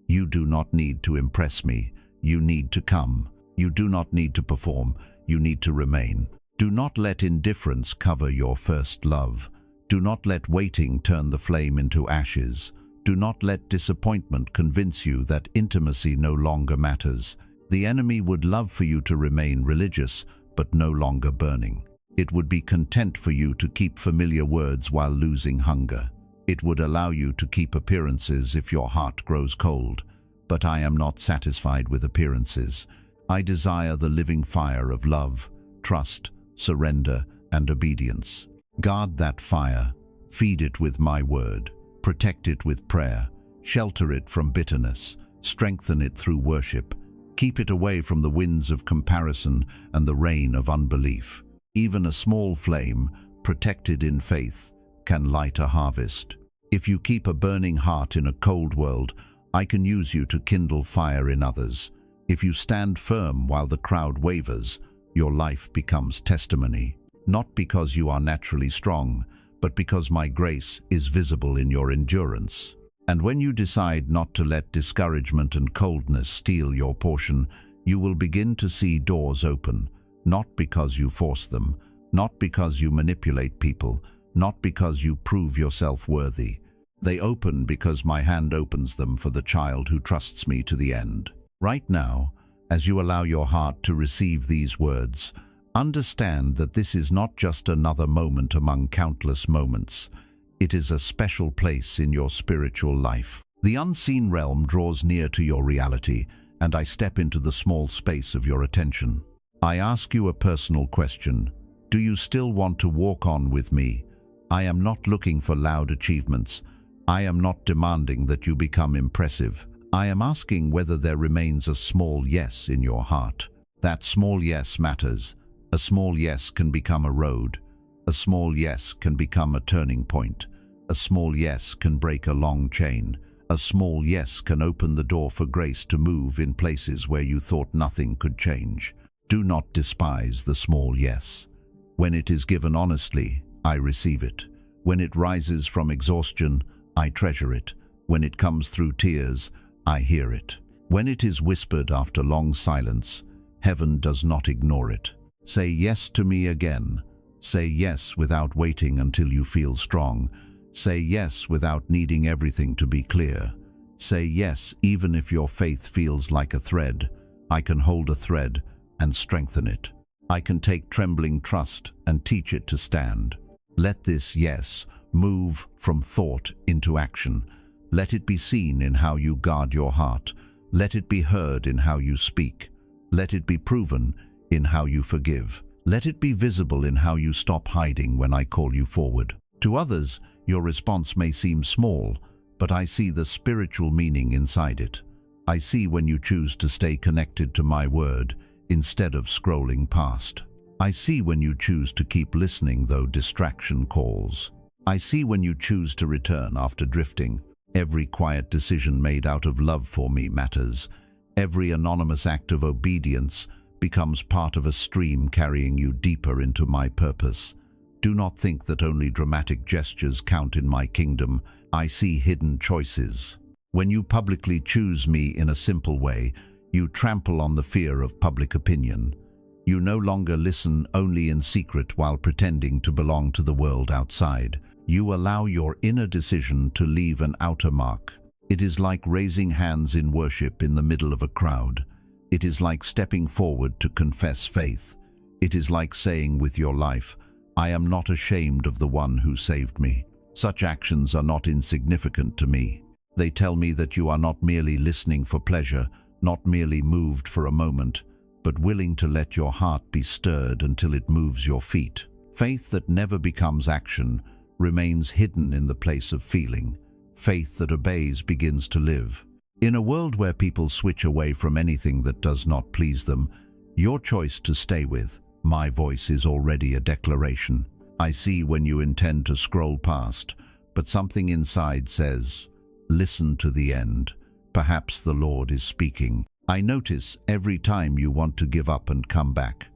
You do not need to impress me. You need to come. You do not need to perform. You need to remain. Do not let indifference cover your first love. Do not let waiting turn the flame into ashes. Do not let disappointment convince you that intimacy no longer matters. The enemy would love for you to remain religious, but no longer burning. It would be content for you to keep familiar words while losing hunger. It would allow you to keep appearances if your heart grows cold. But I am not satisfied with appearances. I desire the living fire of love, trust, surrender, and obedience. Guard that fire. Feed it with my word. Protect it with prayer. Shelter it from bitterness. Strengthen it through worship. Keep it away from the winds of comparison and the rain of unbelief. Even a small flame, protected in faith, can light a harvest. If you keep a burning heart in a cold world, I can use you to kindle fire in others. If you stand firm while the crowd wavers, your life becomes testimony. Not because you are naturally strong, but because my grace is visible in your endurance. And when you decide not to let discouragement and coldness steal your portion, you will begin to see doors open, not because you force them, not because you manipulate people, not because you prove yourself worthy. They open because my hand opens them for the child who trusts me to the end. Right now, as you allow your heart to receive these words, understand that this is not just another moment among countless moments. It is a special place in your spiritual life. The unseen realm draws near to your reality, and I step into the small space of your attention. I ask you a personal question. Do you still want to walk on with me? I am not looking for loud achievements. I am not demanding that you become impressive. I am asking whether there remains a small yes in your heart. That small yes matters. A small yes can become a road. A small yes can become a turning point. A small yes can break a long chain. A small yes can open the door for grace to move in places where you thought nothing could change. Do not despise the small yes. When it is given honestly, I receive it. When it rises from exhaustion, I treasure it. When it comes through tears, I hear it. When it is whispered after long silence, heaven does not ignore it. Say yes to me again. Say yes without waiting until you feel strong. Say yes without needing everything to be clear. Say yes even if your faith feels like a thread. I can hold a thread and strengthen it. I can take trembling trust and teach it to stand. Let this yes move from thought into action. Let it be seen in how you guard your heart. Let it be heard in how you speak. Let it be proven in how you forgive. Let it be visible in how you stop hiding when I call you forward. To others, your response may seem small, but I see the spiritual meaning inside it. I see when you choose to stay connected to my word instead of scrolling past. I see when you choose to keep listening though distraction calls. I see when you choose to return after drifting. Every quiet decision made out of love for me matters. Every anonymous act of obedience becomes part of a stream carrying you deeper into my purpose. Do not think that only dramatic gestures count in my kingdom. I see hidden choices. When you publicly choose me in a simple way, you trample on the fear of public opinion. You no longer listen only in secret while pretending to belong to the world outside. You allow your inner decision to leave an outer mark. It is like raising hands in worship in the middle of a crowd. It is like stepping forward to confess faith. It is like saying with your life, I am not ashamed of the one who saved me. Such actions are not insignificant to me. They tell me that you are not merely listening for pleasure, not merely moved for a moment, but willing to let your heart be stirred until it moves your feet. Faith that never becomes action remains hidden in the place of feeling. Faith that obeys begins to live. In a world where people switch away from anything that does not please them, your choice to stay with my voice is already a declaration. I see when you intend to scroll past, but something inside says, listen to the end. Perhaps the Lord is speaking. I notice every time you want to give up and come back.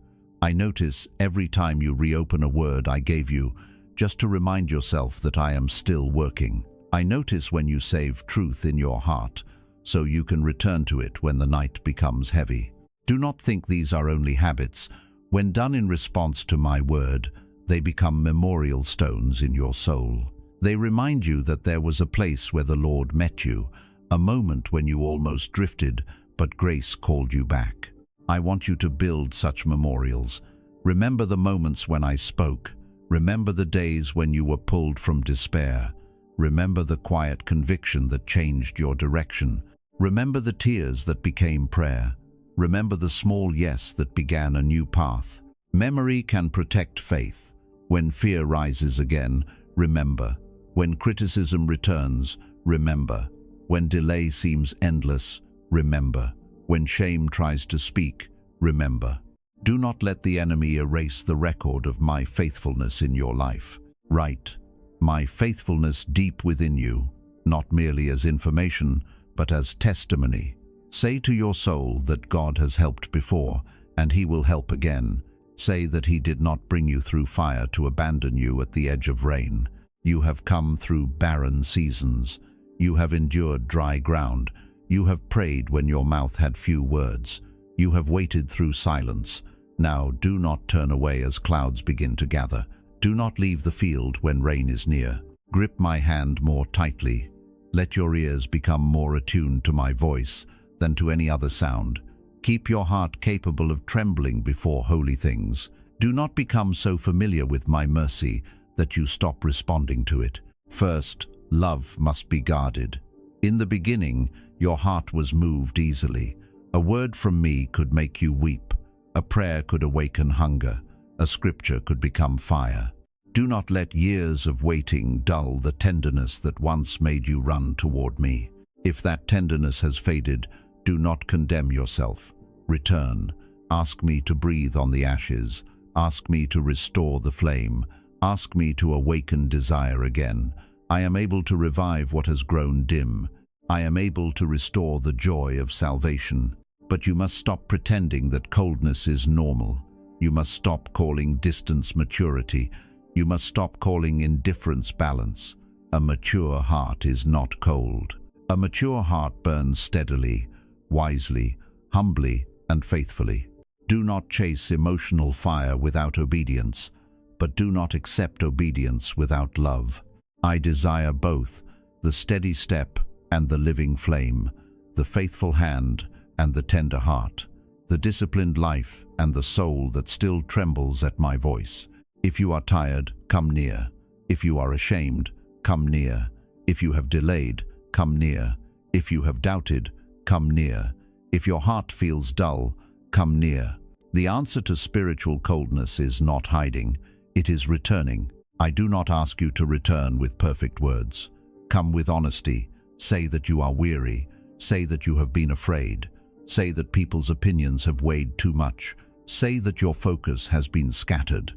I notice every time you reopen a word I gave you, just to remind yourself that I am still working. I notice when you save truth in your heart, so you can return to it when the night becomes heavy. Do not think these are only habits. When done in response to my word, they become memorial stones in your soul. They remind you that there was a place where the Lord met you, a moment when you almost drifted, but grace called you back. I want you to build such memorials. Remember the moments when I spoke. Remember the days when you were pulled from despair. Remember the quiet conviction that changed your direction. Remember the tears that became prayer. Remember the small yes that began a new path. Memory can protect faith. When fear rises again, remember. When criticism returns, remember. When delay seems endless, remember. When shame tries to speak, remember. Do not let the enemy erase the record of my faithfulness in your life. Write my faithfulness deep within you, not merely as information, but as testimony. Say to your soul that God has helped before, and He will help again. Say that He did not bring you through fire to abandon you at the edge of rain. You have come through barren seasons. You have endured dry ground. You have prayed when your mouth had few words. You have waited through silence. Now do not turn away as clouds begin to gather. Do not leave the field when rain is near. Grip my hand more tightly. Let your ears become more attuned to my voice than to any other sound. Keep your heart capable of trembling before holy things. Do not become so familiar with my mercy that you stop responding to it. First, love must be guarded. In the beginning, your heart was moved easily. A word from me could make you weep. A prayer could awaken hunger. A scripture could become fire. Do not let years of waiting dull the tenderness that once made you run toward me. If that tenderness has faded, do not condemn yourself. Return. Ask me to breathe on the ashes. Ask me to restore the flame. Ask me to awaken desire again. I am able to revive what has grown dim. I am able to restore the joy of salvation. But you must stop pretending that coldness is normal. You must stop calling distance maturity. You must stop calling indifference balance. A mature heart is not cold. A mature heart burns steadily, wisely, humbly, and faithfully. Do not chase emotional fire without obedience, but do not accept obedience without love. I desire both, the steady step and the living flame, the faithful hand and the tender heart, the disciplined life and the soul that still trembles at my voice. If you are tired, come near. If you are ashamed, come near. If you have delayed, come near. If you have doubted, come near. If your heart feels dull, come near. The answer to spiritual coldness is not hiding, it is returning. I do not ask you to return with perfect words. Come with honesty. Say that you are weary. Say that you have been afraid. Say that people's opinions have weighed too much. Say that your focus has been scattered.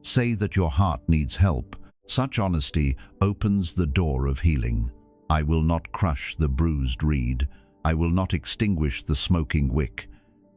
Say that your heart needs help. Such honesty opens the door of healing. I will not crush the bruised reed. I will not extinguish the smoking wick.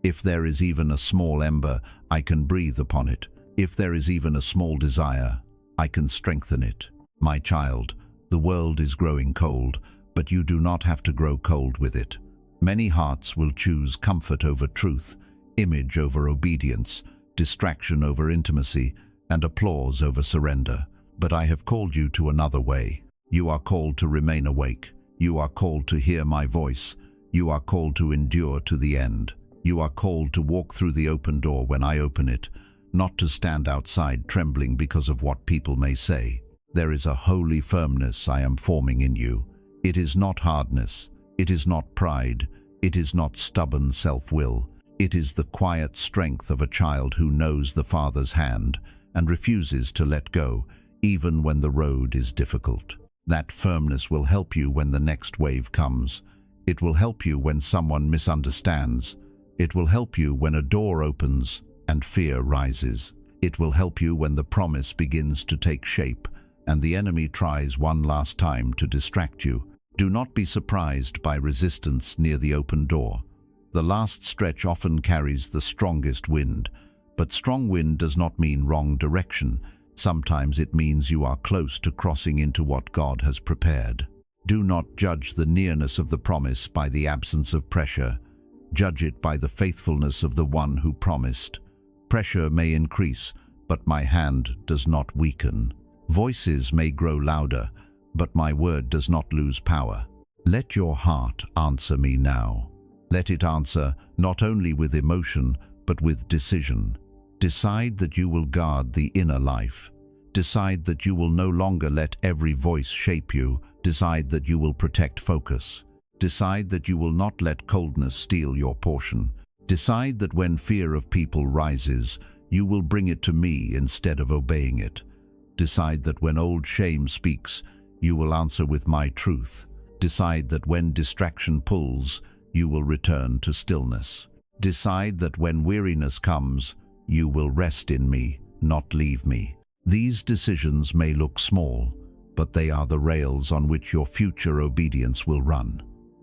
If there is even a small ember, I can breathe upon it. If there is even a small desire, I can strengthen it. My child, the world is growing cold, but you do not have to grow cold with it. Many hearts will choose comfort over truth, image over obedience, distraction over intimacy, and applause over surrender. But I have called you to another way. You are called to remain awake. You are called to hear my voice. You are called to endure to the end. You are called to walk through the open door when I open it, not to stand outside trembling because of what people may say. There is a holy firmness I am forming in you. It is not hardness. It is not pride. It is not stubborn self-will. It is the quiet strength of a child who knows the Father's hand and refuses to let go, even when the road is difficult. That firmness will help you when the next wave comes. It will help you when someone misunderstands. It will help you when a door opens and fear rises. It will help you when the promise begins to take shape and the enemy tries one last time to distract you. Do not be surprised by resistance near the open door. The last stretch often carries the strongest wind, but strong wind does not mean wrong direction. Sometimes it means you are close to crossing into what God has prepared. Do not judge the nearness of the promise by the absence of pressure. Judge it by the faithfulness of the one who promised. Pressure may increase, but my hand does not weaken. Voices may grow louder, but my word does not lose power. Let your heart answer me now. Let it answer not only with emotion, but with decision. Decide that you will guard the inner life. Decide that you will no longer let every voice shape you. Decide that you will protect focus. Decide that you will not let coldness steal your portion. Decide that when fear of people rises, you will bring it to me instead of obeying it. Decide that when old shame speaks, you will answer with my truth. Decide that when distraction pulls, you will return to stillness. Decide that when weariness comes, you will rest in me, not leave me. These decisions may look small, but they are the rails on which your future obedience will run.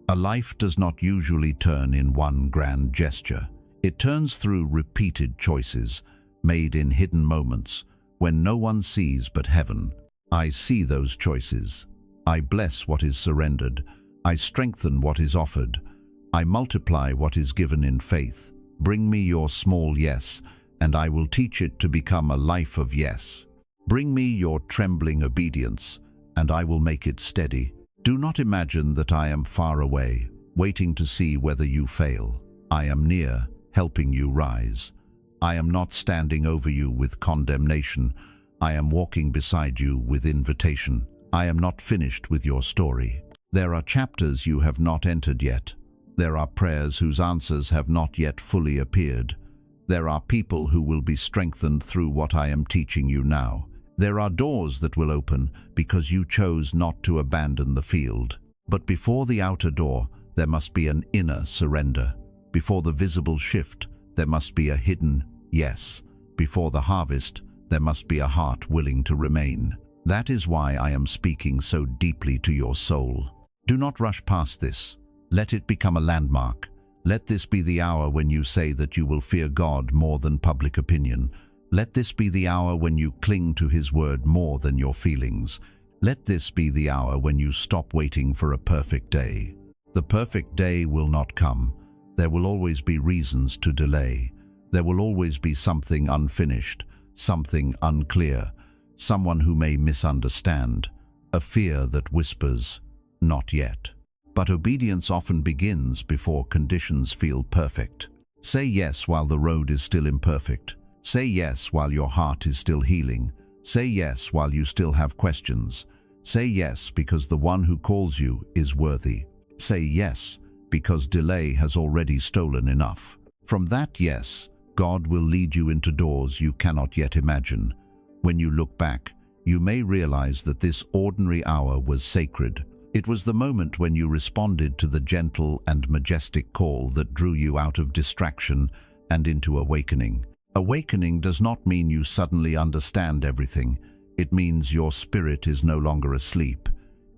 A life does not usually turn in one grand gesture. It turns through repeated choices, made in hidden moments, when no one sees but heaven. I see those choices. I bless what is surrendered. I strengthen what is offered. I multiply what is given in faith. Bring me your small yes, and I will teach it to become a life of yes. Bring me your trembling obedience, and I will make it steady. Do not imagine that I am far away, waiting to see whether you fail. I am near, helping you rise. I am not standing over you with condemnation. I am walking beside you with invitation. I am not finished with your story. There are chapters you have not entered yet. There are prayers whose answers have not yet fully appeared. There are people who will be strengthened through what I am teaching you now. There are doors that will open because you chose not to abandon the field. But before the outer door, there must be an inner surrender. Before the visible shift, there must be a hidden yes. Before the harvest, there must be a heart willing to remain. That is why I am speaking so deeply to your soul. Do not rush past this. Let it become a landmark. Let this be the hour when you say that you will fear God more than public opinion. Let this be the hour when you cling to His word more than your feelings. Let this be the hour when you stop waiting for a perfect day. The perfect day will not come. There will always be reasons to delay. There will always be something unfinished, something unclear, someone who may misunderstand, a fear that whispers, "Not yet." But obedience often begins before conditions feel perfect. Say yes while the road is still imperfect. Say yes while your heart is still healing. Say yes while you still have questions. Say yes because the one who calls you is worthy. Say yes because delay has already stolen enough. From that yes, God will lead you into doors you cannot yet imagine. When you look back, you may realize that this ordinary hour was sacred. It was the moment when you responded to the gentle and majestic call that drew you out of distraction and into awakening. Awakening does not mean you suddenly understand everything. It means your spirit is no longer asleep.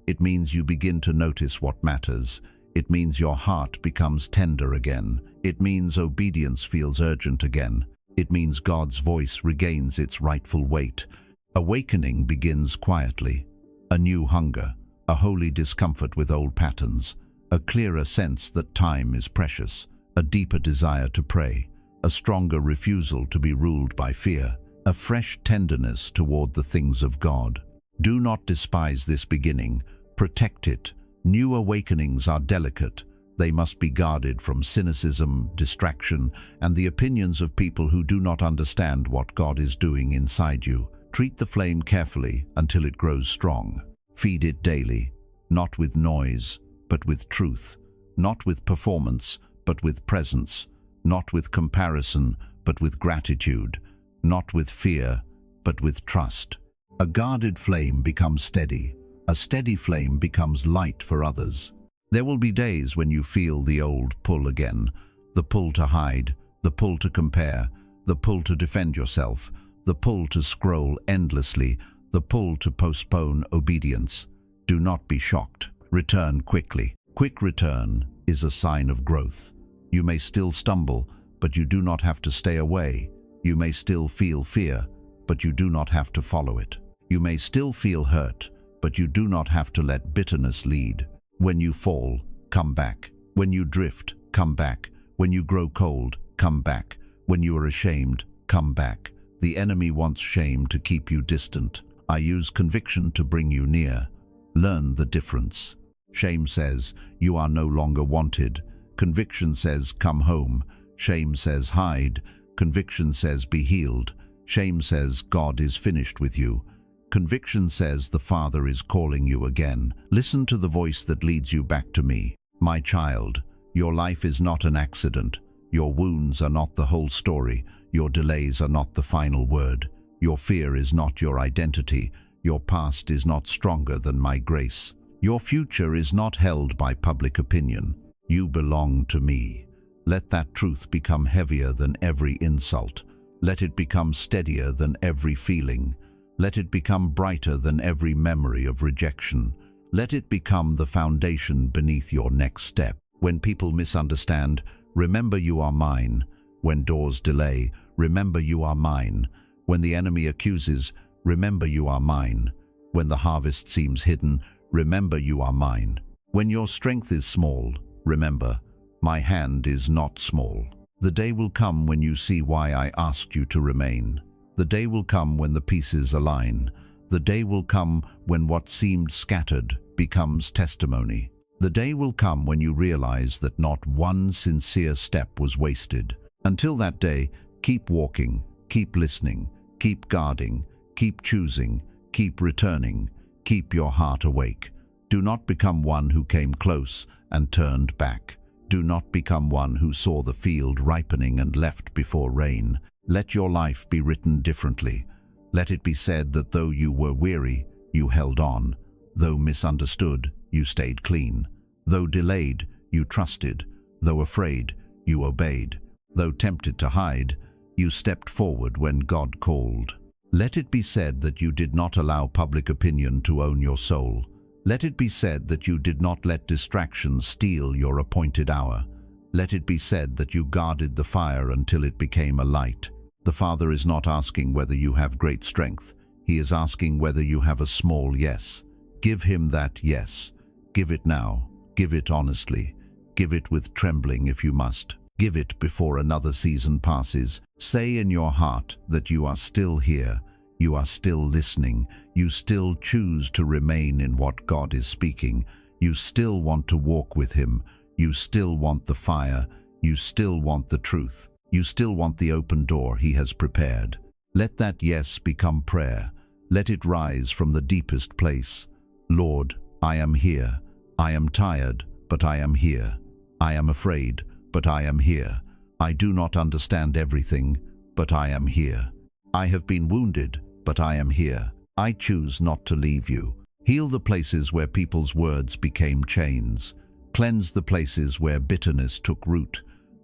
It means you begin to notice what matters. It means your heart becomes tender again. It means obedience feels urgent again. It means God's voice regains its rightful weight. Awakening begins quietly. A new hunger, a holy discomfort with old patterns, a clearer sense that time is precious, a deeper desire to pray, a stronger refusal to be ruled by fear, a fresh tenderness toward the things of God. Do not despise this beginning. Protect it. New awakenings are delicate. They must be guarded from cynicism, distraction, and the opinions of people who do not understand what God is doing inside you. Treat the flame carefully until it grows strong. Feed it daily, not with noise, but with truth, not with performance, but with presence, not with comparison, but with gratitude, not with fear, but with trust. A guarded flame becomes steady. A steady flame becomes light for others. There will be days when you feel the old pull again, the pull to hide, the pull to compare, the pull to defend yourself, the pull to scroll endlessly, the pull to postpone obedience. Do not be shocked. Return quickly. Quick return is a sign of growth. You may still stumble, but you do not have to stay away. You may still feel fear, but you do not have to follow it. You may still feel hurt, but you do not have to let bitterness lead. When you fall, come back. When you drift, come back. When you grow cold, come back. When you are ashamed, come back. The enemy wants shame to keep you distant. I use conviction to bring you near. Learn the difference. Shame says, you are no longer wanted. Conviction says, come home. Shame says, hide. Conviction says, be healed. Shame says, God is finished with you. Conviction says, the Father is calling you again. Listen to the voice that leads you back to me. My child, your life is not an accident. Your wounds are not the whole story. Your delays are not the final word. Your fear is not your identity. Your past is not stronger than my grace. Your future is not held by public opinion. You belong to me. Let that truth become heavier than every insult. Let it become steadier than every feeling. Let it become brighter than every memory of rejection. Let it become the foundation beneath your next step. When people misunderstand, remember you are mine. When doors delay, remember you are mine. When the enemy accuses, remember you are mine. When the harvest seems hidden, remember you are mine. When your strength is small, remember, my hand is not small. The day will come when you see why I asked you to remain. The day will come when the pieces align. The day will come when what seemed scattered becomes testimony. The day will come when you realize that not one sincere step was wasted. Until that day, keep walking, keep listening, keep guarding, keep choosing, keep returning, keep your heart awake. Do not become one who came close and turned back. Do not become one who saw the field ripening and left before rain. Let your life be written differently. Let it be said that though you were weary, you held on. Though misunderstood, you stayed clean. Though delayed, you trusted. Though afraid, you obeyed. Though tempted to hide, you stepped forward when God called. Let it be said that you did not allow public opinion to own your soul. Let it be said that you did not let distractions steal your appointed hour. Let it be said that you guarded the fire until it became a light. The Father is not asking whether you have great strength. He is asking whether you have a small yes. Give Him that yes. Give it now. Give it honestly. Give it with trembling if you must. Give it before another season passes. Say in your heart that you are still here. You are still listening. You still choose to remain in what God is speaking. You still want to walk with Him. You still want the fire. You still want the truth. You still want the open door He has prepared. Let that yes become prayer. Let it rise from the deepest place. Lord, I am here. I am tired, but I am here. I am afraid, but I am here. I do not understand everything, but I am here. I have been wounded, but I am here. I choose not to leave you. Heal the places where people's words became chains. Cleanse the places where bitterness took root.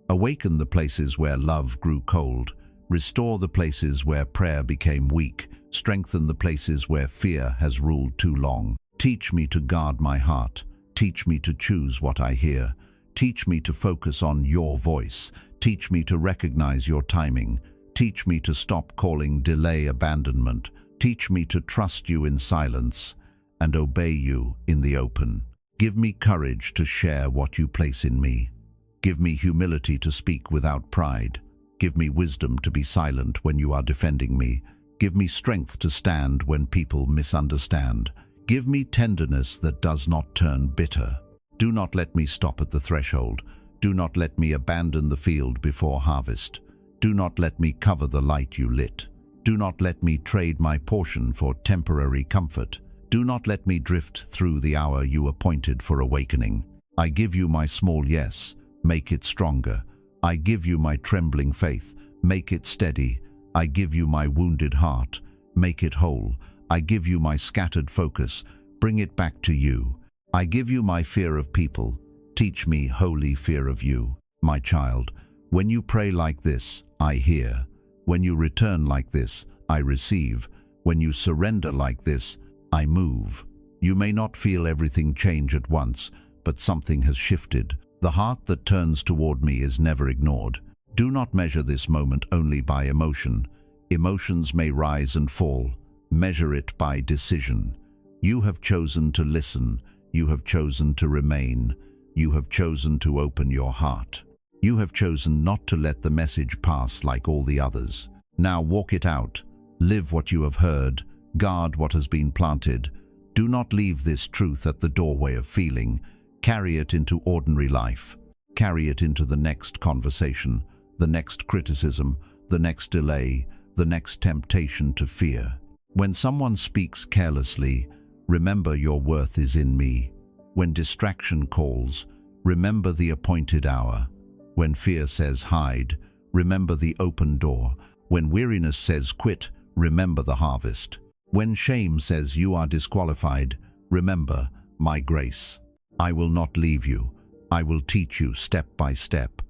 Awaken the places where love grew cold. Restore the places where prayer became weak. Strengthen the places where fear has ruled too long. Teach me to guard my heart. Teach me to choose what I hear. Teach me to focus on your voice. Teach me to recognize your timing. Teach me to stop calling delay abandonment. Teach me to trust you in silence and obey you in the open. Give me courage to share what you place in me. Give me humility to speak without pride. Give me wisdom to be silent when you are defending me. Give me strength to stand when people misunderstand. Give me tenderness that does not turn bitter. Do not let me stop at the threshold. Do not let me abandon the field before harvest. Do not let me cover the light you lit. Do not let me trade my portion for temporary comfort. Do not let me drift through the hour you appointed for awakening. I give you my small yes, make it stronger. I give you my trembling faith, make it steady. I give you my wounded heart, make it whole. I give you my scattered focus, bring it back to you. I give you my fear of people, teach me holy fear of you. My child, when you pray like this, I hear. When you return like this, I receive. When you surrender like this, I move. You may not feel everything change at once, but something has shifted. The heart that turns toward me is never ignored. Do not measure this moment only by emotion. Emotions may rise and fall. Measure it by decision. You have chosen to listen. You have chosen to remain. You have chosen to open your heart. You have chosen not to let the message pass like all the others. Now walk it out. Live what you have heard. Guard what has been planted. Do not leave this truth at the doorway of feeling. Carry it into ordinary life. Carry it into the next conversation, the next criticism, the next delay, the next temptation to fear. When someone speaks carelessly, remember your worth is in me. When distraction calls, remember the appointed hour. When fear says hide, remember the open door. When weariness says quit, remember the harvest. When shame says you are disqualified, remember my grace. I will not leave you. I will teach you step by step.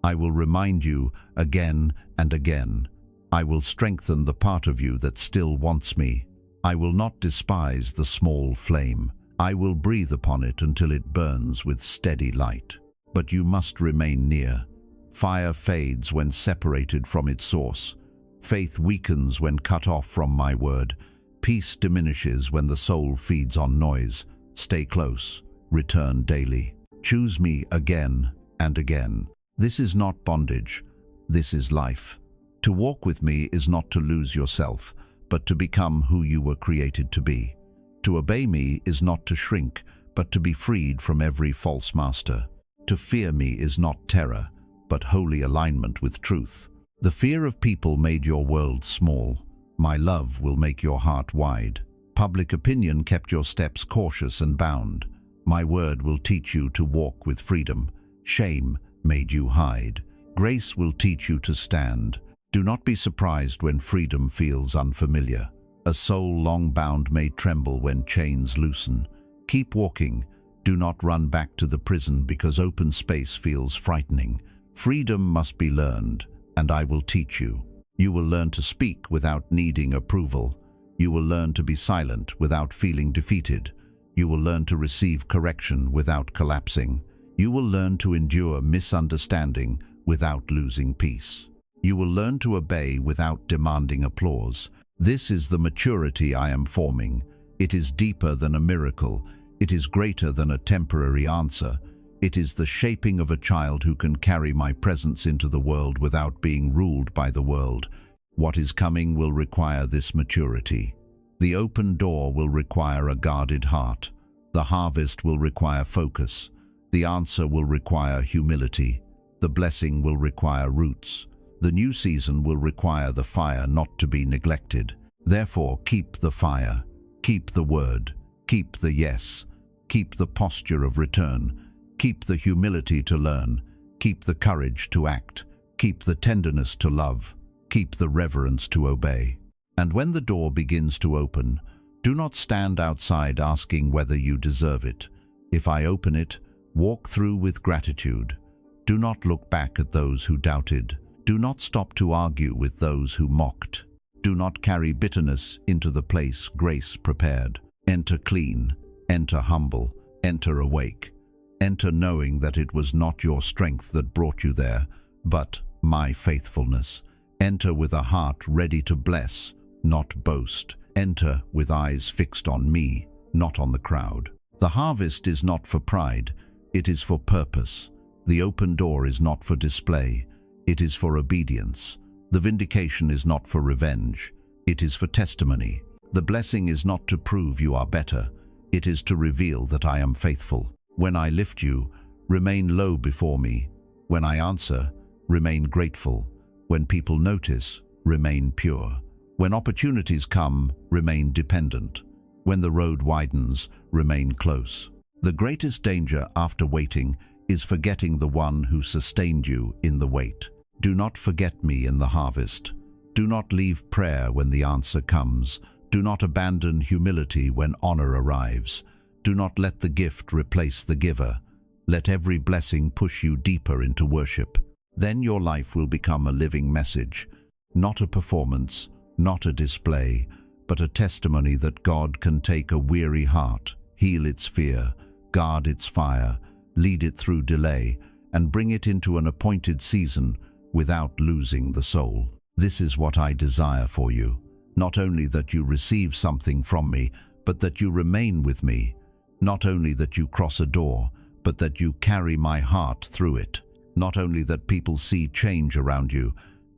I will remind you again and again. I will strengthen the part of you that still wants me. I will not despise the small flame. I will breathe upon it until it burns with steady light. But you must remain near. Fire fades when separated from its source. Faith weakens when cut off from my word. Peace diminishes when the soul feeds on noise. Stay close. Return daily. Choose me again and again. This is not bondage. This is life. To walk with me is not to lose yourself, but to become who you were created to be. To obey me is not to shrink, but to be freed from every false master. To fear me is not terror, but holy alignment with truth. The fear of people made your world small. My love will make your heart wide. Public opinion kept your steps cautious and bound. My word will teach you to walk with freedom. Shame made you hide. Grace will teach you to stand. Do not be surprised when freedom feels unfamiliar. A soul long bound may tremble when chains loosen. Keep walking. Do not run back to the prison because open space feels frightening. Freedom must be learned, and I will teach you. You will learn to speak without needing approval. You will learn to be silent without feeling defeated. You will learn to receive correction without collapsing. You will learn to endure misunderstanding without losing peace. You will learn to obey without demanding applause. This is the maturity I am forming. It is deeper than a miracle. It is greater than a temporary answer. It is the shaping of a child who can carry my presence into the world without being ruled by the world. What is coming will require this maturity. The open door will require a guarded heart. The harvest will require focus. The answer will require humility. The blessing will require roots. The new season will require the fire not to be neglected. Therefore, keep the fire. Keep the word. Keep the yes. Keep the posture of return. Keep the humility to learn. Keep the courage to act. Keep the tenderness to love. Keep the reverence to obey. And when the door begins to open, Do not stand outside asking whether you deserve it. If I open it, walk through with gratitude. Do not look back at those who doubted. Do not stop to argue with those who mocked. Do not carry bitterness into the place grace prepared. Enter clean, enter humble, enter awake. Enter knowing that it was not your strength that brought you there, but my faithfulness. Enter with a heart ready to bless, not boast. Enter with eyes fixed on me, not on the crowd. The harvest is not for pride, it is for purpose. The open door is not for display, it is for obedience. The vindication is not for revenge, it is for testimony. The blessing is not to prove you are better, it is to reveal that I am faithful. When I lift you, remain low before me. When I answer, remain grateful. When people notice, remain pure. When opportunities come, remain dependent. When the road widens, remain close. The greatest danger after waiting is forgetting the one who sustained you in the wait. Do not forget me in the harvest. Do not leave prayer when the answer comes. Do not abandon humility when honor arrives. Do not let the gift replace the giver. Let every blessing push you deeper into worship. Then your life will become a living message, not a performance, not a display, but a testimony that God can take a weary heart, heal its fear, guard its fire, lead it through delay, and bring it into an appointed season without losing the soul. This is what I desire for you, not only that you receive something from me, but that you remain with me, not only that you cross a door, but that you carry my heart through it, not only that people see change around you,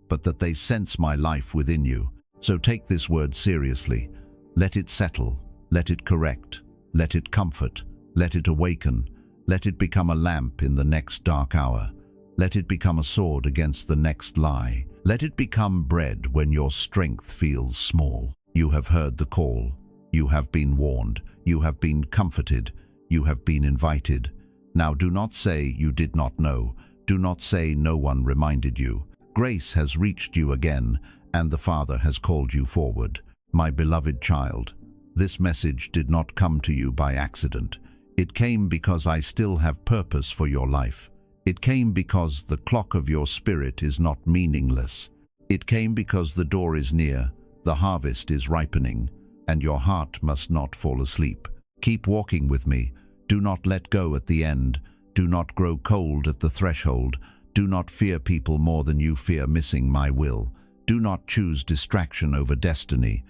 but that they sense my life within you. So take this word seriously. Let it settle, let it correct, let it comfort, let it awaken, let it become a lamp in the next dark hour. Let it become a sword against the next lie. Let it become bread when your strength feels small. You have heard the call. You have been warned. You have been comforted. You have been invited. Now do not say you did not know. Do not say no one reminded you. Grace has reached you again, and the Father has called you forward. My beloved child, this message did not come to you by accident. It came because I still have purpose for your life. It came because the clock of your spirit is not meaningless. It came because the door is near, the harvest is ripening, and your heart must not fall asleep. Keep walking with me. Do not let go at the end. Do not grow cold at the threshold. Do not fear people more than you fear missing my will. Do not choose distraction over destiny.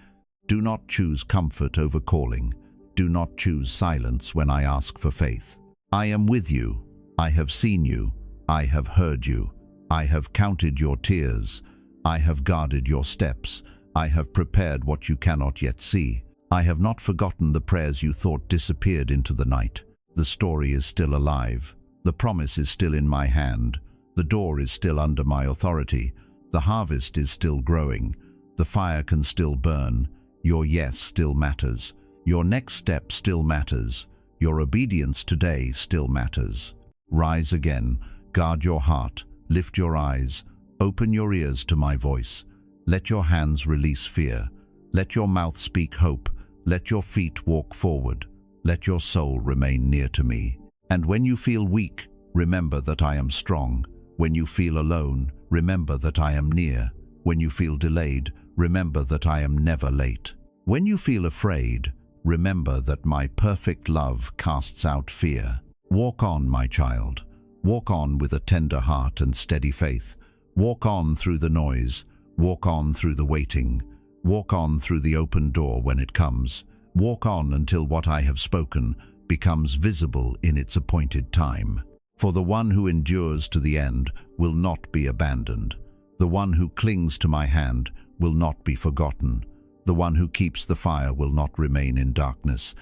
Do not choose comfort over calling. Do not choose silence when I ask for faith. I am with you. I have seen you. I have heard you. I have counted your tears. I have guarded your steps. I have prepared what you cannot yet see. I have not forgotten the prayers you thought disappeared into the night. The story is still alive. The promise is still in my hand. The door is still under my authority. The harvest is still growing. The fire can still burn. Your yes still matters. Your next step still matters. Your obedience today still matters. Rise again. Guard your heart. Lift your eyes. Open your ears to my voice. Let your hands release fear. Let your mouth speak hope. Let your feet walk forward. Let your soul remain near to me. And when you feel weak, remember that I am strong. When you feel alone, remember that I am near. When you feel delayed, remember that I am never late. When you feel afraid, remember that my perfect love casts out fear. Walk on, my child. Walk on with a tender heart and steady faith. Walk on through the noise. Walk on through the waiting. Walk on through the open door when it comes. Walk on until what I have spoken becomes visible in its appointed time. For the one who endures to the end will not be abandoned. The one who clings to my hand will not be forgotten. The one who keeps the fire will not remain in darkness.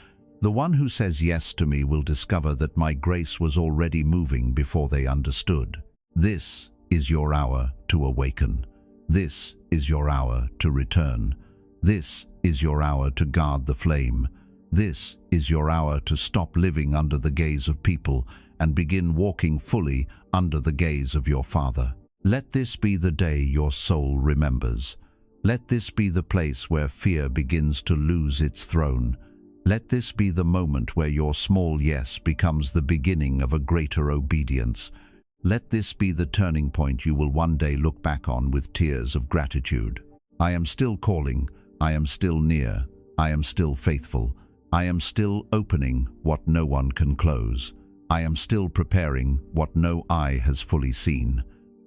The one who says yes to me will discover that my grace was already moving before they understood. This is your hour to awaken. This is your hour to return. This is your hour to guard the flame. This is your hour to stop living under the gaze of people and begin walking fully under the gaze of your Father. Let this be the day your soul remembers. Let this be the place where fear begins to lose its throne. Let this be the moment where your small yes becomes the beginning of a greater obedience. Let this be the turning point you will one day look back on with tears of gratitude. I am still calling. I am still near. I am still faithful. I am still opening what no one can close. I am still preparing what no eye has fully seen.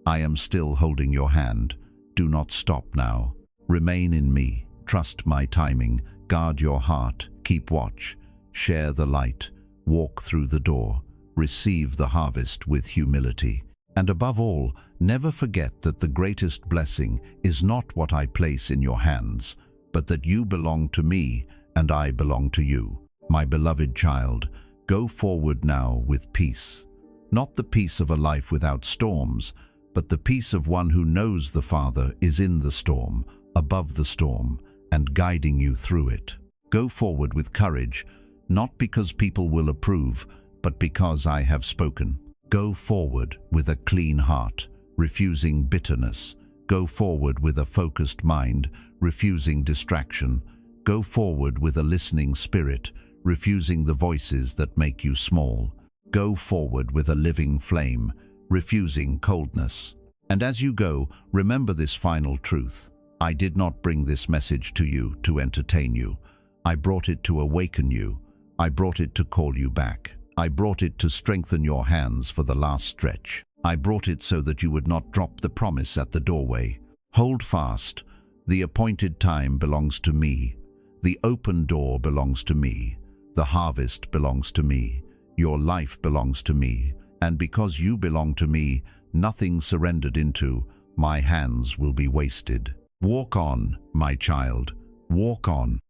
I am still holding your hand. Do not stop now. Remain in me. Trust my timing. Guard your heart. Keep watch. Share the light. Walk through the door. Receive the harvest with humility. And above all, never forget that the greatest blessing is not what I place in your hands, but that you belong to me and I belong to you. My beloved child, go forward now with peace. Not the peace of a life without storms, but the peace of one who knows the Father is in the storm, above the storm, and guiding you through it. Go forward with courage, not because people will approve, but because I have spoken. Go forward with a clean heart, refusing bitterness. Go forward with a focused mind, refusing distraction. Go forward with a listening spirit, refusing the voices that make you small. Go forward with a living flame, refusing coldness. And as you go, remember this final truth. I did not bring this message to you to entertain you. I brought it to awaken you. I brought it to call you back. I brought it to strengthen your hands for the last stretch. I brought it so that you would not drop the promise at the doorway. Hold fast. The appointed time belongs to me. The open door belongs to me. The harvest belongs to me. Your life belongs to me. And because you belong to me, nothing surrendered into my hands will be wasted. Walk on, my child. Walk on.